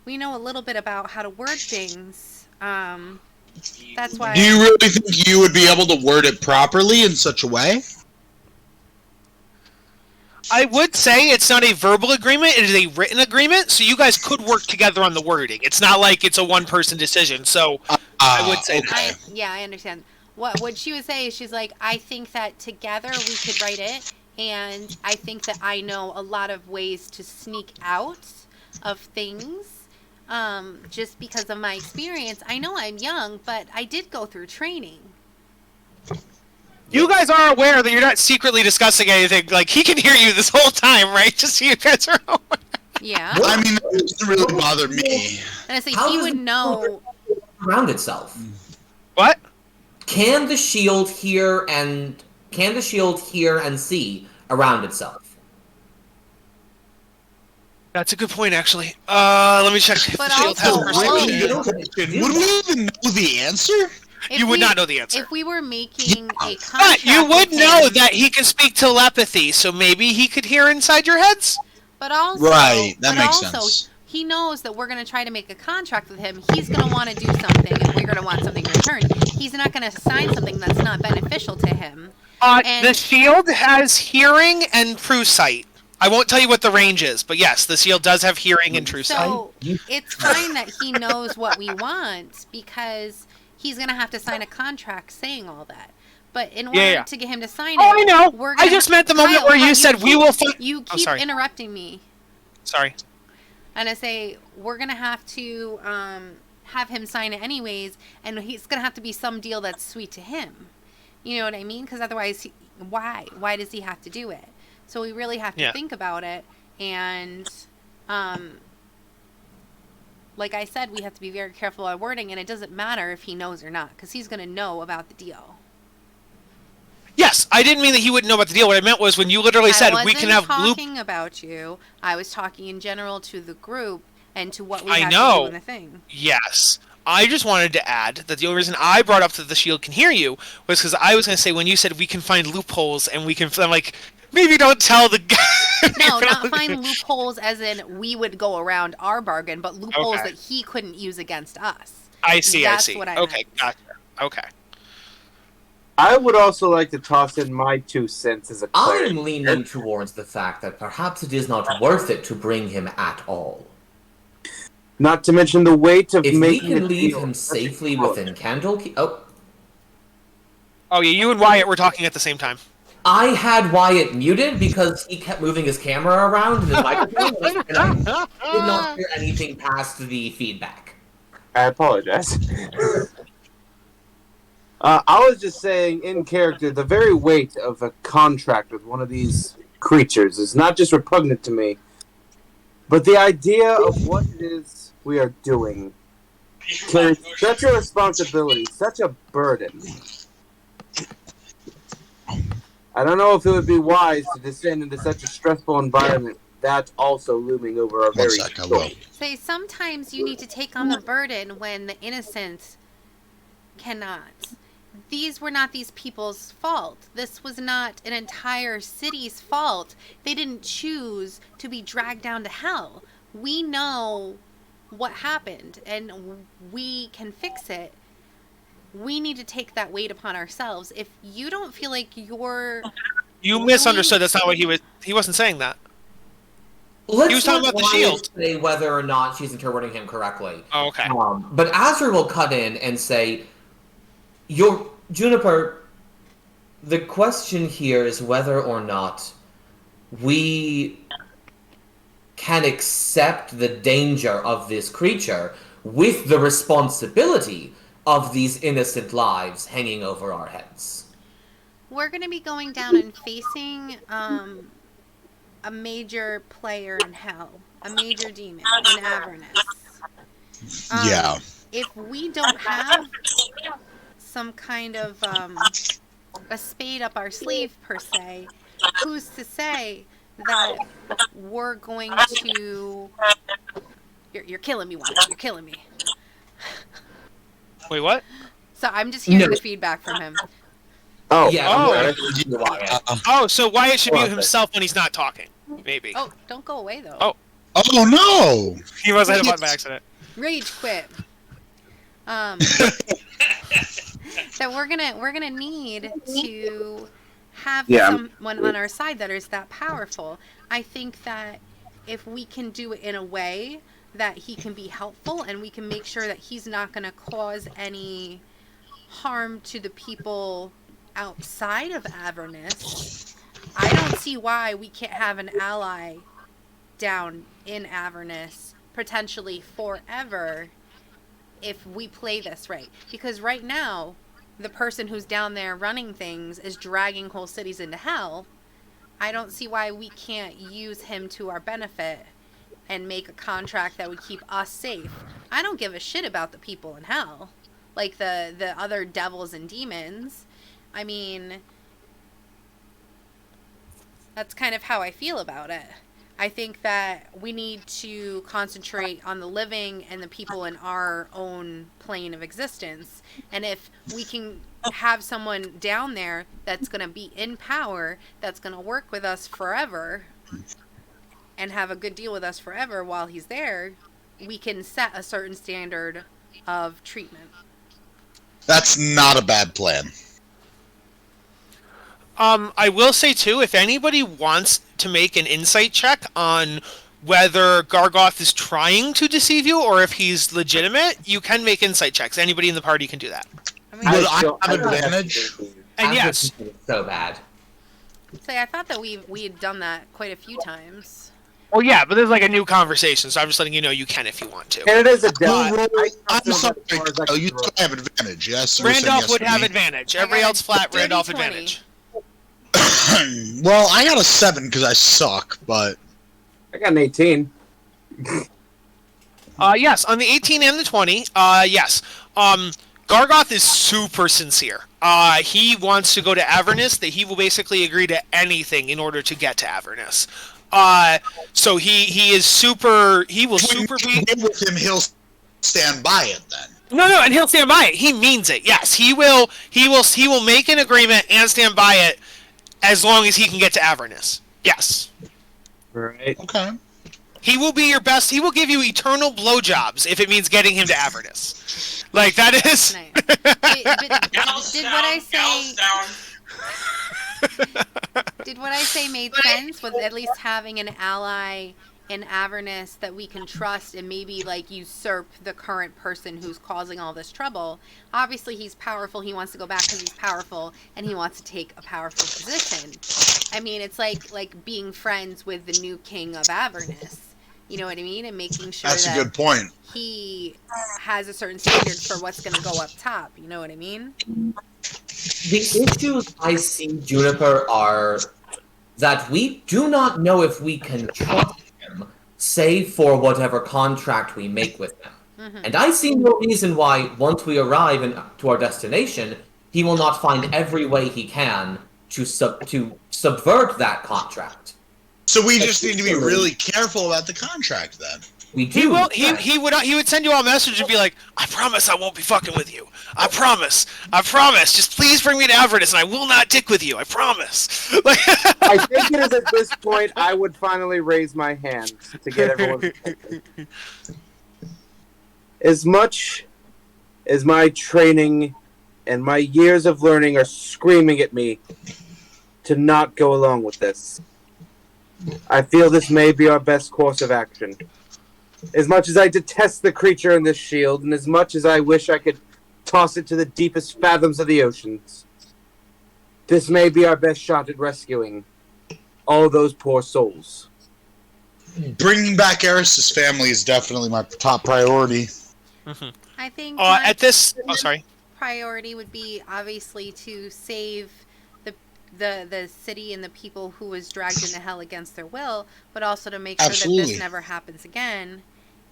we know a little bit about how to word things. That's why. Do you really think you would be able to word it properly in such a way? I would say it's not a verbal agreement, it is a written agreement, so you guys could work together on the wording. It's not like it's a one-person decision, so I would say okay. I understand. What she would say is she's like, I think that together we could write it, and I think that I know a lot of ways to sneak out of things just because of my experience. I know I'm young, but I did go through training. You guys are aware that you're not secretly discussing anything. Like, he can hear you this whole time, right? Just so you guys are aware. Yeah. I mean, it doesn't really bother me. And I say How he does would it know. around itself? What? Can the shield hear and see around itself? That's a good point, actually. Let me check. if But the shield has also- perception. Would we even know the answer? If You would we- not know the answer. If we were making a contract, But you would with know him, that he can speak telepathy, so maybe he could hear inside your heads? But also, Right, that but makes also, sense. he knows that we're going to try to make a contract with him. He's going to want to do something, and we're going to want something in return. He's not going to sign something that's not beneficial to him. And- The shield has hearing and true sight. I won't tell you what the range is, but yes, the shield does have hearing and true sight. So it's fine that he knows what we want because he's going to have to sign a contract saying all that. But in order to get him to sign it, Oh, I know. we're I gonna, just meant the moment Kyle, where you Kyle, said we will find. You Oh, keep sorry. interrupting me. Sorry. And I say, we're going to have to have him sign it anyways, and he's going to have to be some deal that's sweet to him. You know what I mean? Because otherwise, why? Why does he have to do it? So we really have to think about it. And like I said, we have to be very careful about wording, and it doesn't matter if he knows or not, because he's going to know about the deal. Yes, I didn't mean that he wouldn't know about the deal. What I meant was when you literally said we can have I loop. wasn't talking about you. I was talking in general to the group and to what we I have know. to do in the thing. Yes. I just wanted to add that the only reason I brought up that the shield can hear you was because I was going to say when you said we can find loopholes and we can, I'm like, maybe don't tell the guy. No, not find loopholes as in we would go around our bargain, but loopholes that he couldn't use against us. I see, That's I see. what I Okay, meant. gotcha. Okay. I would also like to toss in my 2 cents as a cleric. I'm leaning towards the fact that perhaps it is not worth it to bring him at all. Not to mention the weight of If we making can a leave deal. him safely within Candlekeep... Oh, Oh, yeah, you and Wyatt were talking at the same time. I had Wyatt muted because he kept moving his camera around and his microphone, and I did not hear anything past the feedback. I apologize. I was just saying, in character, the very weight of a contract with one of these creatures is not just repugnant to me, but the idea of what it is we are doing carries such a responsibility, such a burden. I don't know if it would be wise to descend into such a stressful environment, that also looming over our very One sec, I will. Say sometimes you need to take on the burden when the innocent cannot. These were not these people's fault. This was not an entire city's fault. They didn't choose to be dragged down to hell. We know what happened and we can fix it. We need to take that weight upon ourselves. If you don't feel like you're... You misunderstood. That's not what he was... He wasn't saying that. Let's He was talking let about the Wyatt shield. say whether or not she's interpreting him correctly. Oh, okay. But Azra will cut in and say, Juniper, the question here is whether or not we can accept the danger of this creature with the responsibility of these innocent lives hanging over our heads. We're going to be going down and facing a major player in hell, a major demon in Avernus. Yeah. If we don't have some kind of a spade up our sleeve, per se, who's to say that we're going to... You're killing me, Wyatt. You're killing me. Wait, what? So I'm just hearing No. the feedback from him. Oh, Yeah. Oh. So Wyatt should mute himself when he's not talking. Maybe. Oh, don't go away though. Oh. Oh no! He must have hit a button by accident. Rage quit. That we're gonna need to have someone on our side that is that powerful. I think that if we can do it in a way that he can be helpful and we can make sure that he's not gonna cause any harm to the people outside of Avernus, I don't see why we can't have an ally down in Avernus potentially forever if we play this right. Because right now, the person who's down there running things is dragging whole cities into hell. I don't see why we can't use him to our benefit and make a contract that would keep us safe. I don't give a shit about the people in hell. Like the other devils and demons. I mean, that's kind of how I feel about it. I think that we need to concentrate on the living and the people in our own plane of existence. And if we can have someone down there that's going to be in power, that's going to work with us forever and have a good deal with us forever while he's there, we can set a certain standard of treatment. That's not a bad plan. I will say too, if anybody wants to make an insight check on whether Gargoth is trying to deceive you or if he's legitimate, you can make insight checks. Anybody in the party can do that. I mean, Will I have advantage? And yes, So bad. I thought that we had done that quite a few times. well, yeah, but there's like a new conversation, so I'm just letting you know you can if you want to. And it is a devil. I'm sorry. Oh, you still have advantage, yes? Randolph yes would to have me? advantage. I Everybody got else flat, dirty Randolph 20. advantage. Well, I got a 7 because I suck, but I got an 18. Yes, on the 18 and the 20, yes. Gargoth is super sincere. He wants to go to Avernus, that he will basically agree to anything in order to get to Avernus. So he is super, he will super be... with him, he'll stand by it then. No, and he'll stand by it. He means it, yes. He will make an agreement and stand by it as long as he can get to Avernus. Yes. Right. Okay. He will be your best. He will give you eternal blowjobs if it means getting him to Avernus. Like, that is... Nice. But Gals did down, what I gals say? down. Did what I say made sense? With at least having an ally in Avernus that we can trust and maybe like usurp the current person who's causing all this trouble. Obviously, he's powerful. He wants to go back because he's powerful, and he wants to take a powerful position. I mean, it's like being friends with the new king of Avernus. You know what I mean? And making sure That's that a good point. he has a certain standard for what's going to go up top. You know what I mean? The issues I see, Juniper, are that we do not know if we can trust him, save for whatever contract we make with him. Mm-hmm. And I see no reason why, once we arrive to our destination, he will not find every way he can to subvert that contract. So we just need to be really careful about the contract then. We do. He will. He would send you all a message and be like, "I promise I won't be fucking with you. I promise. Just please bring me to Avernus, and I will not dick with you. I promise." I think it is at this point I would finally raise my hand to get everyone's attention. As much as my training and my years of learning are screaming at me to not go along with this, I feel this may be our best course of action. As much as I detest the creature in this shield, and as much as I wish I could toss it to the deepest fathoms of the oceans, this may be our best shot at rescuing all those poor souls. Bringing back Eris's family is definitely my top priority. I think at this, sorry. priority would be obviously to save the city and the people who was dragged into hell against their will, but also to make sure that this never happens again.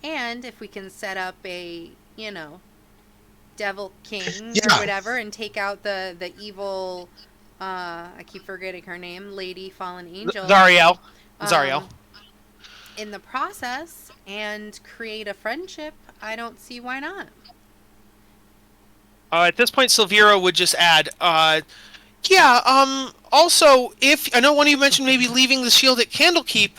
And if we can set up a, devil king or whatever and take out the evil, I keep forgetting her name, Lady Fallen Angel. Zariel. In the process and create a friendship, I don't see why not. At this point, Silvira would just add, Yeah, also, if I know one of you mentioned maybe leaving the shield at Candlekeep,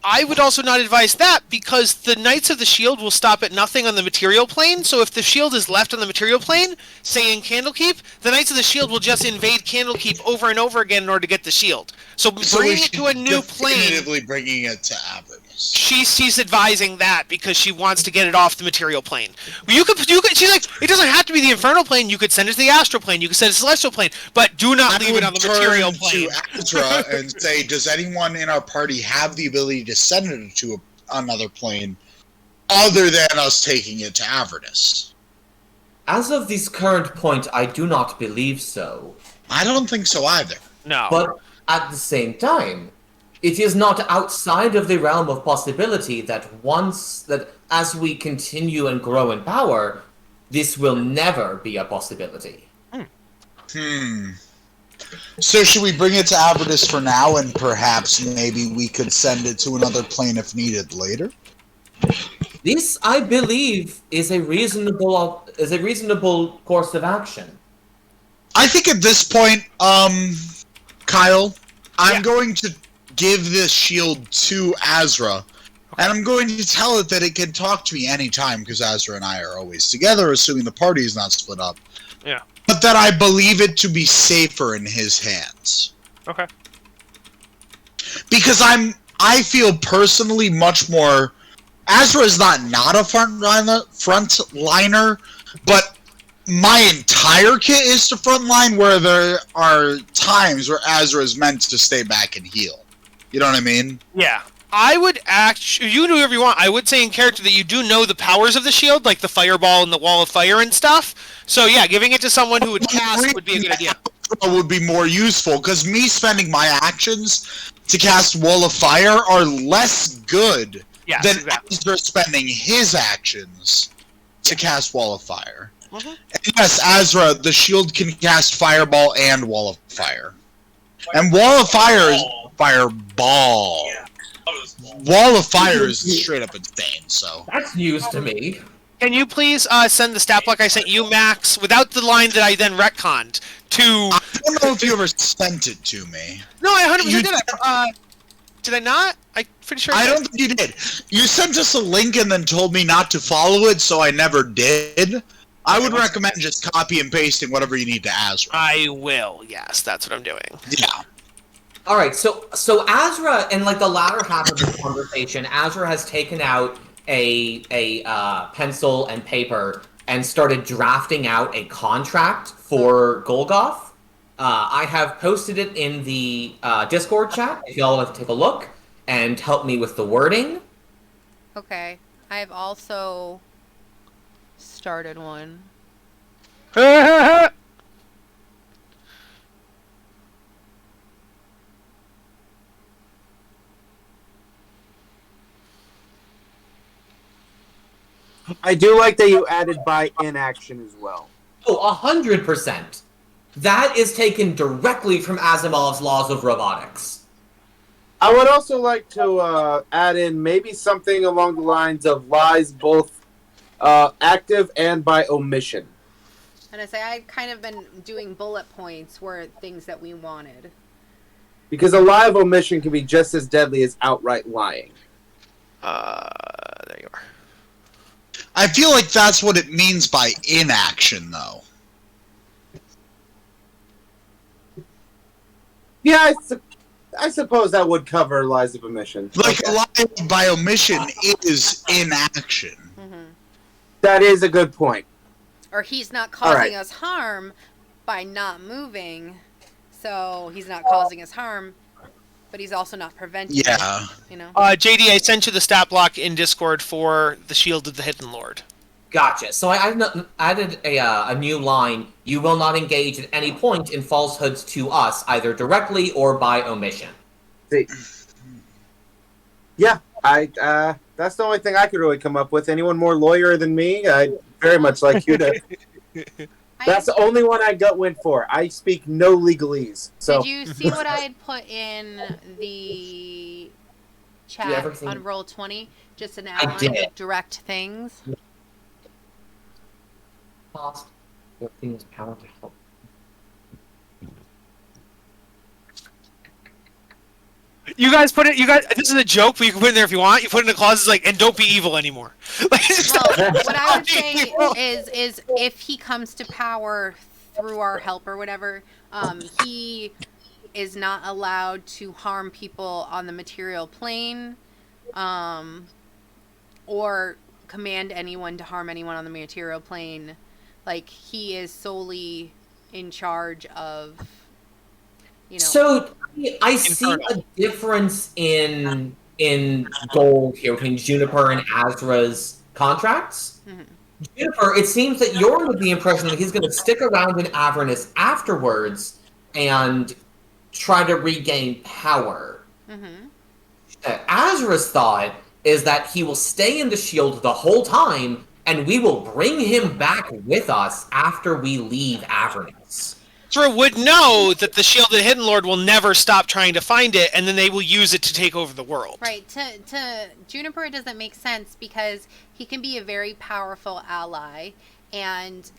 I would also not advise that because the Knights of the Shield will stop at nothing on the material plane. So if the shield is left on the material plane, say in Candlekeep, the Knights of the Shield will just invade Candlekeep over and over again in order to get the shield. So So we bringing it should to a new plane, definitively bringing it to Avernus. she's advising that because she wants to get it off the material plane. You could. She's like, it doesn't have to be the infernal plane. You could send it to the astral plane. You could send it to the celestial plane, but do not leave it on the material plane. To Azra and say, does anyone in our party have the ability to send it to another plane other than us taking it to Avernus? As of this current point, I do not believe so. I don't think so either. No. But at the same time, it is not outside of the realm of possibility that as we continue and grow in power, this will never be a possibility. So should we bring it to Avernus for now, and perhaps maybe we could send it to another plane if needed later? This, I believe, is a reasonable course of action. I think at this point, Kyle, I'm Yeah. going to give this shield to Azra, and I'm going to tell it that it can talk to me anytime, because Azra and I are always together, assuming the party is not split up. Yeah. But that I believe it to be safer in his hands. Okay. Because I feel personally much more... Azra is not a frontliner, but my entire kit is the front line, where there are times where Azra is meant to stay back and heal. You know what I mean? Yeah. I would you can do whatever you want. I would say in character that you do know the powers of the shield, like the fireball and the wall of fire and stuff. So yeah, giving it to someone who would cast would be a good idea. Would be more useful, because me spending my actions to cast Wall of Fire are less good Yes, than exactly. Azra spending his actions to cast Wall of Fire. Mhm. And yes, Azra, the shield can cast Fireball and Wall of Fire. And Wall of Fire is Fireball. Yeah. Oh, it was ball. Wall of Fire is straight up insane, so. That's news to me. Can you please send the stat block I sent you, Max, without the line that I then retconned, to... I don't know if you ever sent it to me. No, I 100% You- did. Did I not? I'm pretty sure I did. don't think you did. You sent us a link and then told me not to follow it, so I never did. I would recommend just copy and pasting whatever you need to Azra. I will, yes, that's what I'm doing. Yeah. All right, so Azra, in like the latter half of this conversation, Azra has taken out a pencil and paper and started drafting out a contract for Golgoth. I have posted it in the Discord chat if y'all want to take a look and help me with the wording. Okay. I've also started one. I do like that you added by inaction as well. Oh, 100%. That is taken directly from Asimov's Laws of Robotics. I would also like to add in maybe something along the lines of lies both active and by omission. And I say I've kind of been doing bullet points where things that we wanted. Because a lie of omission can be just as deadly as outright lying. There you are. I feel like that's what it means by inaction, though. Yeah, I suppose that would cover lies of omission. Like, Okay. a lie by omission is inaction. Mm-hmm. That is a good point. Or he's not causing Alright. us harm by not moving, so he's not causing us harm, but he's also not preventing it, Yeah. you know? JD, I sent you the stat block in Discord for the Shield of the Hidden Lord. Gotcha. So I added a new line. You will not engage at any point in falsehoods to us, either directly or by omission. Yeah, that's the only thing I could really come up with. Anyone more lawyer than me? I'd very much like you to. That's the only one I gut went for. I speak no legalese. So Did you see what I had put in the chat everything- on Roll20? Just an I outline did. of direct things. Lost. Your thing is power to help. You guys put it. You guys. This is a joke, but you can put it in there if you want. You put it in the clause. Like, and don't be evil anymore. Like, Well, what I would say is if he comes to power through our help or whatever, he is not allowed to harm people on the material plane, or command anyone to harm anyone on the material plane. Like, he is solely in charge of, So I see a difference in gold here between Juniper and Azra's contracts. Mhm. Juniper, it seems that you're under the impression that he's going to stick around in Avernus afterwards and try to regain power. Mhm. Azra's thought is that he will stay in the shield the whole time, and we will bring him back with us after we leave Avernus. Ezra would know that the Shielded Hidden Lord will never stop trying to find it, and then they will use it to take over the world. Right. To Juniper, it doesn't make sense because he can be a very powerful ally, and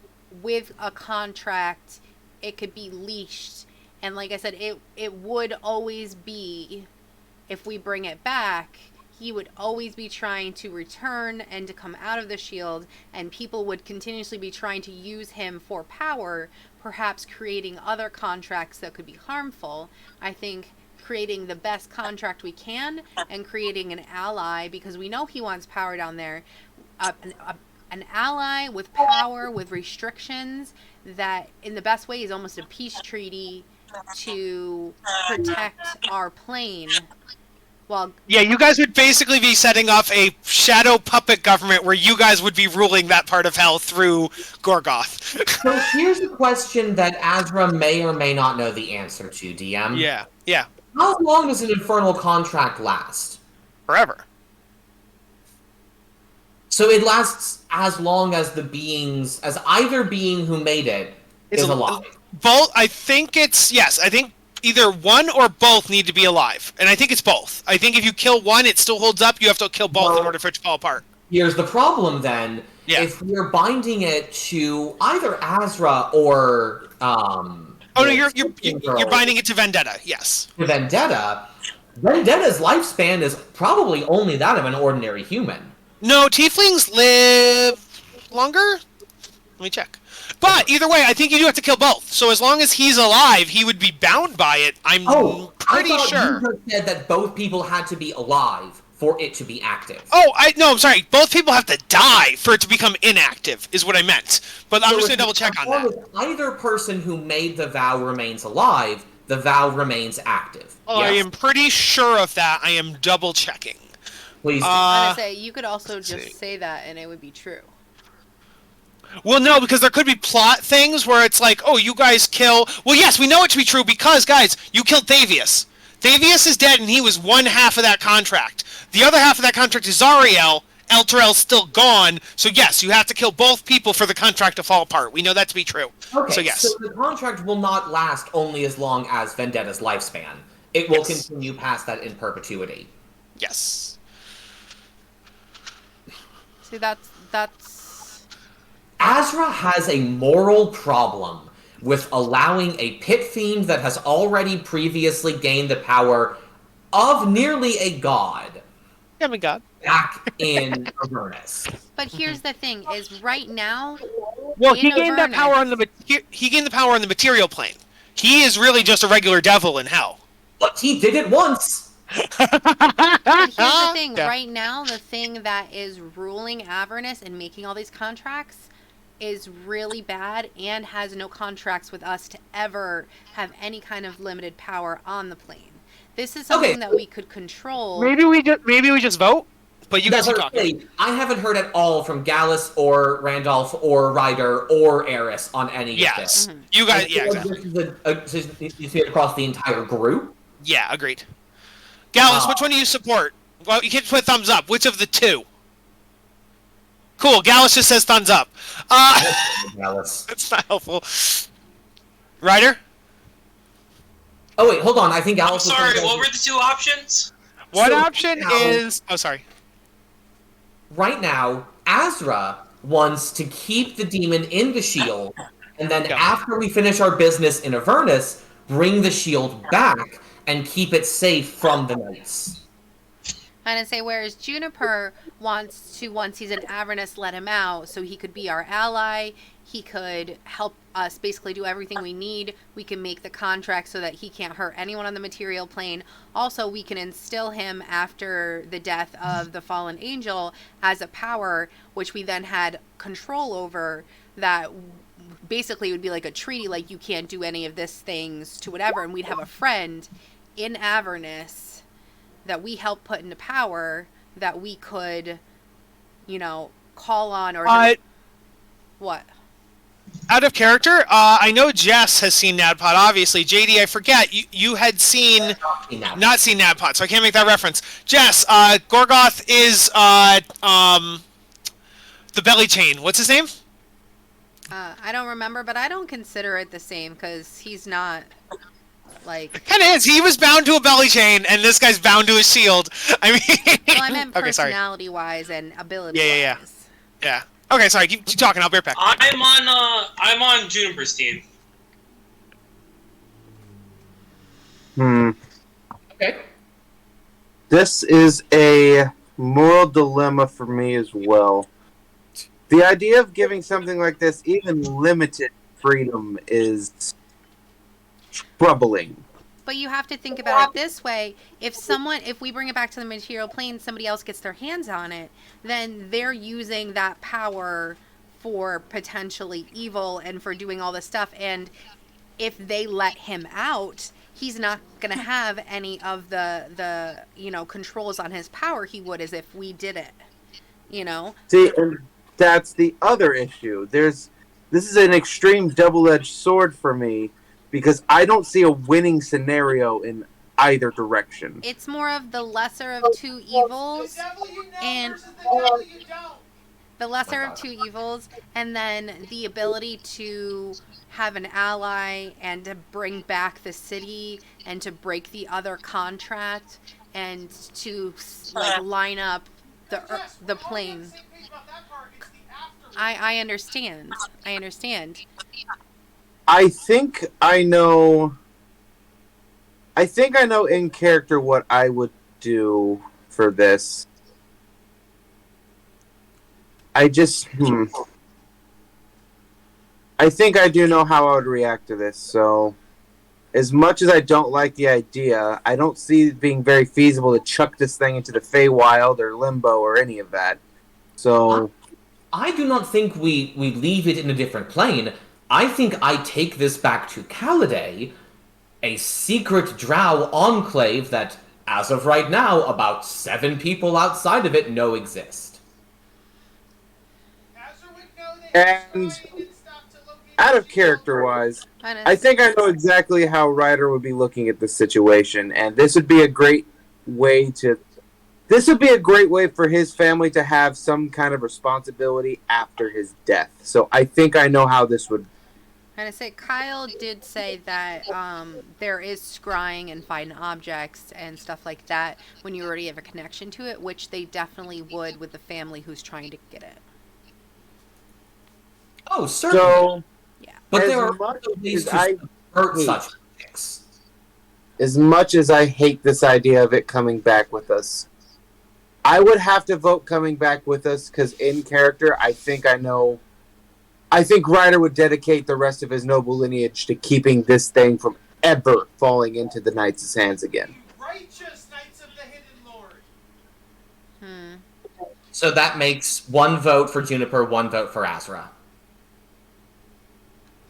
with a contract, it could be leashed. And like I said, it would always be, if we bring it back, he would always be trying to return and to come out of the shield, and people would continuously be trying to use him for power, perhaps creating other contracts that could be harmful. I think creating the best contract we can and creating an ally, because we know he wants power down there, an ally with power, with restrictions, that in the best way is almost a peace treaty to protect our plane. Well, yeah, you guys would basically be setting up a shadow puppet government where you guys would be ruling that part of hell through Gorgoth. So here's a question that Azra may or may not know the answer to, DM. Yeah. How long does an infernal contract last? Forever. So it lasts as long as as either being who made it is alive. Both, I think either one or both need to be alive. And I think it's both. I think if you kill one, it still holds up. You have to kill both in order for it to fall apart. Here's the problem then. Yeah. If we're binding it to either Azra or you're binding it to Vendetta, yes. To Vendetta's lifespan is probably only that of an ordinary human. No, tieflings live longer? Let me check. But either way, I think you do have to kill both. So as long as he's alive, he would be bound by it. I'm pretty I thought sure. You just said that both people had to be alive for it to be active. I'm sorry. Both people have to die for it to become inactive, is what I meant. But I'm just going to double check on that. As either person who made the vow remains alive, the vow remains active. Oh, yes? I am pretty sure of that. I am double checking. Please. I was gonna say, you could also just say that and it would be true. Well, no, because there could be plot things where it's like, oh, you guys kill... Well, yes, we know it to be true because, guys, you killed Thavius. Thavius is dead and he was one half of that contract. The other half of that contract is Zariel. Elturel's still gone. So, yes, you have to kill both people for the contract to fall apart. We know that to be true. Okay, so, yes. So the contract will not last only as long as Vendetta's lifespan. It will continue past that in perpetuity. Yes. See, that's... Azra has a moral problem with allowing a pit fiend that has already previously gained the power of nearly a god. God. Back in Avernus. But here's the thing: is right now. Well, he gained that power on the material plane. He is really just a regular devil in hell. But he did it once. But here's the thing: right now, the thing that is ruling Avernus and making all these contracts is really bad and has no contracts with us to ever have any kind of limited power on the plane. This is something that we could control. Maybe we just vote. But you guys are talking. I haven't heard at all from Gallus or Randolph or Ryder or Eris on any of this. Mm-hmm. You guys, exactly. You see it across the entire group? Yeah, agreed. Gallus, which one do you support? Well, you can put thumbs up. Which of the two? Cool. Gallus just says thumbs up. Gallus. That's not helpful. Ryder? Oh wait, hold on. I think Gallus. I'm sorry. What were the two options? One option is. Oh, sorry. Right now, Azra wants to keep the demon in the shield, and then after we finish our business in Avernus, bring the shield back and keep it safe from the knights. And I say, whereas Juniper wants to, once he's in Avernus, let him out so he could be our ally. He could help us basically do everything we need. We can make the contract so that he can't hurt anyone on the material plane. Also, we can instill him after the death of the fallen angel as a power, which we then had control over, that basically would be like a treaty, like you can't do any of this things to whatever. And we'd have a friend in Avernus that we helped put into power that we could, call on, or what? Out of character, I know Jess has seen NADPOD, obviously. JD, I forget, you had not seen NADPOD, so I can't make that reference. Jess, Gorgoth is the belly chain. What's his name? I don't remember, but I don't consider it the same, because he's not... Kind of is. He was bound to a belly chain, and this guy's bound to a shield. I mean... Well, I meant okay, personality-wise and ability-wise. Yeah. Okay, sorry. Keep talking. I'll be right back. I'm on Juniper's team. Okay. This is a moral dilemma for me as well. The idea of giving something like this even limited freedom is troubling. But you have to think about it this way. If we bring it back to the material plane, somebody else gets their hands on it, then they're using that power for potentially evil and for doing all this stuff. And if they let him out, he's not going to have any of the controls on his power he would as if we did it. See, and that's the other issue. This is an extreme double-edged sword for me, because I don't see a winning scenario in either direction. It's more of the lesser of two evils, and the lesser of two evils, and then the ability to have an ally and to bring back the city and to break the other contract and to line up the plane. I understand. I think I know in character what I would do for this. I think I do know how I would react to this, so as much as I don't like the idea, I don't see it being very feasible to chuck this thing into the Feywild or Limbo or any of that. So I do not think we leave it in a different plane. I think I take this back to Caliday, a secret drow enclave that, as of right now, about 7 people outside of it know exist. And out of character-wise, I think I know exactly how Ryder would be looking at the situation, and this would be a great way for his family to have some kind of responsibility after his death. So I think I know how this would. And I say Kyle did say that there is scrying and find objects and stuff like that when you already have a connection to it, which they definitely would with the family who's trying to get it. Oh, certainly. So, yeah. But there are also ways to hurt such things. As much as I hate this idea of it coming back with us, I would have to vote coming back with us, because in character, I think Ryder would dedicate the rest of his noble lineage to keeping this thing from ever falling into the Knights' hands again. Righteous Knights of the Hidden Lord. So that makes 1 vote for Juniper, 1 vote for Azra.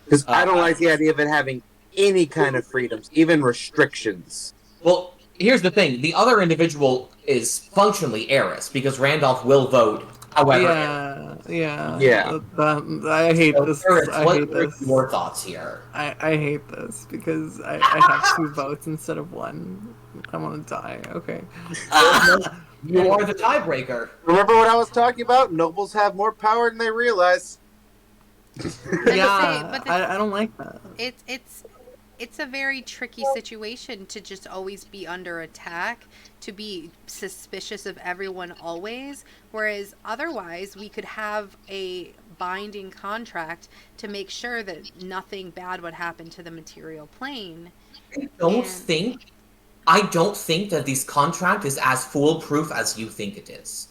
Because I don't like the idea of it having any kind of freedoms, even restrictions. Well, here's the thing. The other individual is functionally heiress, because Randolph will vote however. Yeah. I hate this. Eris, I what hate are this. your thoughts here? I hate this because I have 2 votes instead of 1. I want to die. Okay. You are the tiebreaker. Remember what I was talking about? Nobles have more power than they realize. Yeah, I don't like that. It's a very tricky situation to just always be under attack, to be suspicious of everyone always, whereas otherwise we could have a binding contract to make sure that nothing bad would happen to the material plane. I don't think I don't think that this contract is as foolproof as you think it is.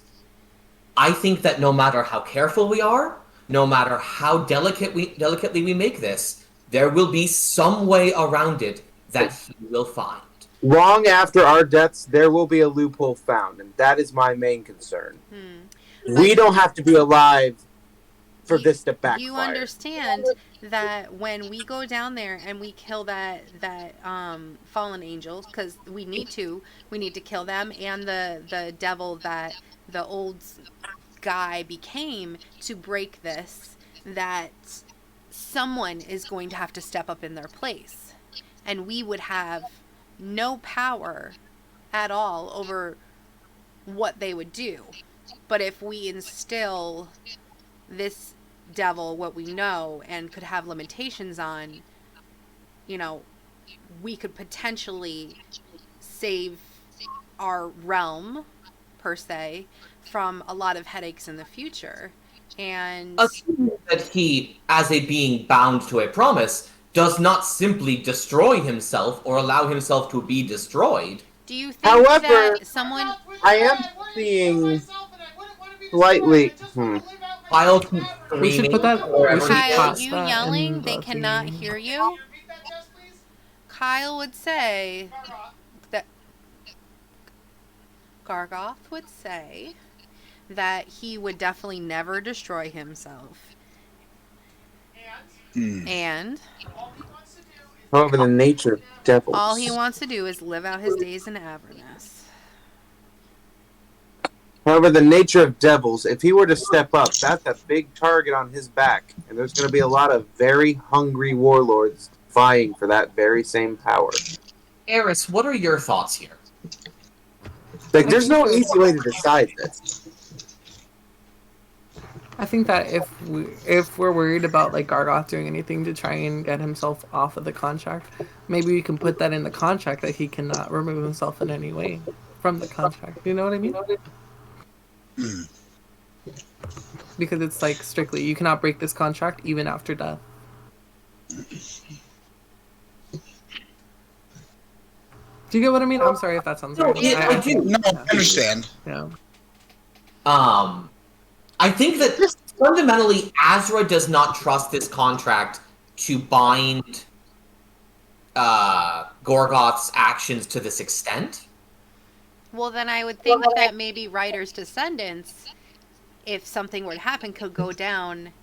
I think that no matter how careful we are, no matter how delicately we make this, there will be some way around it that he will find. Long after our deaths, there will be a loophole found, and that is my main concern. We don't have to be alive for this to backfire. You understand that when we go down there and we kill that fallen angel, because we need to kill them and the devil that the old guy became to break this, that someone is going to have to step up in their place, and we would have no power at all over what they would do. But if we instill this devil what we know and could have limitations on, we could potentially save our realm, per se, from a lot of headaches in the future. And assuming that he, as a being bound to a promise, does not simply destroy himself or allow himself to be destroyed. Do you think However, that someone... I am seeing slightly... Kyle, We should put that. We should Kyle, pass you that yelling, in they the cannot thingy. hear you. Kyle would say that Gargoth would say that he would definitely never destroy himself. And However, the nature of devils... all he wants to do is live out his days in Avernus. However, the nature of devils, if he were to step up, that's a big target on his back. And there's going to be a lot of very hungry warlords vying for that very same power. Eris, what are your thoughts here? Like, there's no easy way to decide this. I think that if we're worried about like Gargoth doing anything to try and get himself off of the contract, maybe we can put that in the contract that he cannot remove himself in any way from the contract. You know what I mean? Because it's like strictly, you cannot break this contract even after death. Do you get what I mean? I'm sorry if that sounds weird. I do. No, I understand. Yeah. I think that fundamentally, Azra does not trust this contract to bind Gorgoth's actions to this extent. Well, then I would think that maybe Ryder's descendants, if something were to happen, could go down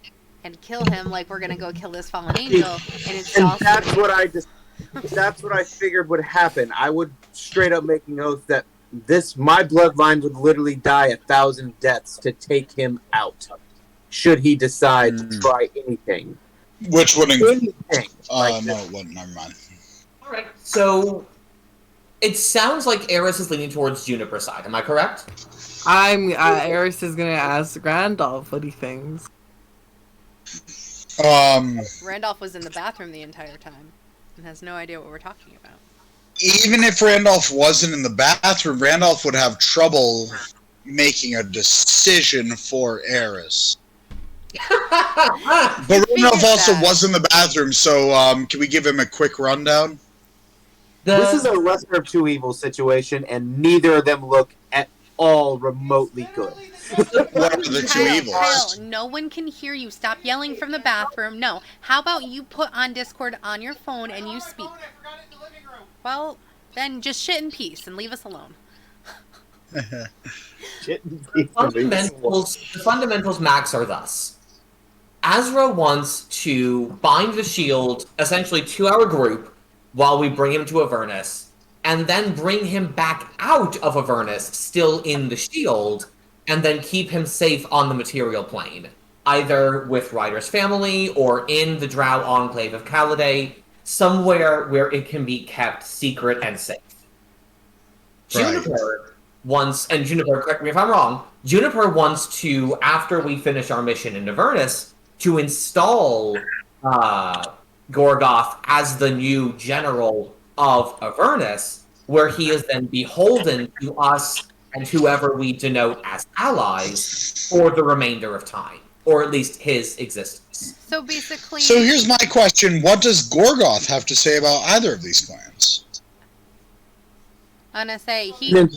and kill him, like we're gonna go kill this fallen angel, and it's And also... that's what I figured would happen. I would straight up make an oath that my bloodline would literally die 1,000 deaths to take him out, should he decide to try anything. Which wouldn't... Anything. no, it wouldn't. Never mind. Alright, so it sounds like Eris is leaning towards Juniper's side. Am I correct? Eris is gonna ask Randolph what he thinks. Randolph was in the bathroom the entire time and has no idea what we're talking about. Even if Randolph wasn't in the bathroom, Randolph would have trouble making a decision for Eris. But Randolph also was in the bathroom, so can we give him a quick rundown? This is a lesser of two evils situation, and neither of them look at all remotely good. What are the two evils? Kyle, no one can hear you. Stop yelling from the bathroom. No. How about you put on Discord on your phone and you speak? Well, then just shit in peace and leave us alone. The fundamentals, Max, are thus. Azra wants to bind the shield, essentially, to our group while we bring him to Avernus, and then bring him back out of Avernus, still in the shield, and then keep him safe on the material plane, either with Ryder's family or in the Drow enclave of Caladay, somewhere where it can be kept secret and safe. Right. Juniper wants, and Juniper, correct me if I'm wrong, Juniper wants to, after we finish our mission in Avernus, to install Gorgoth as the new general of Avernus, where he is then beholden to us and whoever we denote as allies for the remainder of time, or at least his existence. So basically... So here's my question. What does Gorgoth have to say about either of these clans? I'm gonna say he. Then-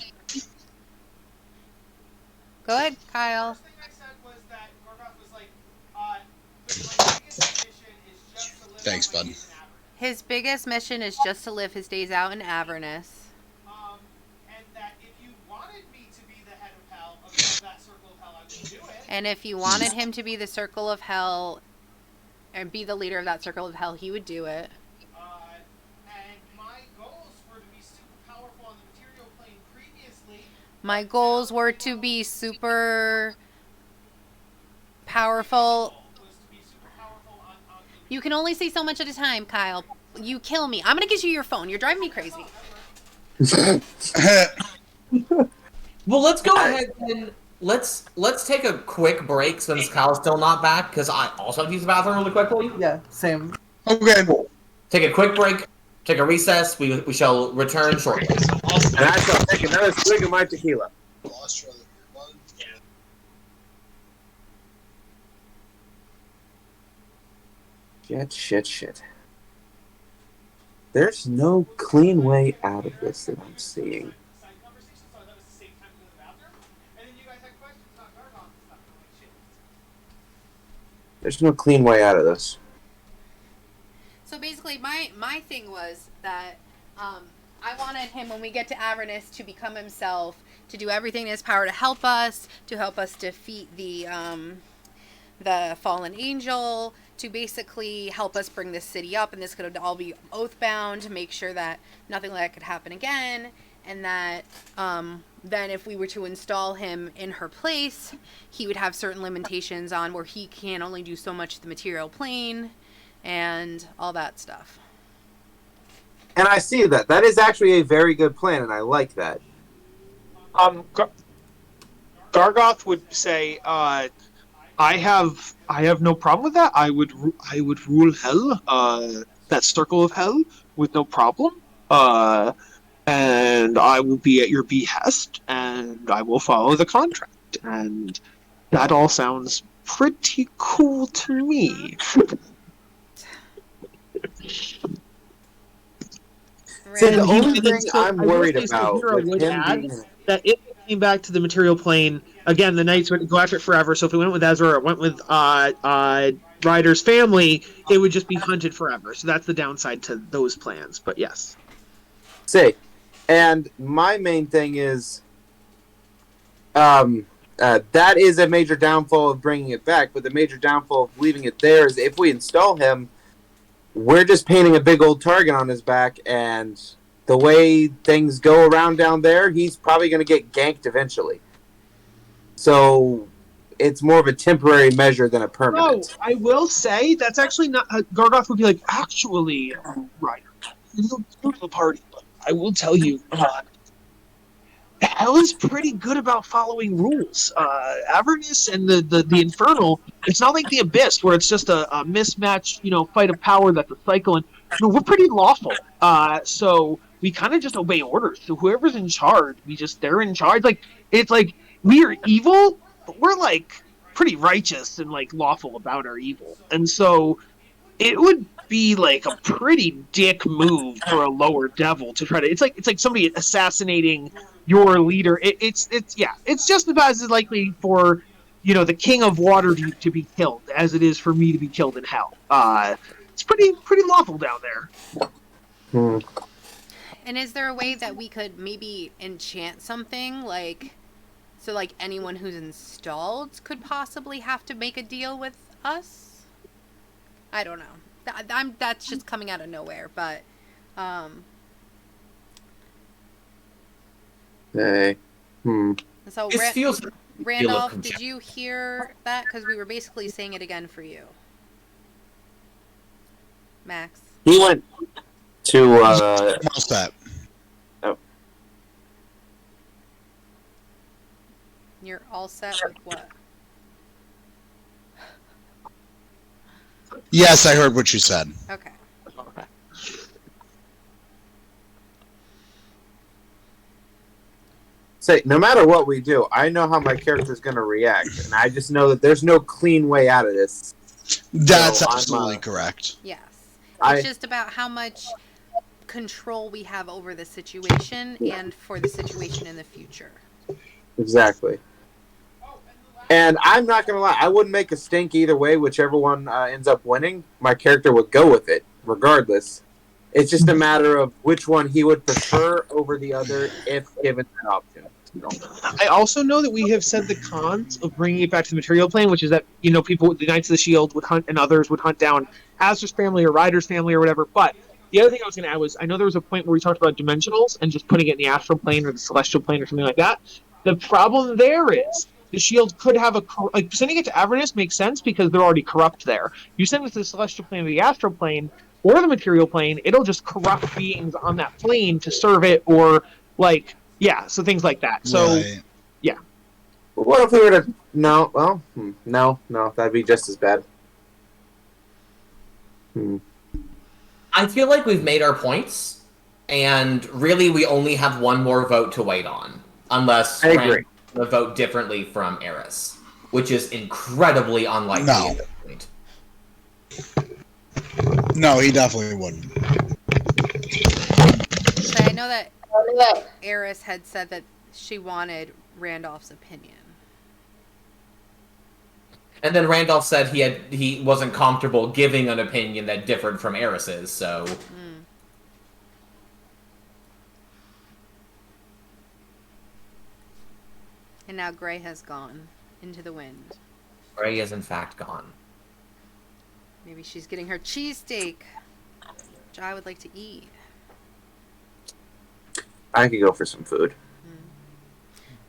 Go ahead, Kyle. First thing I said was that Gorgoth was like, my biggest mission is just to live Thanks, out my bud. days in Avernus. His biggest mission is just to live his days out in Avernus. And that if you wanted me to be the head of hell, of that circle of hell, I would do it. And if you wanted him to be the circle of hell and be the leader of that circle of hell, he would do it. And my goals were to be super powerful on the material plane previously. My goals were to be super powerful. Was to be super powerful on You can only say so much at a time, Kyle. You kill me. I'm gonna get you your phone. You're driving me crazy. Well, let's go ahead and let's take a quick break since Kyle's still not back, because I also have to use the bathroom really quickly. Yeah, same. Okay. Take a quick break, take a recess. We shall return shortly. And I shall take another swig of my tequila. Shit. There's no clean way out of this that I'm seeing. side conversation, so that was the same time to go to the bathroom. And then you guys had questions about Gargoth and stuff. And I'm like, shit. There's no clean way out of this. So basically, my thing was that I wanted him, when we get to Avernus, to become himself, to do everything in his power to help us defeat the fallen angel, to basically help us bring this city up, and this could all be oath-bound to make sure that nothing like that could happen again, and that then if we were to install him in her place, he would have certain limitations on where he can only do so much of the material plane, and all that stuff. And I see that. That is actually a very good plan, and I like that. Gargoth would say, I have no problem with that. I would rule hell, that circle of hell, with no problem. And I will be at your behest, and I will follow the contract. And that all sounds pretty cool to me. See, the Randall, only thing I'm worried about with him being that if it came back to the material plane, again, the Knights would go after it forever. So if we went with Ezra or went with Ryder's family, it would just be hunted forever. So that's the downside to those plans. But yes. See, and my main thing is, that is a major downfall of bringing it back. But the major downfall of leaving it there is if we install him, we're just painting a big old target on his back, and the way things go around down there, he's probably going to get ganked eventually. So it's more of a temporary measure than a permanent. I will say that's actually not. Gargoth would be like, actually, Ryder, you go to the party, but I will tell you, Hell is pretty good about following rules. Avernus and the Infernal, it's not like the Abyss where it's just a mismatched, fight of power that's a cycle. And we're pretty lawful. So we kind of just obey orders. So whoever's in charge, they're in charge. Like, it's like we are evil, but we're like pretty righteous and like lawful about our evil. And so it would be like a pretty dick move for a lower devil to try to. It's like somebody assassinating your leader. It's just about as likely for the King of Water to be killed as it is for me to be killed in hell. It's pretty lawful down there. And is there a way that we could maybe enchant something, so anyone who's installed could possibly have to make a deal with us? I don't know. That's just coming out of nowhere, but Okay. So It feels Randolph, did you hear that? Because we were basically saying it again for you. Max. He went to What's that? You're all set with what? Yes, I heard what you said. Okay. say, no matter what we do, I know how my character's going to react, and I just know that there's no clean way out of this. That's So absolutely correct. Yes. It's just about how much control we have over the situation and for the situation in the future. Exactly. And I'm not gonna lie, I wouldn't make a stink either way. Whichever one ends up winning, my character would go with it, regardless. It's just a matter of which one he would prefer over the other if given that option. I also know that we have said the cons of bringing it back to the material plane, which is that people, the Knights of the Shield, would hunt and others would hunt down Azra's family or Ryder's family or whatever. But the other thing I was going to add was I know there was a point where we talked about dimensionals and just putting it in the astral plane or the celestial plane or something like that. The problem there is the Shield could have sending it to Avernus makes sense because they're already corrupt there. You send it to the celestial plane or the astral plane or the material plane, it'll just corrupt beings on that plane to serve it or so things like that. So, Right. Well, what if we were to... No, well, no, that'd be just as bad. I feel like we've made our points, and really we only have one more vote to wait on. Unless I agree. Frank will vote differently from Eris, which is incredibly unlikely No. at this point. No, he definitely wouldn't. So I know that Eris had said that she wanted Randolph's opinion. And then Randolph said he wasn't comfortable giving an opinion that differed from Eris's, so... And now Gray has gone into the wind. Gray is in fact gone. Maybe she's getting her cheesesteak, which I would like to eat. I could go for some food.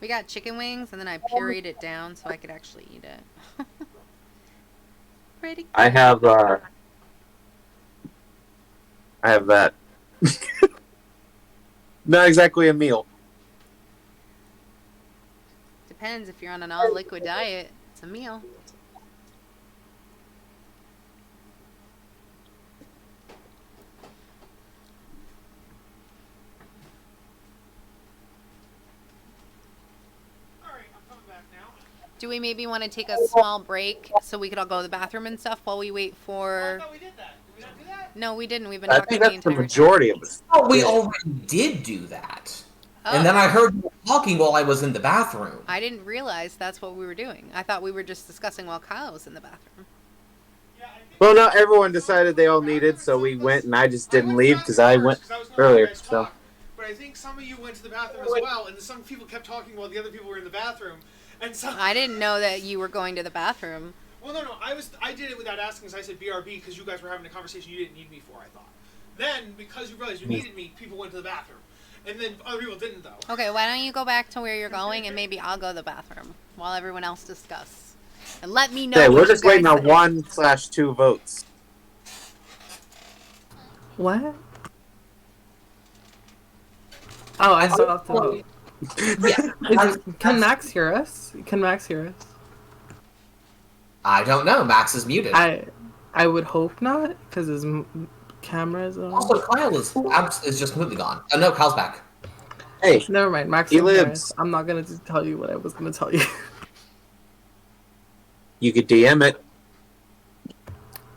We got chicken wings, and then I pureed it down so I could actually eat it. Pretty good. I have that. Not exactly a meal. Depends. If you're on an all-liquid diet, it's a meal. Do we maybe want to take a small break so we could all go to the bathroom and stuff while we wait for... I thought we did that. Did we not do that? No, we didn't. We've been I talking think that's the entire majority of us. Oh, we already did do that. And then I heard you talking while I was in the bathroom. I didn't realize that's what we were doing. I thought we were just discussing while Kyle was in the bathroom. Well, no, everyone decided they all needed, so we went, and I just didn't leave because I went earlier. So. But I think some of you went to the bathroom as well, and some people kept talking while the other people were in the bathroom. And some... I didn't know that you were going to the bathroom. Well, no, I did it without asking, because I said BRB because you guys were having a conversation you didn't need me for, I thought. Then, because you realized you needed me, people went to the bathroom. And then other people didn't, though. Okay, why don't you go back to where you're going, and maybe I'll go to the bathroom while everyone else discuss. And let me know. Yeah, we're what just you guys waiting on think. 1/2 votes. What? Oh, I still have to vote. Can Max hear us? Can Max hear us? I don't know. Max is muted. I would hope not, because his camera's on. Also, Kyle is just completely gone. Oh, no, Kyle's back. Hey, Never mind, Max. he don't hear lives. us. I'm not gonna tell you what I was gonna tell you. You could DM it.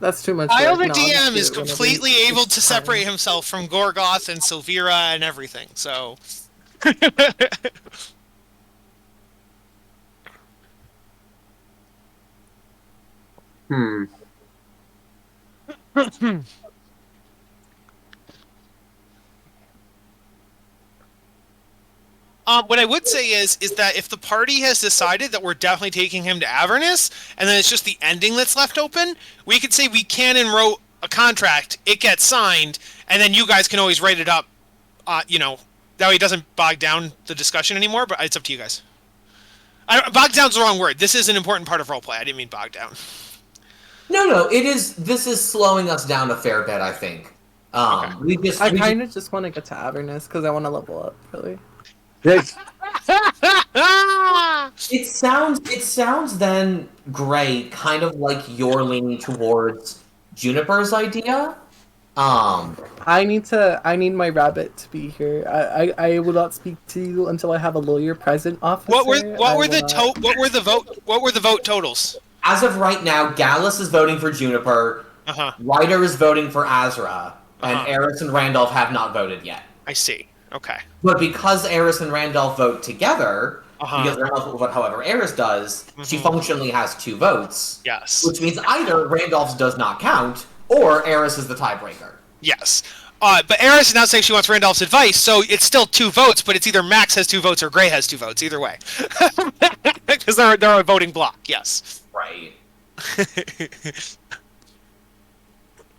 That's too much. Kyle work. the No, I'll just DM do is it whenever completely it's able to fine. separate himself from Gorgoth and Silvira and everything, so... What I would say is that if the party has decided that we're definitely taking him to Avernus, and then it's just the ending that's left open, we could say we can enroll a contract, it gets signed, and then you guys can always write it up, that way it doesn't bog down the discussion anymore, but it's up to you guys. Bog down's the wrong word. This is an important part of roleplay. I didn't mean bog down. No, it is. This is slowing us down a fair bit, I think. Okay. I kind of just want to get to Avernus because I want to level up, really. It sounds then, Gray, kind of like you're leaning towards Juniper's idea. I need my rabbit to be here. I will not speak to you until I have a lawyer present, officer. What were the vote totals? As of right now, Gallus is voting for Juniper. Ryder is voting for Azra. and Eris and Randolph have not voted yet. I see. Okay. But because Eris and Randolph vote together, Uh-huh. because Randolph will vote however Eris does, she functionally has 2 votes. Yes. Which means either Randolph's does not count, or Eris is the tiebreaker. Yes. But Eris is now saying she wants Randolph's advice, so it's still 2 votes, but it's either Max has 2 votes or Gray has 2 votes, either way. Because they're a voting block, yes. Right.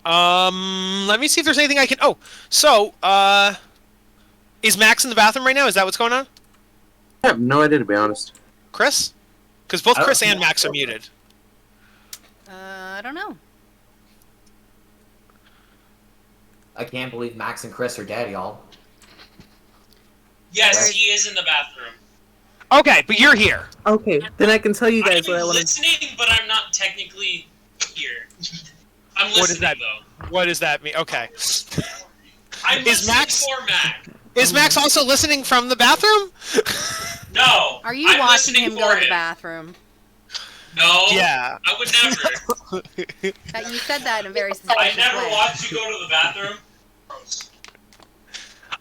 Let me see if there's anything I can... Oh, so, is Max in the bathroom right now? Is that what's going on? I have no idea, to be honest. Chris? Because both I don't Chris and know. Max are muted. I don't know. I can't believe Max and Chris are dead, y'all. Yes, he is in the bathroom. Okay, but you're here. Okay, then I can tell you guys what I I'm want to. listening, but I'm not technically here. I'm listening, What does that though. What does that mean? Okay. I'm Is listening Max- for Mac. Is Max also listening from the bathroom? No. Are you I'm watching listening him for go to the bathroom? No. Yeah. I would never. You said that in a very I suspicious never way. watched you go to the bathroom.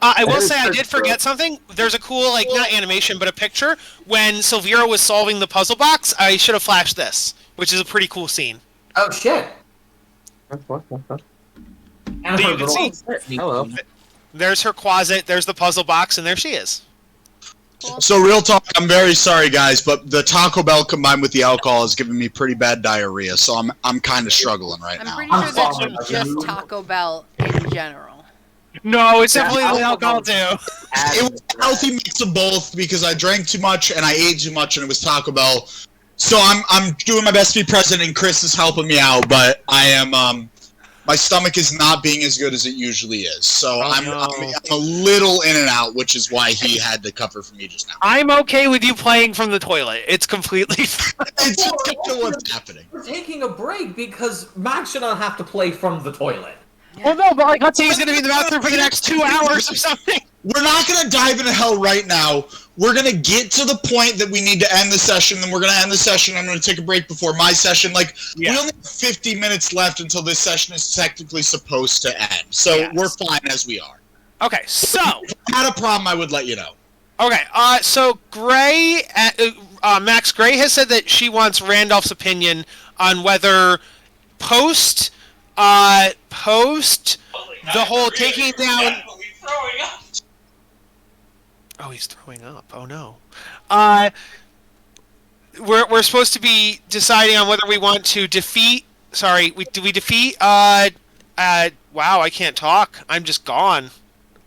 I will That is say I true, did forget something. There's a cool, like, not animation, but a picture. When Silvira was solving the puzzle box, I should have flashed this, which is a pretty cool scene. Oh, shit. What? And Do her you little see- Hello. There's her closet, there's the puzzle box, and there she is. Cool. So real talk, I'm very sorry guys, but the Taco Bell combined with the alcohol is giving me pretty bad diarrhea, so I'm kind of struggling right I'm now. pretty I'm sure that's sorry. just Taco Bell in general. No, it's definitely the alcohol too. It was a healthy mix of both because I drank too much and I ate too much and it was Taco Bell. So I'm doing my best to be present and Chris is helping me out, but I am my stomach is not being as good as it usually is. So I'm a little in and out, which is why he had to cover for me just now. I'm okay with you playing from the toilet. It's completely fine. It's just kind of what's happening. We're taking a break because Max should not have to play from the toilet. Well, no, but like, let's say he's going to be in the bathroom for the next 2 hours or something. We're not going to dive into hell right now. We're going to get to the point that we need to end the session, then we're going to end the session. I'm going to take a break before my session. Like, we only have 50 minutes left until this session is technically supposed to end. So Yes. we're fine as we are. Okay, so... If I had a problem, I would let you know. Okay, so Gray, Max Gray has said that she wants Randolph's opinion on whether post the whole taking down... Definitely throwing up. Oh, he's throwing up. Oh no. We're supposed to be deciding on whether we want to defeat. Sorry, do we defeat? Wow, I can't talk. I'm just gone.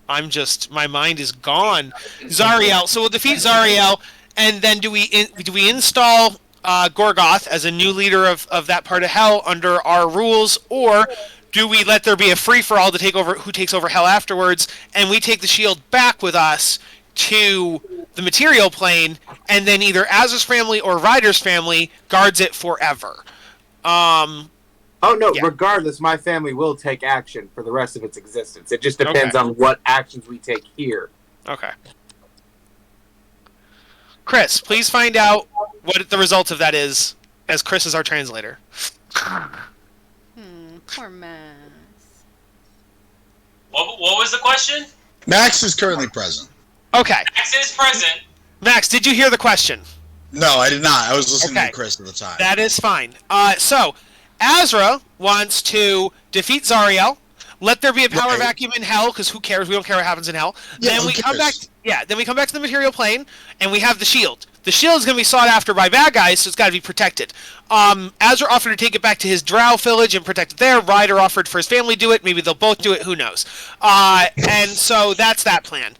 My mind is gone. Zariel. So we'll defeat Zariel, and then do we install Gorgoth as a new leader of that part of Hell under our rules, or do we let there be a free for all to take over? Who takes over Hell afterwards, and we take the shield back with us to the material plane, and then either Azra's family or Ryder's family guards it forever. Oh no! Yeah. Regardless, my family will take action for the rest of its existence. It just depends on what actions we take here. Okay. Chris, please find out what the result of that is, as Chris is our translator. Poor Max. What was the question? Max is currently present. Okay. Max is present. Max, did you hear the question? No, I did not. I was listening Okay. to Chris at the time. That is fine. So, Azra wants to defeat Zariel. Let there be a power Right. vacuum in Hell, because who cares? We don't care what happens in Hell. Yeah, then who we come back. cares? Then we come back to the material plane, and we have the shield. The shield is going to be sought after by bad guys, so it's got to be protected. Azra offered to take it back to his drow village and protect it there. Ryder offered for his family to do it. Maybe they'll both do it. Who knows? And so that's that plan.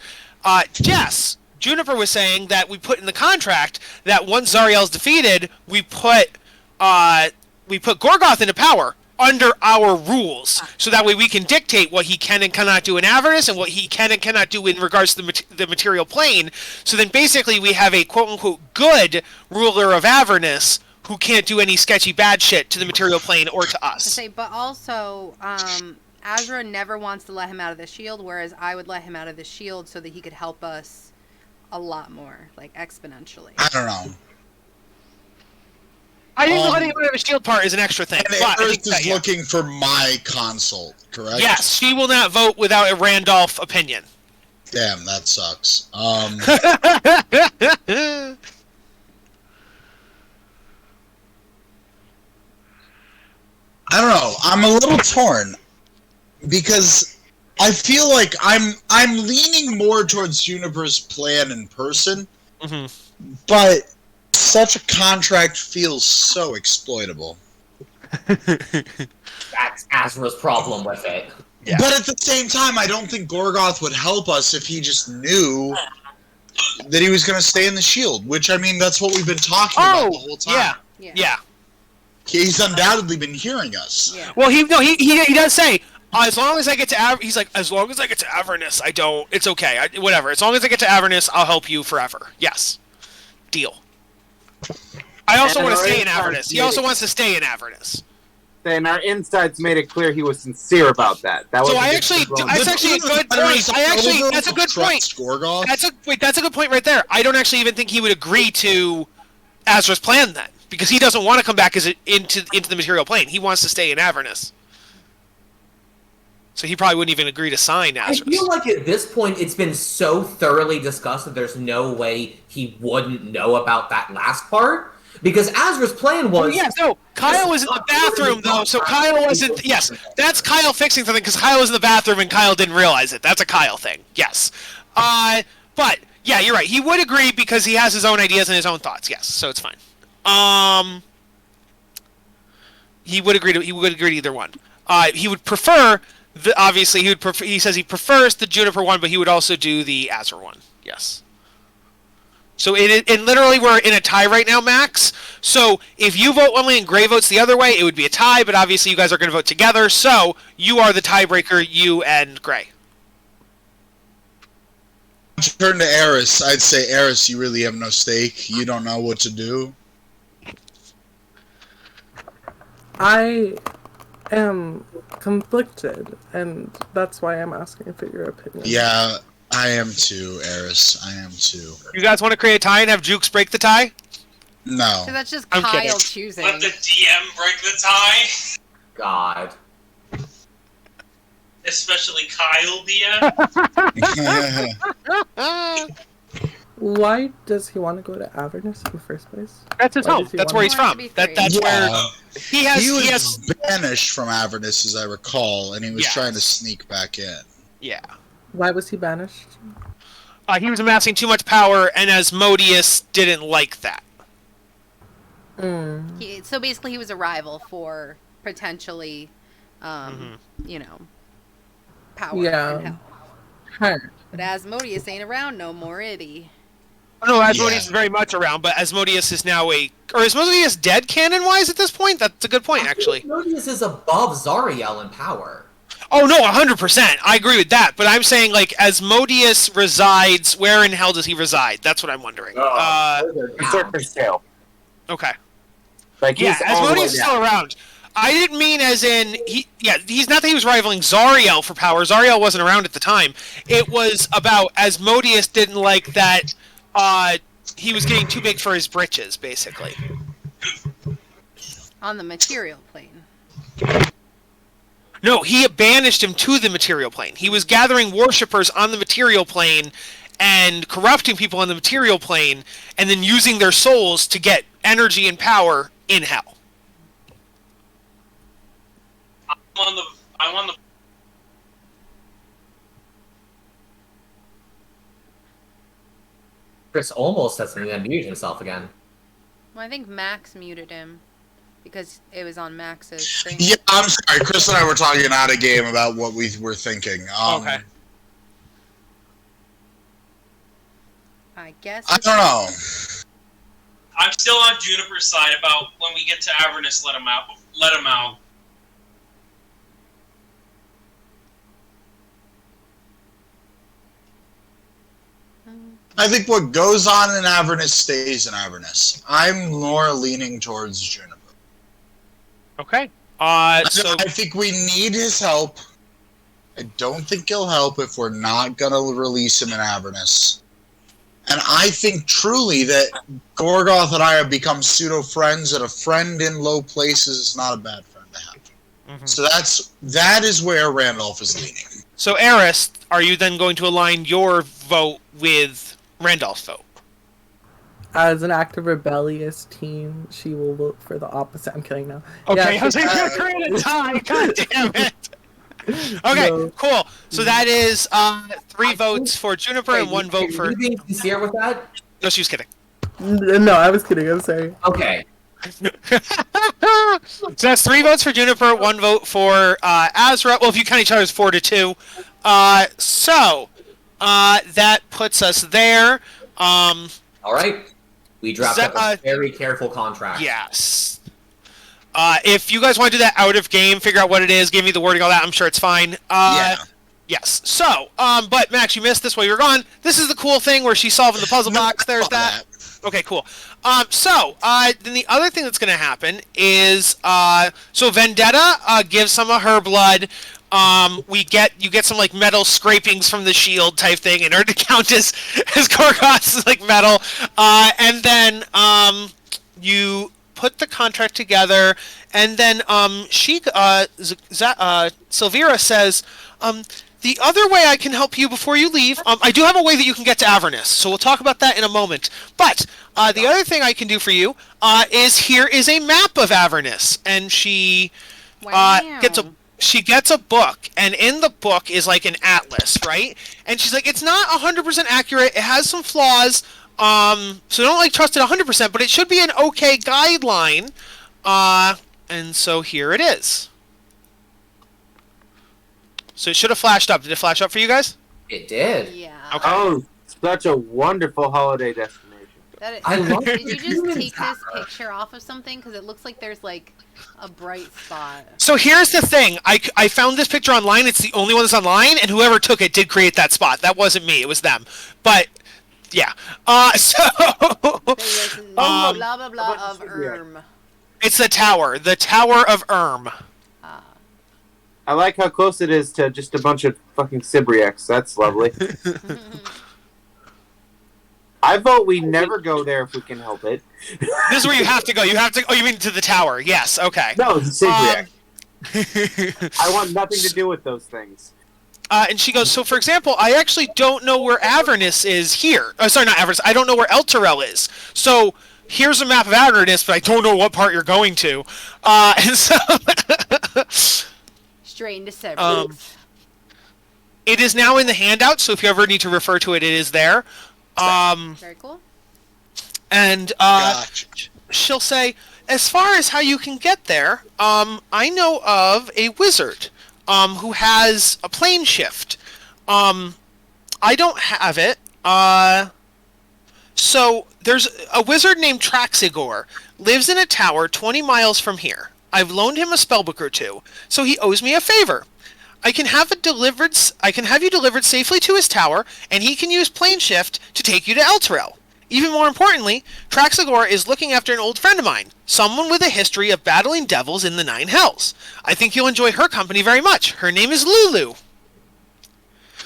Jess, Juniper was saying that we put in the contract that once Zariel's defeated, we put Gorgoth into power under our rules, so that way we can dictate what he can and cannot do in Avernus and what he can and cannot do in regards to the material plane. So then basically we have a quote-unquote good ruler of Avernus who can't do any sketchy bad shit to the material plane or to us. But also, Azra never wants to let him out of the shield, whereas I would let him out of the shield so that he could help us a lot more, like exponentially. I don't know. I think letting him have a shield part is an extra thing. And But I Eris think is that, yeah. looking for my consult, correct? Yes, she will not vote without a Randolph opinion. Damn, that sucks. I don't know. I'm a little torn because I feel like I'm leaning more towards Juniper's plan in person, but such a contract feels so exploitable. That's Azra's problem with it. Yeah. But at the same time, I don't think Gorgoth would help us if he just knew that he was going to stay in the shield, which, I mean, that's what we've been talking about the whole time. Yeah. He's undoubtedly been hearing us. Yeah. Well, he does say, as long as I get to he's like, as long as I get to Avernus, it's okay. Whatever. As long as I get to Avernus, I'll help you forever. Yes. Deal. I also want to stay in Avernus. He also wants to stay in Avernus. And our insides made it clear he was sincere about that. That was So that's actually a good point. That's a good point. That's a good point right there. I don't actually even think he would agree to Azra's plan then, because he doesn't want to come back into the material plane. He wants to stay in Avernus. So he probably wouldn't even agree to sign Azra's. I feel like at this point it's been so thoroughly discussed that there's no way he wouldn't know about that last part. Because Azra's plan was... Kyle was in the bathroom, though, so Kyle wasn't... Yes, that's Kyle fixing something, because Kyle was in the bathroom and Kyle didn't realize it. That's a Kyle thing, yes. But, yeah, you're right. He would agree because he has his own ideas and his own thoughts, yes, so it's fine. He would agree to either one. He would prefer... Obviously, he says he prefers the Juniper one, but he would also do the Azra one, yes. So literally we're in a tie right now, Max. So if you vote one way and Gray votes the other way, it would be a tie, but obviously you guys are going to vote together, so you are the tiebreaker, you and Gray. Turn to Eris. I'd say, Eris, you really have no stake. You don't know what to do. I am conflicted, and that's why I'm asking for your opinion. Yeah, I am too, Eris. I am too. You guys want to create a tie and have Jukes break the tie? No. So that's just I'm Kyle kidding. choosing. Let the DM break the tie. God. Especially Kyle DM. Why does he want to go to Avernus in the first place? That's his Why home. does he That's wanna- where he's from. That's where he has. He was He has. banished from Avernus, as I recall, and he was Yes. trying to sneak back in. Yeah. Why was he banished? He was amassing too much power, and Asmodeus didn't like that. So basically, he was a rival for potentially, power Yeah. and hell. Huh. But Asmodeus ain't around no more, is he? No, Asmodeus is very much around, but Asmodeus is now is Asmodeus dead canon-wise at this point? That's a good point, actually. Asmodeus is above Zariel in power. Oh, no, 100%. I agree with that, but I'm saying, like, Asmodeus resides... Where in hell does he reside? That's what I'm wondering. Surface tail. Okay. Like, Yeah, he's all the way Asmodeus is down. still around. I didn't mean as in... he's not that he was rivaling Zariel for power. Zariel wasn't around at the time. It was about Asmodeus didn't like that he was getting too big for his britches, basically. On the material plane. No, he banished him to the material plane. He was gathering worshippers on the material plane and corrupting people on the material plane and then using their souls to get energy and power in hell. I'm on the. Chris almost has to unmute himself again. Well, I think Max muted him because it was on Max's thing. Yeah, I'm sorry. Chris and I were talking out of game about what we were thinking. Okay. I guess. I don't know. I'm still on Juniper's side about when we get to Avernus, let him out. Let him out. I think what goes on in Avernus stays in Avernus. I'm more leaning towards Juniper. Okay. So I think we need his help. I don't think he'll help if we're not gonna release him in Avernus. And I think truly that Gorgoth and I have become pseudo-friends, and a friend in low places is not a bad friend to have. Mhm. So that is where Randolph is leaning. So, Eris, are you then going to align your vote with Randolph's vote? As an active rebellious team, she will vote for the opposite. I'm kidding now. Okay, Yeah, I was like, you're creating a tie. God damn it. Okay, No. cool. So that is 3 votes for Juniper and 1 vote for. Are you being sincere with that? No, she was kidding. No, I was kidding. I'm sorry. Okay. So that's 3 votes for Juniper, 1 vote for Azra. Well, if you count each other, it's 4-2. So that puts us there. All right. We drafted up a a very careful contract. Yes. If you guys want to do that out of game, figure out what it is, give me the wording, all that, I'm sure it's fine. Yeah. Yes. So, but Max, you missed this while you were gone. This is the cool thing where she's solving the puzzle box. There's that. Okay, cool. Then the other thing that's going to happen is, so Vendetta gives some of her blood. You get some like metal scrapings from the shield type thing in order to count as Gorgoth's like metal. And then you put the contract together, and then Silvira says, the other way I can help you before you leave, I do have a way that you can get to Avernus, so we'll talk about that in a moment. But the other thing I can do for you is here is a map of Avernus, and she gets a book, and in the book is like an atlas, right? And she's like, it's not 100% accurate. It has some flaws. So don't like trust it 100%, but it should be an okay guideline. And so here it is. So it should have flashed up. Did it flash up for you guys? It did. Yeah. Okay. Oh, such a wonderful holiday destination. That is, I love did you just humans, take this Sarah. picture off of something? Because it looks like there's like a bright spot. So here's the thing. I found this picture online. It's the only one that's online, and whoever took it did create that spot. That wasn't me. It was them. But yeah. So There's blah blah blah of it's the Tower of Erm. I like how close it is to just a bunch of fucking Sibriaks. That's lovely. I vote we never go there if we can help it. This is where you have to go. You have to. Oh, you mean to the tower? Yes. Okay. No, it's a Sibriak. I want nothing to do with those things. And she goes, so for example, I actually don't know where Avernus is here. Oh, sorry, not Avernus. I don't know where Elturel is. So here's a map of Avernus, but I don't know what part you're going to. And so straight into Cerberus. it is now in the handout, so if you ever need to refer to it, it is there. Very cool. And Gotcha. she'll say, as far as how you can get there, I know of a wizard who has a plane shift. I don't have it. So there's a wizard named Traxigor, lives in a tower 20 miles from here. I've loaned him a spellbook or 2, so he owes me a favor. I can have you delivered safely to his tower, and he can use plane shift to take you to Elturel. Even more importantly, Traxigor is looking after an old friend of mine, someone with a history of battling devils in the 9 hells. I think you'll enjoy her company very much. Her name is Lulu.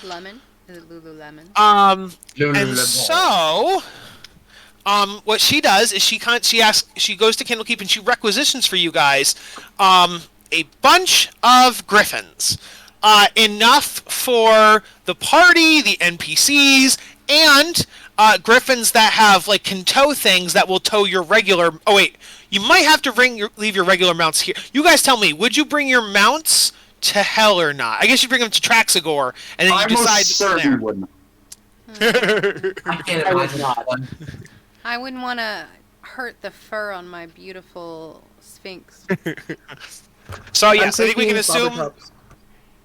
Lemon? Is it Lululemon? And so, what she does is she goes to Candlekeep and she requisitions for you guys a bunch of griffins. Enough for the party, the NPCs, and griffins that have like can tow things that will tow your regular. Oh wait, you might have to leave your regular mounts here. You guys tell me, would you bring your mounts to hell or not? I guess you bring them to Traxigor, and then you decide from there. Wouldn't. I can't imagine that one. I wouldn't want to hurt the fur on my beautiful Sphinx. So I'm yes, I think we taking can assume. Slobberchops.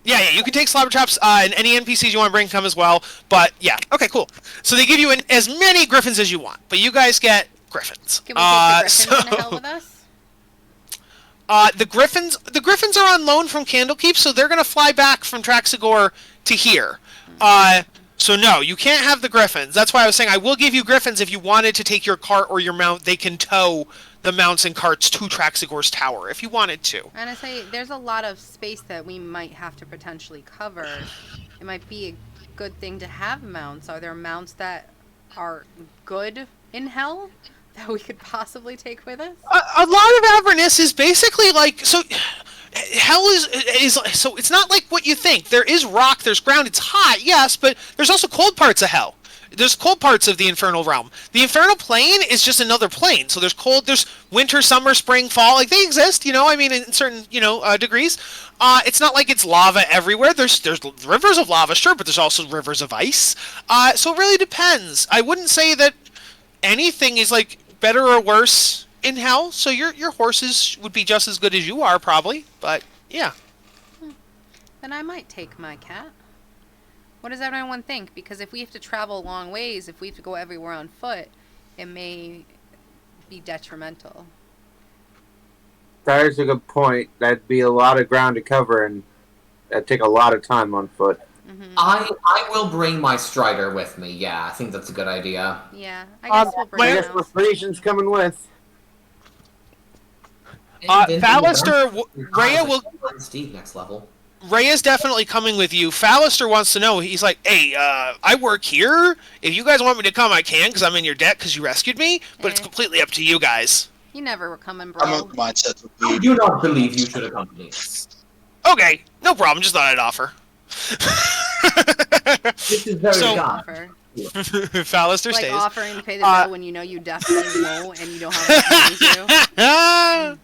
Yeah, you can take Slobberchops, and any NPCs you want to bring come as well. But yeah, okay, cool. So they give you as many griffins as you want, but you guys get griffins. Can we take the griffins to hell with us? The griffins are on loan from Candlekeep, so they're gonna fly back from Traxigor to here. So no, you can't have the griffins. That's why I was saying I will give you griffins if you wanted to take your cart or your mount. They can tow the mounts and carts to Traxigor's tower if you wanted to. And I say there's a lot of space that we might have to potentially cover. It might be a good thing to have mounts. Are there mounts that are good in hell that we could possibly take with us? A lot of Avernus is basically like so. Hell is so it's not like what you think. There is rock, there's ground, it's hot, yes, but there's also cold parts of hell. There's cold parts of the infernal realm. The infernal plane is just another plane. So there's cold, there's winter, summer, spring, fall. Like they exist, I mean, in certain, degrees. It's not like it's lava everywhere. There's rivers of lava, sure, but there's also rivers of ice. So it really depends. I wouldn't say that anything is like better or worse in hell. So your horses would be just as good as you are, probably. But yeah. Then I might take my cat. What does everyone think? Because if we have to travel a long ways, if we have to go everywhere on foot, it may be detrimental. That's a good point. That'd be a lot of ground to cover, and that'd take a lot of time on foot. Mm-hmm. I will bring my Strider with me. Yeah, I think that's a good idea. Yeah, I guess we'll bring I it guess out. Reparation's coming with. Fallister, Rhea will. Steve next level. Rhea's definitely coming with you. Fallister wants to know. He's like, hey, I work here. If you guys want me to come, I can, because I'm in your debt because you rescued me. But it's completely up to you guys. You never were coming, bro. I'm of the mindset to I do not believe you should accompany us. Okay, no problem. Just thought I'd offer. This is very So- kind. Offer. Fallister Like stays. offering to pay the bill when you know you definitely won't and you don't have enough money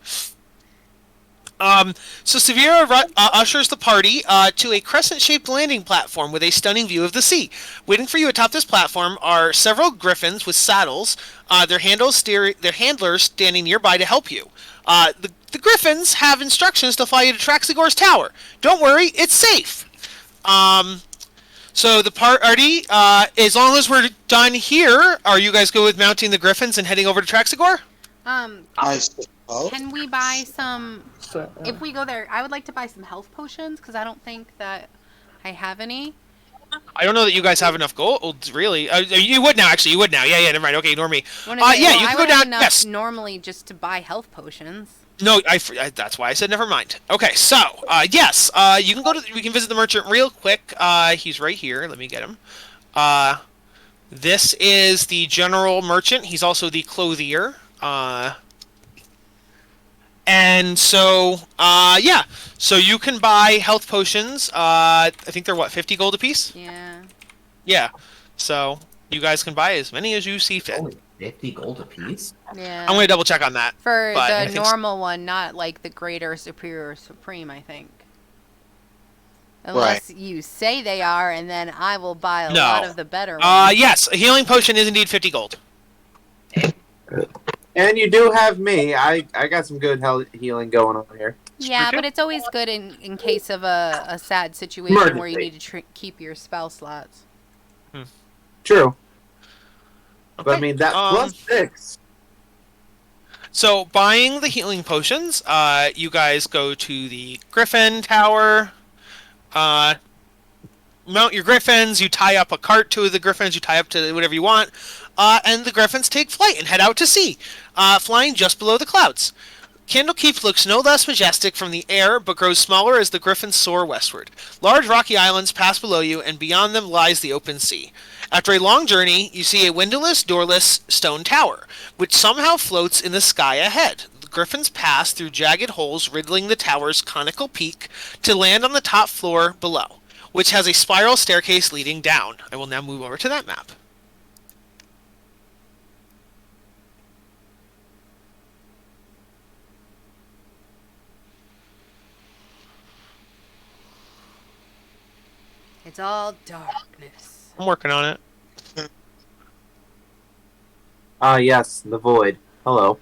to. So Severa ushers the party to a crescent-shaped landing platform with a stunning view of the sea. Waiting for you atop this platform are several griffins with saddles. Their handlers standing nearby to help you. The griffins have instructions to fly you to Traxigor's tower. Don't worry, it's safe. So the party, as long as we're done here, are you guys good with mounting the griffins and heading over to Traxigor? I suppose. Can we buy some? If we go there, I would like to buy some health potions because I don't think that I have any. I don't know that you guys have enough gold, really. You would now, actually. You would now. Yeah, never mind. Okay, ignore me. Well, Yeah, you I can go would have down. enough Yes. normally just to buy health potions. No, that's why I said never mind. Okay, so yes, you can we can visit the merchant real quick. He's right here. Let me get him. This is the general merchant. He's also the clothier. And so yeah, so you can buy health potions. I think they're 50 gold apiece. Yeah. Yeah. So you guys can buy as many as you see fit. Only 50 gold apiece? Yeah. I'm gonna double check on that. For but I the think normal one, not like the greater, superior, supreme, I think. Unless you say they are, and then I will buy a lot of the better ones. Yes, a healing potion is indeed 50 gold. And you do have me. I got some good healing going on here. Yeah, but it's always good in case of a sad situation where you need to keep your spell slots. True. Okay. But I mean, that plus 6. So, buying the healing potions, you guys go to the Griffin Tower, mount your griffins, you tie up a cart to the griffins, you tie up to whatever you want, and the griffins take flight and head out to sea, flying just below the clouds. Candlekeep looks no less majestic from the air, but grows smaller as the griffins soar westward. Large rocky islands pass below you, and beyond them lies the open sea. After a long journey, you see a windowless, doorless stone tower, which somehow floats in the sky ahead. The griffins pass through jagged holes riddling the tower's conical peak to land on the top floor below, which has a spiral staircase leading down. I will now move over to that map. It's all darkness. I'm working on it. Yes, the void. Hello.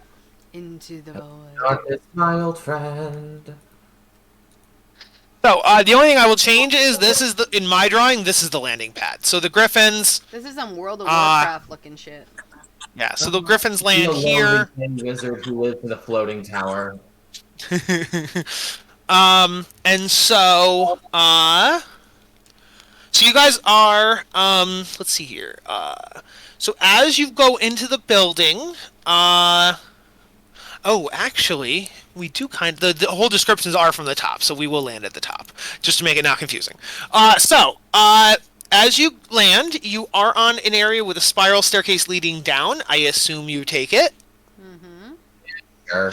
Into the void. Darkness, my old friend. So, the only thing I will change is in my drawing, this is the landing pad. So the griffins, This is some World of Warcraft looking shit. yeah, so the griffins The land here. lonely wizard who lives in the floating tower. And so, so you guys are, let's see here. So as you go into the building, oh, actually, we do the whole descriptions are from the top, so we will land at the top, just to make it not confusing. as you land, you are on an area with a spiral staircase leading down. I assume you take it. Mm-hmm. Sure.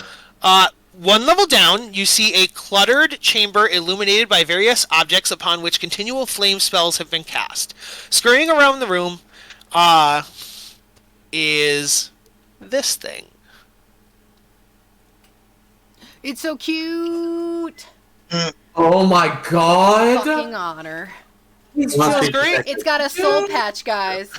One level down, you see a cluttered chamber illuminated by various objects upon which continual flame spells have been cast. Scurrying around the room is this thing. It's so cute. Oh my god! Fucking otter. He's Must so be great. It's got a soul patch, guys.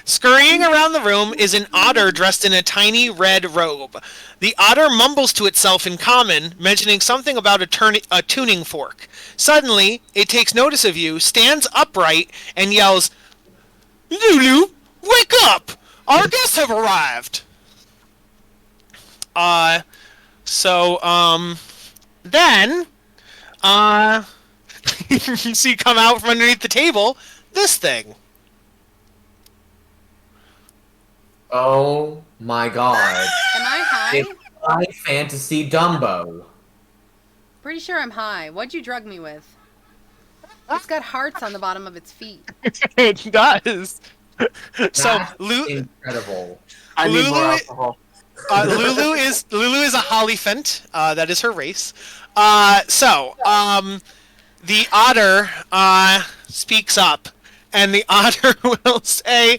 Scurrying around the room is an otter dressed in a tiny red robe. The otter mumbles to itself in common, mentioning something about a tuning fork. Suddenly, it takes notice of you, stands upright, and yells, "Lulu, wake up! Our guests have arrived!" Then, you see come out from underneath the table, this thing. Oh my god. Am I high? It's High Fantasy Dumbo. Pretty sure I'm high. What'd you drug me with? It's got hearts on the bottom of its feet. It does. So, That's incredible. I need Lulu- more alcohol. Lulu is a Hollyphant. That is her race. The otter speaks up, and the otter will say,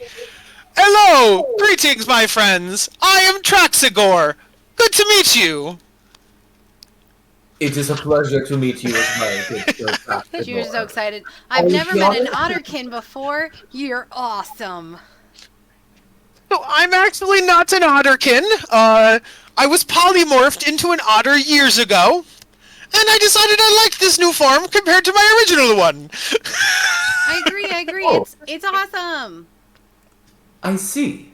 "Hello, greetings, my friends. I am Traxigor. Good to meet you." It is a pleasure to meet you as well. You're so excited. I've never met an otterkin before. You're awesome. No, I'm actually not an otterkin. I was polymorphed into an otter years ago, and I decided I liked this new form compared to my original one. I agree. Oh. It's awesome. I see.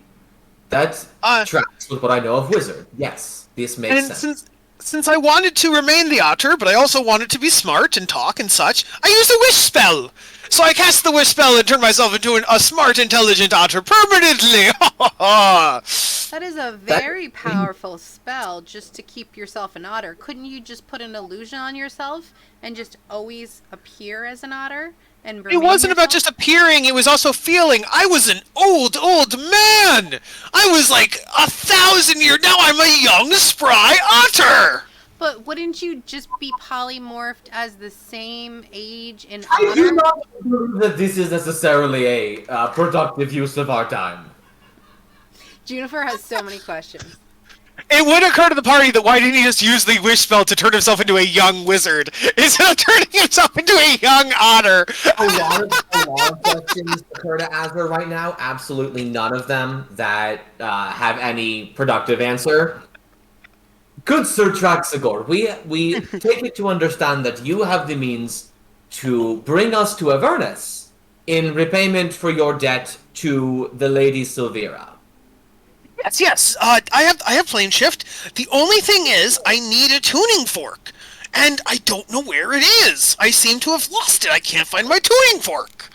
That tracks with what I know of Wizard. Yes, this makes sense. Since I wanted to remain the otter, but I also wanted to be smart and talk and such, I used a wish spell. So I cast the wish spell and turned myself into a smart, intelligent otter permanently. That is a very powerful spell just to keep yourself an otter. Couldn't you just put an illusion on yourself and just always appear as an otter? And It wasn't about just appearing, it was also feeling. I was an old man. I was like 1,000 years. Now I'm a young, spry otter. But wouldn't you just be polymorphed as the same age in I do otter? not believe that this is necessarily a productive use of our time. Juniper has so many questions. It would occur to the party that why didn't he just use the wish spell to turn himself into a young wizard instead of turning himself into a young otter? A lot of questions occur to Azra right now. Absolutely none of them that have any productive answer. Good Sir Traxigor, we take it to understand that you have the means to bring us to Avernus in repayment for your debt to the Lady Silvira. Yes. I have plane shift. The only thing is, I need a tuning fork, and I don't know where it is. I seem to have lost it. I can't find my tuning fork.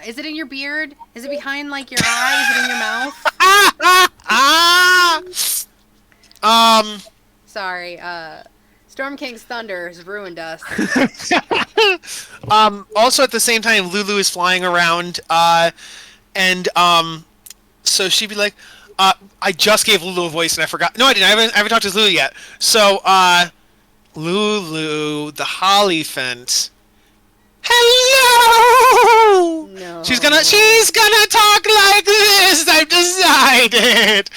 Is it in your beard? Is it behind like your eye? Is it in your mouth? Sorry. Storm King's thunder has ruined us. Also, at the same time, Lulu is flying around, so she'd be like, I just gave Lulu a voice and I forgot. No, I didn't. I haven't talked to Lulu yet. So, Lulu, the Hollyphant. Hello! No. She's gonna talk like this, I've decided!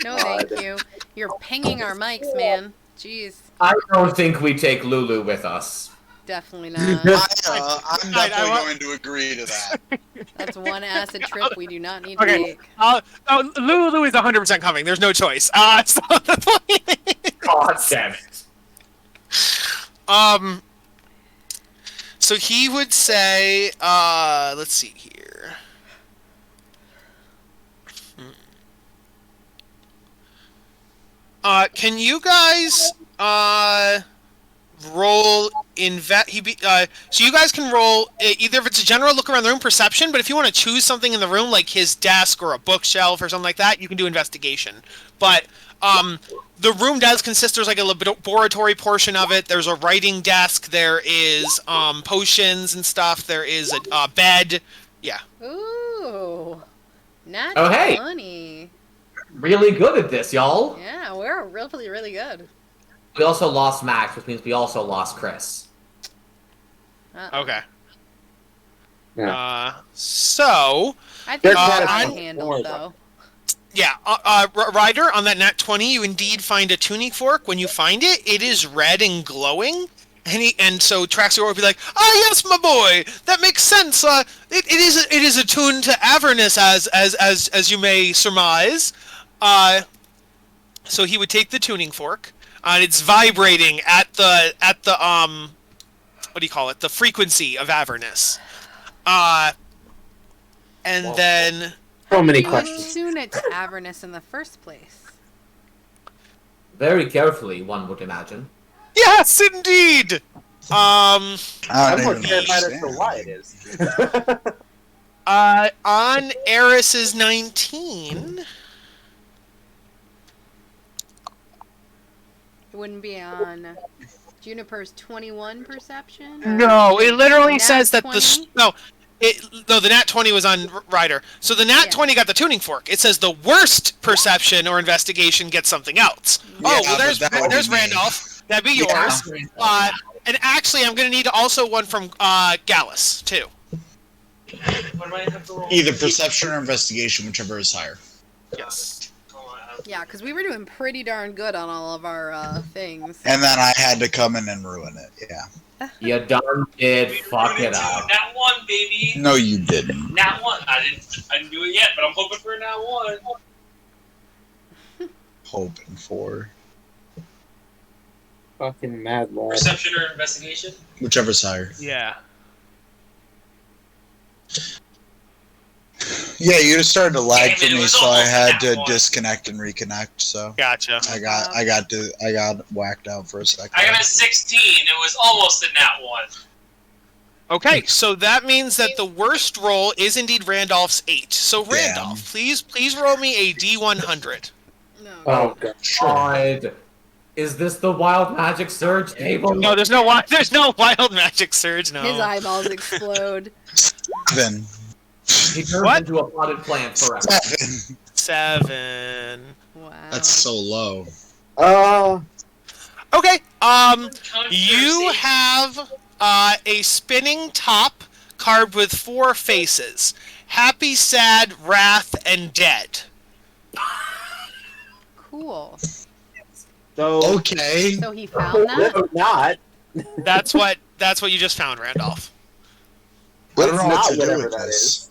No, thank you. You're pinging our mics, man. Jeez. I don't think we take Lulu with us. Definitely not. I'm definitely going to agree to that. That's one acid trip we do not need to Okay. take. Lulu is 100% coming. There's no choice. So God damn it. So he would say, let's see here. Can you guys roll so you guys can roll either if it's a general look around the room perception, but if you want to choose something in the room like his desk or a bookshelf or something like that, you can do investigation. But the room does consist. There's like a laboratory portion of it. There's a writing desk. There is potions and stuff. There is a bed. Yeah. Ooh. Nat Oh, hey. 20. Really good at this, y'all. Yeah, we're really, really good. We also lost Max, which means we also lost Chris. Okay. Yeah. So. I think They're I kind of handled though. Yeah, Ryder, on that nat 20, you indeed find a tuning fork. When you find it, it is red and glowing. And so Traxor would be like, "Ah, yes, my boy, that makes sense. It is attuned to Avernus, as you may surmise." So he would take the tuning fork, and it's vibrating at the what do you call it? The frequency of Avernus. And then. So many You questions. tune it to Avernus in the first place. Very carefully, one would imagine. Yes, indeed. I I'm don't more even terrified as to understand. why it is. On Eris's 19. It wouldn't be on Juniper's 21 perception? Or No, it literally Nat says that 20? the nat 20 was on Ryder. So the nat Yeah. 20 got the tuning fork. It says the worst perception or investigation gets something else. Yeah, Well, but that would there's be me. Randolph. That'd be Yeah. yours. And actually, I'm going to need also one from Gallus, too. What do I have to roll? Either perception or investigation, whichever is higher. Yes. Yeah, because we were doing pretty darn good on all of our things. And then I had to come in and ruin it. Yeah. You darn did fuck it up. Nat 1, baby. No, you didn't. Nat 1. I didn't do it yet, but I'm hoping for a Nat 1. Hoping for Fucking mad lad. Perception or investigation? whichever's higher. Yeah. Yeah, you just started to lag Damn for it, it me, was so I almost had that to one. disconnect and reconnect. So Gotcha. I got whacked out for a second. I got a 16. It was almost a Nat 1. Okay, so that means that the worst roll is indeed Randolph's 8. So Randolph, please roll me a D100. No. Oh god. God. Is this the wild magic surge table? No, there's no wild magic surge. No. His eyeballs explode. 7. He turns What? into a potted plant forever. 7. 7. Wow. That's so low. Okay. You have a spinning top carved with 4 faces: happy, sad, wrath, and dead. Cool. So Okay. So he found that? no, not. That's what you just found, Randolph. I don't It's know what not to do whatever with that this.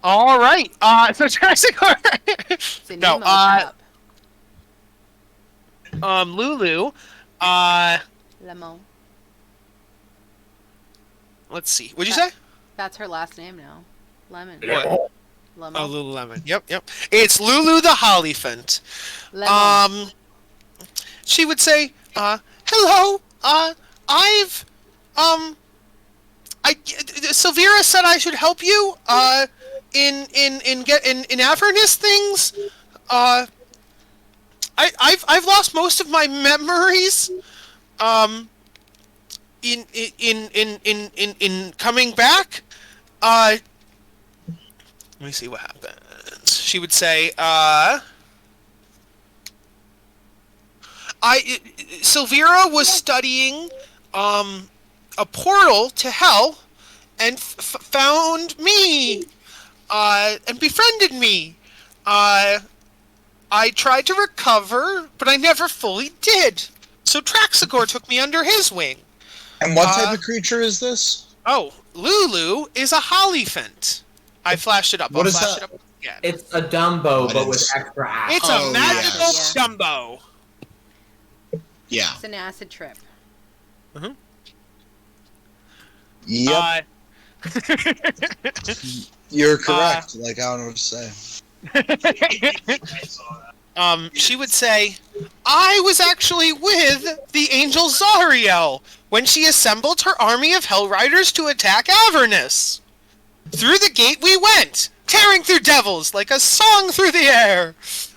All right. So Jurassic It's a No, Nemo cup. Lulu. Lemo. Let's see. What'd you say? That's her last name now. Lemon. What? Lemo. Oh, Lululemon. Yep. It's Lulu the Hollyphant. Lemon. She would say, hello, Silvira said I should help you, in Avernus things. I've lost most of my memories, in coming back. Let me see what happens. She would say, Silvira was studying a portal to hell and found me and befriended me. I tried to recover, but I never fully did. So Traxigor took me under his wing. And what type of creature is this? Oh, Lulu is a Hollyphant. I flashed it up. What I'll is flash that? it up again. It's a Dumbo, What but with is- extra ass. It's Oh, a magical yes. Dumbo. Yeah. It's an acid trip. Yep. You're correct. Like, I don't know what to say. I saw that. She would say, I was actually with the angel Zariel when she assembled her army of Hell Riders to attack Avernus. Through the gate we went, tearing through devils like a song through the air.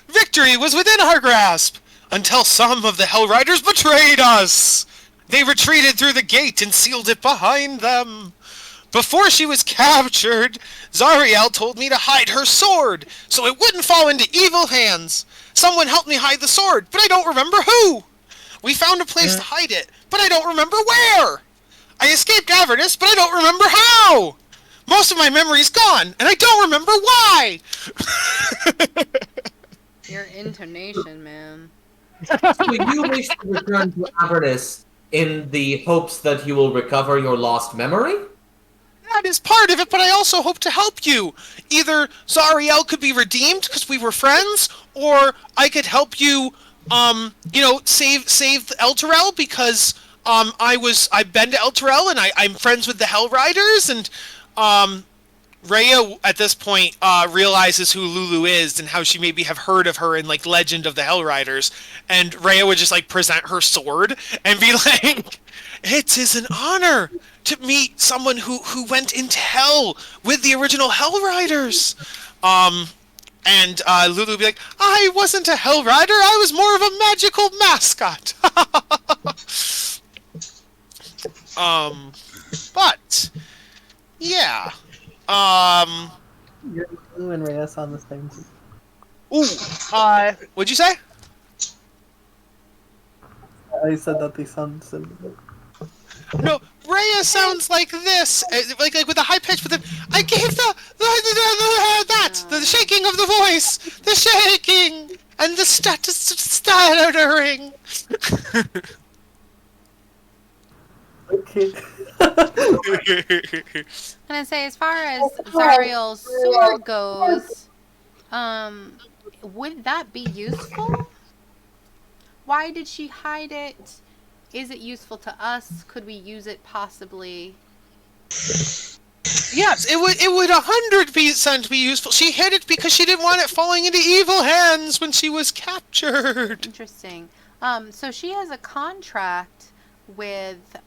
Victory was within our grasp, until some of the Hell Riders betrayed us. They retreated through the gate and sealed it behind them. Before she was captured, Zariel told me to hide her sword, so it wouldn't fall into evil hands. Someone helped me hide the sword, but I don't remember who. We found a place to hide it, but I don't remember where. I escaped Avernus, but I don't remember how. Most of my memory's gone, and I don't remember why. Your intonation, man. So you wish to return to Avernus in the hopes that you will recover your lost memory? That is part of it, but I also hope to help you. Either Zariel could be redeemed because we were friends, or I could help you, save Elturel because I've been to Elturel and I'm friends with the Hell Riders, and Rhea at this point realizes who Lulu is and how she maybe have heard of her in like Legend of the Hell Riders, and Rhea would just like present her sword and be like, "It is an honor to meet someone who went into hell with the original Hell Riders." And Lulu would be like, "I wasn't a Hell Rider, I was more of a magical mascot." But yeah. Lulu and Rhea sound the same. What'd you say? I said that they sound similar. No, Rhea sounds like this, like with a high pitch. But I gave the shaking of the voice, the shaking, and the stuttering. Okay. And I say, as far as Zariel's sword goes, would that be useful? Why did she hide it? Is it useful to us? Could we use it possibly? Yes, it would 100% be useful. She hid it because she didn't want it falling into evil hands when she was captured. Interesting. So she has a contract with,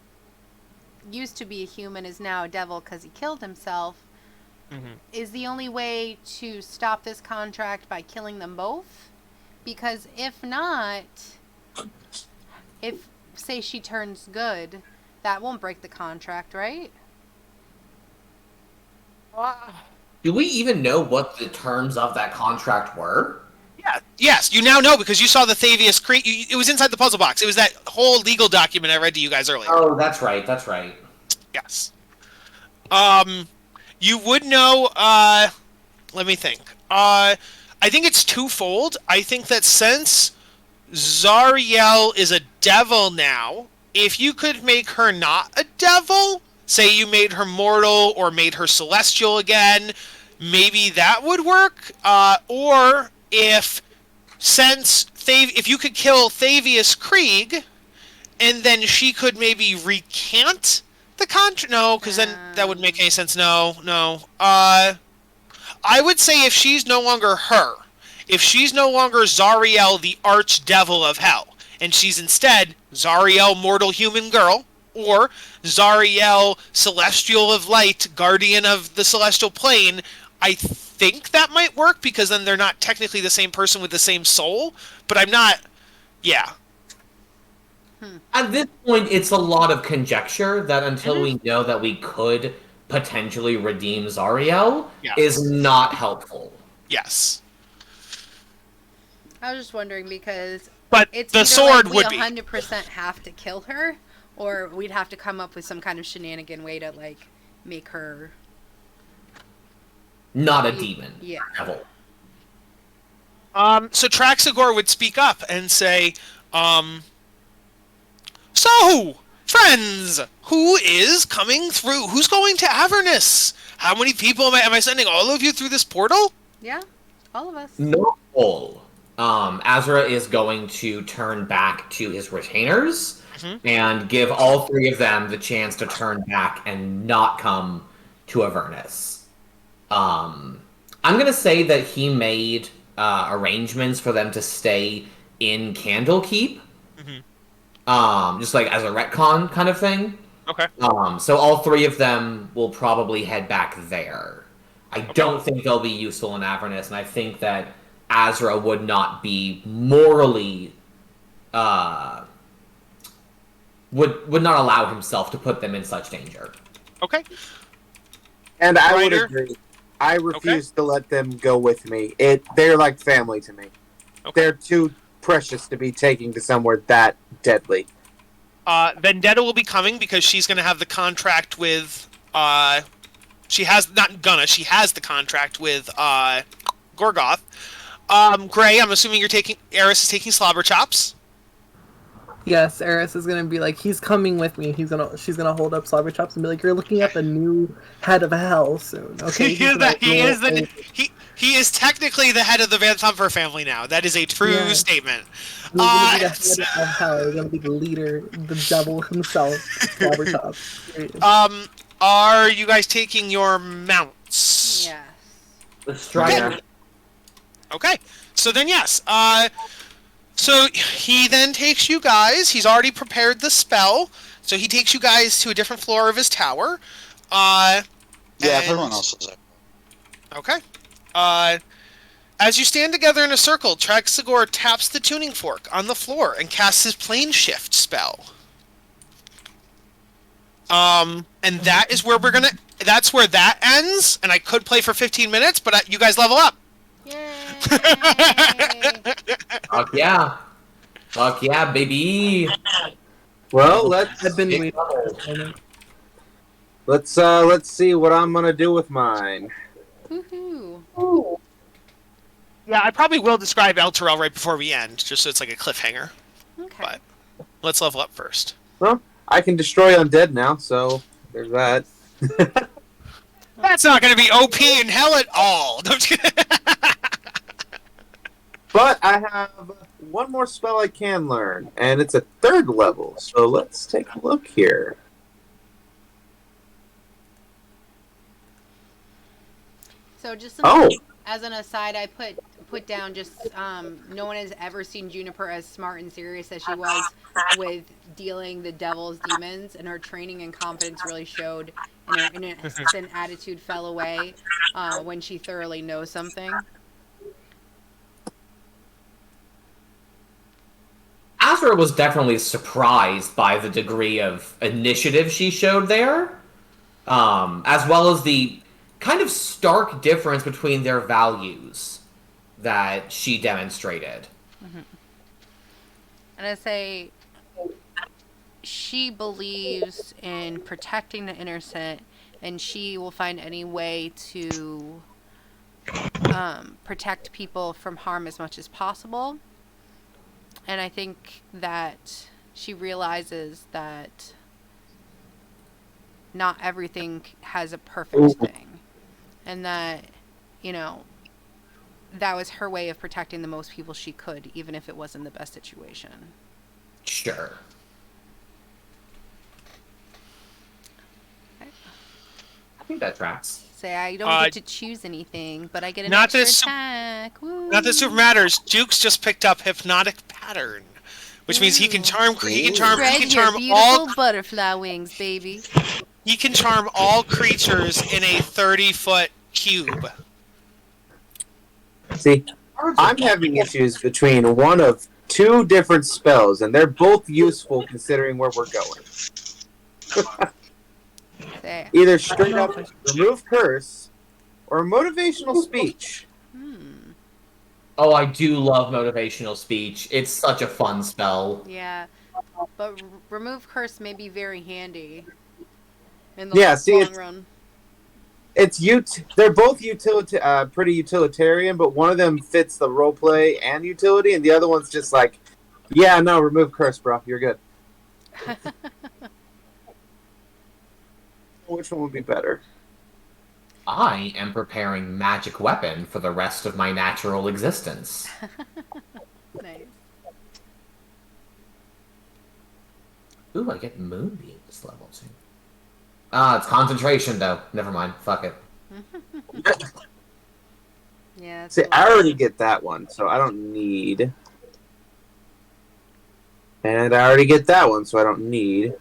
used to be a human, is now a devil because he killed himself. Mm-hmm. Is the only way to stop this contract by killing them both? Because if not, if, say, she turns good, that won't break the contract, right? Do we even know what the terms of that contract were? Yeah. Yes, you now know because you saw the Thavius Creed. It was inside the puzzle box. It was that whole legal document I read to you guys earlier. Oh, that's right. That's right. Yes. You would know. Let me think. I think it's twofold. I think that since Zariel is a devil now, if you could make her not a devil, say you made her mortal or made her celestial again, maybe that would work. Or if you could kill Thavius Krieg, and then she could maybe recant the contract. No, because then that wouldn't make any sense. No. I would say if she's no longer her, if she's no longer Zariel, the archdevil of hell, and she's instead Zariel, mortal human girl, or Zariel, celestial of light, guardian of the celestial plane, I think that might work because then they're not technically the same person with the same soul, but I'm not. Yeah. At this point, it's a lot of conjecture that until we know that we could potentially redeem Zariel is not helpful. Yes. I was just wondering because but it's the either sword like would we be 100% have to kill her, or we'd have to come up with some kind of shenanigan way to like make her not a demon. Yeah. Devil. So Traxagor would speak up and say, so, friends, who is coming through? Who's going to Avernus? How many people am I sending all of you through this portal? Yeah, all of us. Not all. Azra is going to turn back to his retainers and give all three of them the chance to turn back and not come to Avernus. I'm going to say that he made arrangements for them to stay in Candlekeep. Just like as a retcon kind of thing. Okay. So all three of them will probably head back there. I don't think they'll be useful in Avernus, and I think that Azra would not be morally would not allow himself to put them in such danger. Okay. And I would Ryder? agree. I refuse to let them go with me. They're like family to me. Okay. They're too precious to be taking to somewhere that deadly. Vendetta will be coming because she's going to have the contract with. She has the contract with Gorgoth. Gray, I'm assuming Eris is taking Slobber Chops. Yes, Eris is gonna be like, he's coming with me. She's gonna hold up Slobber Chops and be like, you're looking at the new head of hell soon. Okay. He is technically the head of the Van Thumper family now. That is a true statement. He's gonna be the head of hell. He's gonna be the leader, the devil himself, Slobber Chops. Are you guys taking your mounts? Yes. Let's try it. Okay. So then, yes. So he then takes you guys. He's already prepared the spell. So he takes you guys to a different floor of his tower. Everyone else is there. Okay. As you stand together in a circle, Traxagor taps the tuning fork on the floor and casts his plane shift spell. And that is where that's where that ends, and I could play for 15 minutes, but you guys level up. Yay! Fuck yeah. Fuck yeah, baby. Well, let's see what I'm gonna do with mine. Woohoo! Yeah, I probably will describe Elturel right before we end, just so it's like a cliffhanger. Okay. But let's level up first. Well, I can destroy undead now, so there's that. That's not going to be OP in hell at all. Don't you? But I have one more spell I can learn, and it's a 3rd level. So let's take a look here. So just Oh. as an aside, I put down just no one has ever seen Juniper as smart and serious as she was with dealing the devil's demons, and her training and confidence really showed, and her innocent attitude fell away when she thoroughly knows something. Azra was definitely surprised by the degree of initiative she showed there, as well as the kind of stark difference between their values that she demonstrated. Mm-hmm. And I say she believes in protecting the innocent, and she will find any way to protect people from harm as much as possible. And I think that she realizes that not everything has a perfect thing. And that, that was her way of protecting the most people she could, even if it wasn't the best situation. Sure. I think that tracks. Say, I don't get to choose anything, but I get an Not extra attack. Woo. Not that super matters. Duke's just picked up Hypnotic Pattern, which means he can charm beautiful butterfly wings, baby. He can charm all creatures in a 30-foot cube. See, I'm having issues between one of 2 different spells, and they're both useful considering where we're going. Either straight up remove curse or motivational speech. Oh, I do love motivational speech. It's such a fun spell. Yeah, but remove curse may be very handy in the long run. They're both pretty utilitarian, but one of them fits the roleplay and utility, and the other one's just like, yeah, no, remove curse, bro. You're good. Which one would be better? I am preparing magic weapon for the rest of my natural existence. Nice. Ooh, I get moonbeam this level too. It's concentration though. Never mind. Fuck it. Yeah. See, I already get that one, so I don't need. And I already get that one, so I don't need.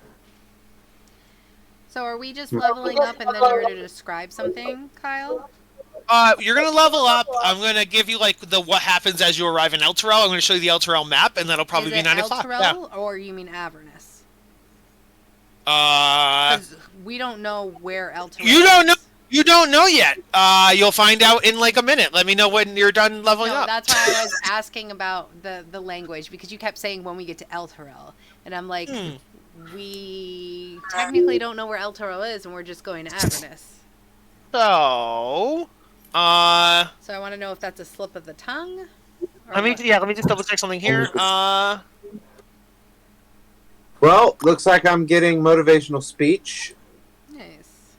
So are we just leveling up and then you're going to describe something, Kyle? You're gonna level up. I'm gonna give you like what happens as you arrive in Elturel. I'm gonna show you the Elturel map, and that'll probably Is be it 9 o'clock. Elturel, or you mean Avernus? Yeah. Because we don't know where Elturel You don't know. is. You don't know yet. You'll find out in like a minute. Let me know when you're done leveling No, up. that's why I was asking about the language, because you kept saying when we get to Elturel, and I'm like, we technically don't know where Elturel is, and we're just going to Avernus. So, So I want to know if that's a slip of the tongue. let me just double check something here. Well, looks like I'm getting motivational speech. Nice.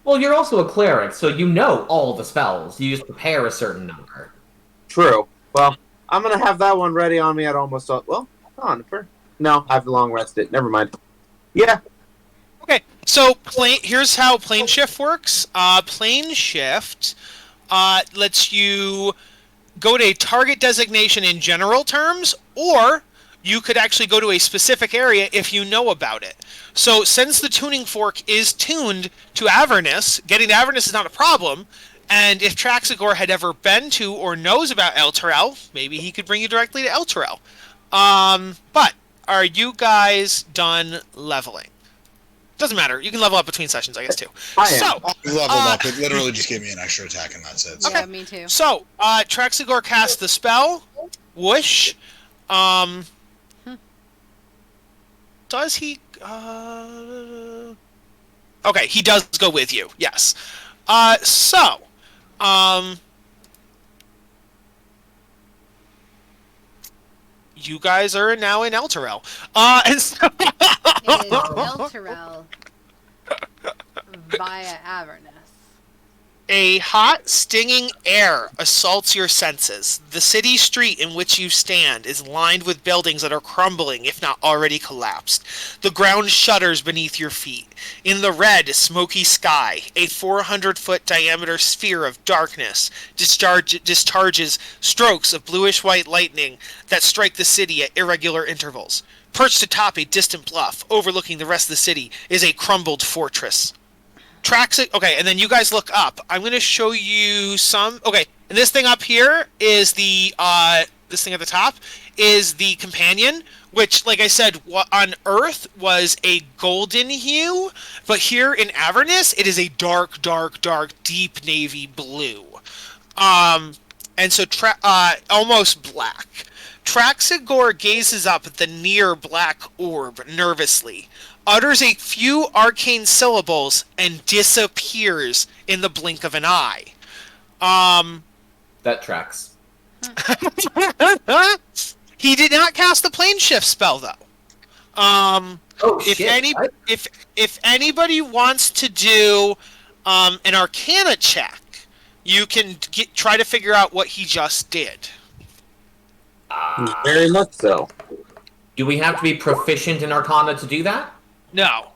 Well, you're also a cleric, so you know all the spells. You just prepare a certain number. True. Well, I'm gonna have that one ready on me at almost all. Well, on for. No, I've long rested. Never mind. Yeah. Okay, so here's how plane shift works. Plane shift lets you go to a target designation in general terms, or you could actually go to a specific area if you know about it. So since the tuning fork is tuned to Avernus, getting to Avernus is not a problem. And if Traxigor had ever been to or knows about Elturel, maybe he could bring you directly to Elturel. But are you guys done leveling? Doesn't matter. You can level up between sessions, I guess, too. I am. So, Leveled up. It literally just gave me an extra attack, and that's it. So. Yeah, me too. So, Traxigor casts the spell. Whoosh. Does he... Okay, he does go with you. Yes. You guys are now in Elturel. And so... Is Elturel via Avernus? A hot, stinging air assaults your senses. The city street in which you stand is lined with buildings that are crumbling, if not already collapsed. The ground shudders beneath your feet. In the red, smoky sky, a 400-foot diameter sphere of darkness discharges strokes of bluish-white lightning that strike the city at irregular intervals. Perched atop a distant bluff, overlooking the rest of the city, is a crumbled fortress. Okay, and then you guys look up. I'm going to show you some... Okay, and this thing up here is the... this thing at the top is the companion, which, like I said, on Earth was a golden hue, but here in Avernus, it is a dark, dark, dark, deep navy blue. And so, almost black. Traxigor gazes up at the near black orb nervously, utters a few arcane syllables, and disappears in the blink of an eye. That tracks. He did not cast the plane shift spell, though. If anybody wants to do an Arcana check, you can try to figure out what he just did. Very much so. Do we have to be proficient in Arcana to do that? No.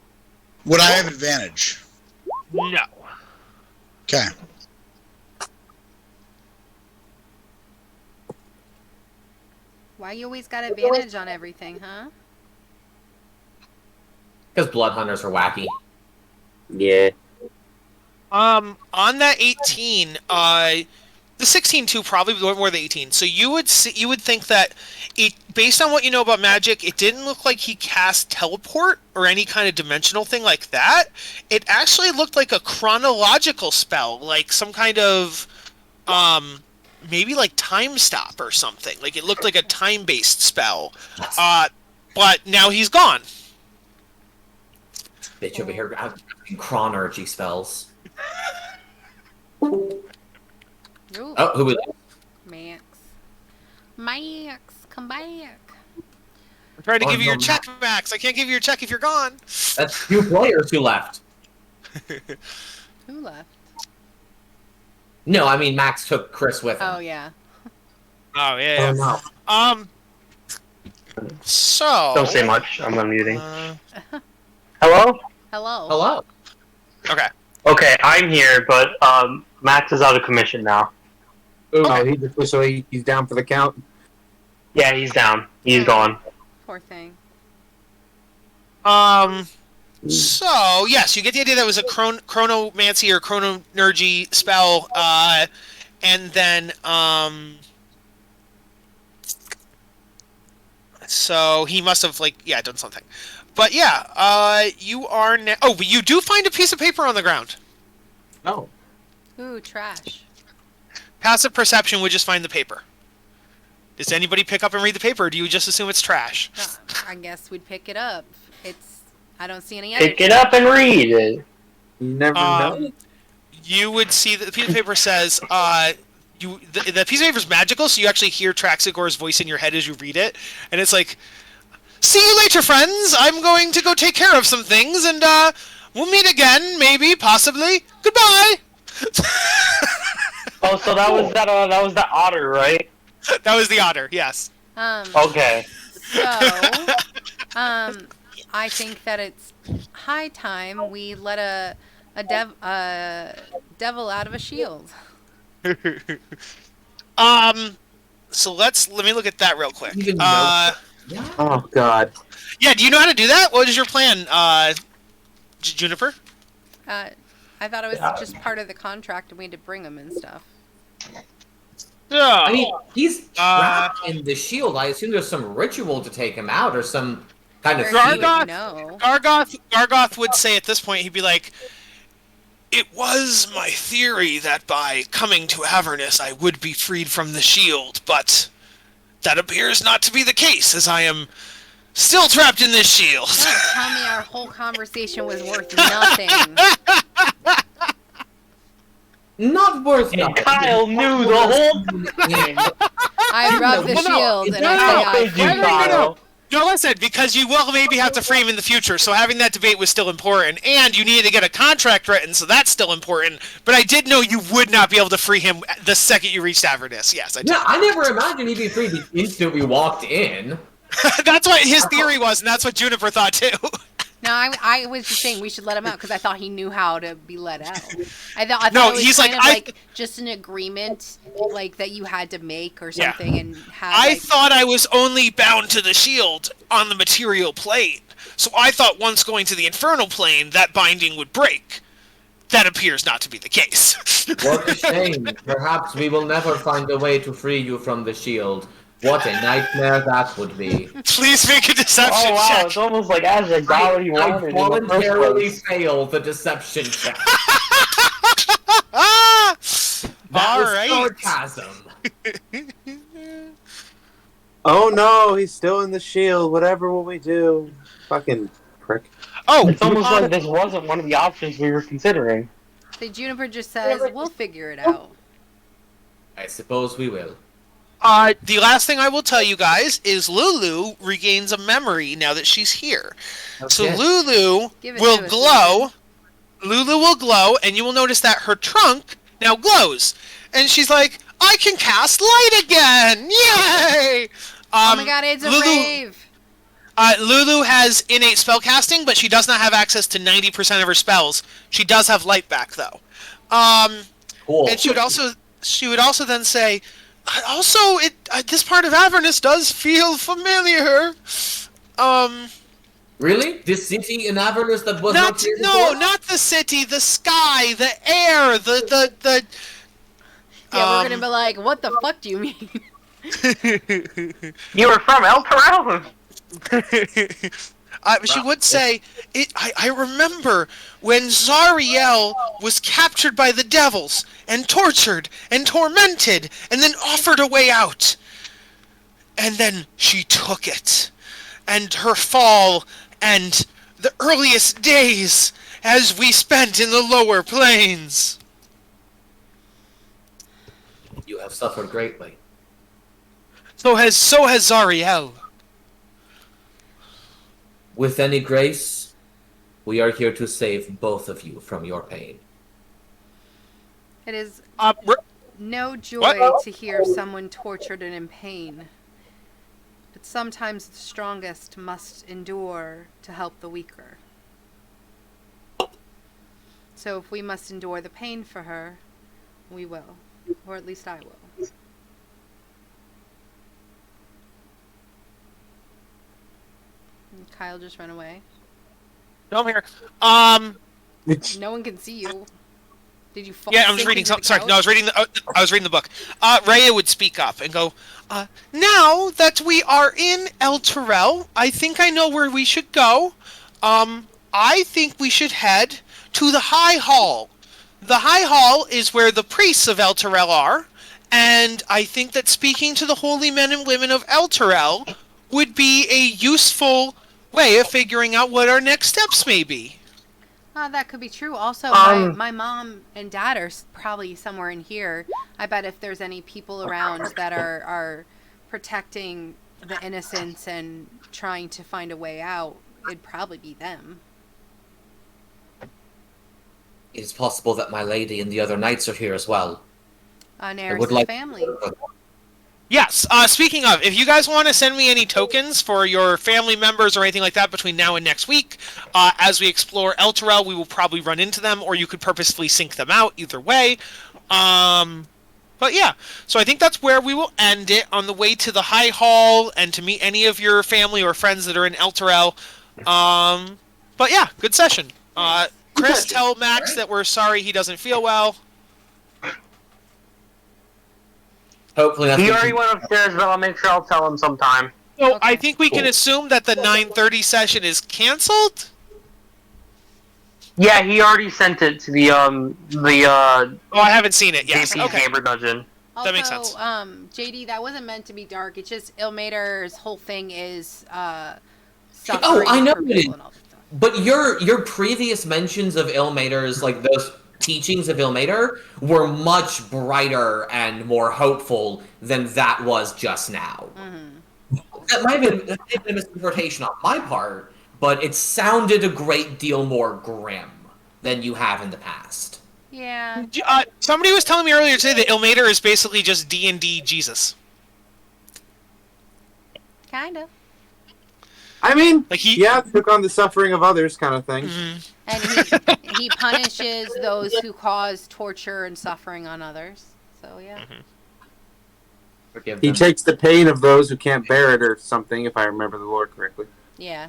Would I have advantage? No. Okay. Why you always got advantage on everything, huh? Because blood hunters are wacky. Yeah. On that 18, the 16 too, probably more than 18. So you would think that it, based on what you know about magic, it didn't look like he cast teleport or any kind of dimensional thing like that. It actually looked like a chronological spell, like some kind of maybe like time stop or something. Like it looked like a time-based spell. But now he's gone. Bitch over here chronergy spells. Ooh. Oh, who was that? Max, come back. I'm trying to give you your check, Max. I can't give you your check if you're gone. That's 2 players who left. Who left? No, I mean Max took Chris with him. Oh yeah. Oh yeah. Oh, no. So. Don't say much. I'm unmuting. Hello? Hello. Hello. Okay. Okay, I'm here, but Max is out of commission now. Oh, he's down for the count. Yeah, he's down. He's gone. Poor thing. So, yes, you get the idea that it was a chronomancy or chrononergy spell, and then, so he must have, like, yeah, done something. But yeah, you are oh, but you do find a piece of paper on the ground. Oh. Ooh, trash. Passive perception would just find the paper. Does anybody pick up and read the paper, or do you just assume it's trash? I guess we'd pick it up. I don't see any other. Pick it up and read it. You never know. You would see that the piece of paper says, the piece of paper is magical, so you actually hear Traxigor's voice in your head as you read it, and it's like, "See you later, friends. I'm going to go take care of some things, and we'll meet again, maybe, possibly. Goodbye." Oh, so that was that otter, right? That was the otter. Yes. Okay. So, I think that it's high time we let a devil out of a shield. So let me look at that real quick. Even know. Oh God. Yeah. Do you know how to do that? What is your plan, Juniper? I thought it was just part of the contract and we had to bring him and stuff. Yeah. I mean, he's trapped in the shield. I assume there's some ritual to take him out or some kind of... Or he would Gargoth, know. Gargoth would say at this point, he'd be like, "It was my theory that by coming to Avernus I would be freed from the shield, but that appears not to be the case, as I am still trapped in this shield." Don't tell me our whole conversation was worth nothing. Not worth And nothing. Kyle knew the whole thing. I rub the shield and I say No, listen, because you will maybe have to free him in the future, so having that debate was still important, and you needed to get a contract written, so that's still important, but I did know you would not be able to free him the second you reached Avernus. Yes, I did. Yeah, I never imagined he'd be free the instant we walked in. That's what his theory was, and that's what Juniper thought too. No, I was just saying we should let him out because I thought he knew how to be let out. I thought No, it was he's kind like, of just an agreement like that you had to make or something and have. I thought I was only bound to the shield on the material plane, so I thought once going to the infernal plane, that binding would break. That appears not to be the case. What a shame. Perhaps we will never find a way to free you from the shield. What a nightmare that would be. Please make a deception Oh wow, check. it's almost like Azra got what he I wanted in the first voluntarily place. failed the deception check. Ah! That All was right. sarcasm. Oh no, he's still in the shield. Whatever will we do? Fucking prick. Oh, It's almost like this wasn't one of the options we were considering. The Juniper just says we'll figure it out. I suppose we will. The last thing I will tell you guys is Lulu regains a memory now that she's here. So Okay. Lulu Give it will to us, glow. Lulu will glow, and you will notice that her trunk now glows. And she's like, "I can cast light again! Yay!" Oh my god, it's a Lulu, rave! Lulu has innate spellcasting, but she does not have access to 90% of her spells. She does have light back, though. Cool. And she would also then say, "Also, this part of Avernus does feel familiar." Really? This city in Avernus that was not here before? Not the city, the sky, the air, the. Yeah, we're gonna be like, what the fuck do you mean? You were from El Terrell. She would say, I remember when Zariel was captured by the devils and tortured and tormented and then offered a way out. And then she took it. And her fall and the earliest days as we spent in the lower planes. You have suffered greatly. So has Zariel. With any grace, we are here to save both of you from your pain. It is Re- no joy What? to hear someone tortured and in pain. But sometimes the strongest must endure to help the weaker. So if we must endure the pain for her, we will. Or at least I will. And Kyle just ran away. No, I'm here. No one can see you. Did you fall? Yeah, I'm just reading something. Sorry, no, I was reading the book. Rhea would speak up and go, now that we are in El Terrell, I think I know where we should go. I think we should head to the High Hall. The High Hall is where the priests of El Terrell are, and I think that speaking to the holy men and women of El Terrell would be a useful way of figuring out what our next steps may be. That could be true. Also, my mom and dad are probably somewhere in here. I bet if there's any people around that are protecting the innocents and trying to find a way out, it'd probably be them. It is possible that my lady and the other knights are here as well. Naris' family. Yes. Speaking of, if you guys want to send me any tokens for your family members or anything like that between now and next week, as we explore El Terrell, we will probably run into them, or you could purposefully sync them out. Either way. But yeah, so I think that's where we will end it, on the way to the High Hall and to meet any of your family or friends that are in El Terrell. But yeah, good session. Chris, tell Max that we're sorry he doesn't feel well. Hopefully that's He already went upstairs, but I'll make sure I'll tell him sometime. So I think we can assume that the 9:30 session is canceled? Yeah, he already sent it to the Oh, I haven't seen it. Yes. JP's Okay. Neighbor Dungeon. Also, That makes sense. JD, that wasn't meant to be dark. It's just Ilmater's whole thing is Oh, suffering I know for it people is. and all that stuff. But your previous mentions of Ilmater's, like those teachings of Ilmater, were much brighter and more hopeful than that was just now. That might have been a misinterpretation on my part, but it sounded a great deal more grim than you have in the past. Yeah. Somebody was telling me earlier today that Ilmater is basically just D&D Jesus. Kind of. I mean, Like he, took on the suffering of others, kind of thing. And he punishes those who cause torture and suffering on others. So, yeah. Forgive He them. takes the pain of those who can't bear it, or something, if I remember the lore correctly. Yeah.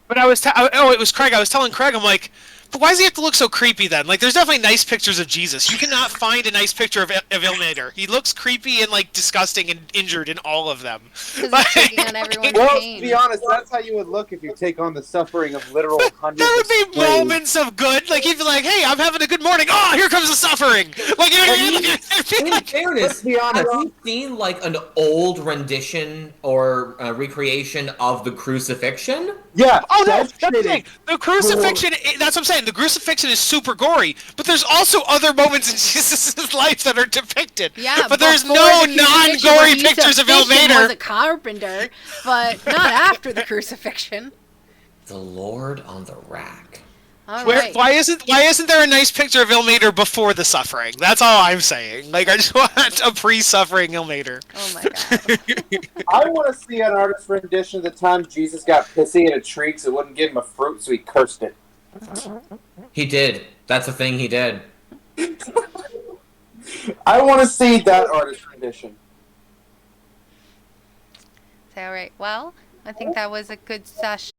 But it was Craig. I was telling Craig, I'm like, but why does he have to look so creepy then? Like, there's definitely nice pictures of Jesus. You cannot find a nice picture of Ilmater. He looks creepy and, like, disgusting and injured in all of them. Because he's taking on everyone's Well, pain. to be honest, that's how you would look if you take on the suffering of literal hundreds There of would be slaves. moments of good. Like, he'd be like, hey, I'm having a good morning. Oh, here comes the suffering. Like, you know what I mean? In Like, fairness, Let's be honest. have you seen like an old rendition or recreation of the crucifixion? Yeah. oh, no, that that's the shit thing. is The crucifixion, that's what I'm saying. The crucifixion is super gory, but there's also other moments in Jesus' life that are depicted. Yeah, but there's before no the crucifixion where non-gory he used to pictures of fish and was Ilmater. a carpenter, but not after the crucifixion. The Lord on the rack. All Where, right. why isn't there a nice picture of Ilmater before the suffering? That's all I'm saying. Like, I just want a pre-suffering Ilmater. Oh my god. I want to see an artist rendition of the time Jesus got pissy in a tree because it wouldn't give him a fruit, so he cursed it. He did. That's a thing he did. I want to see that artist rendition. All right. Well, I think that was a good session.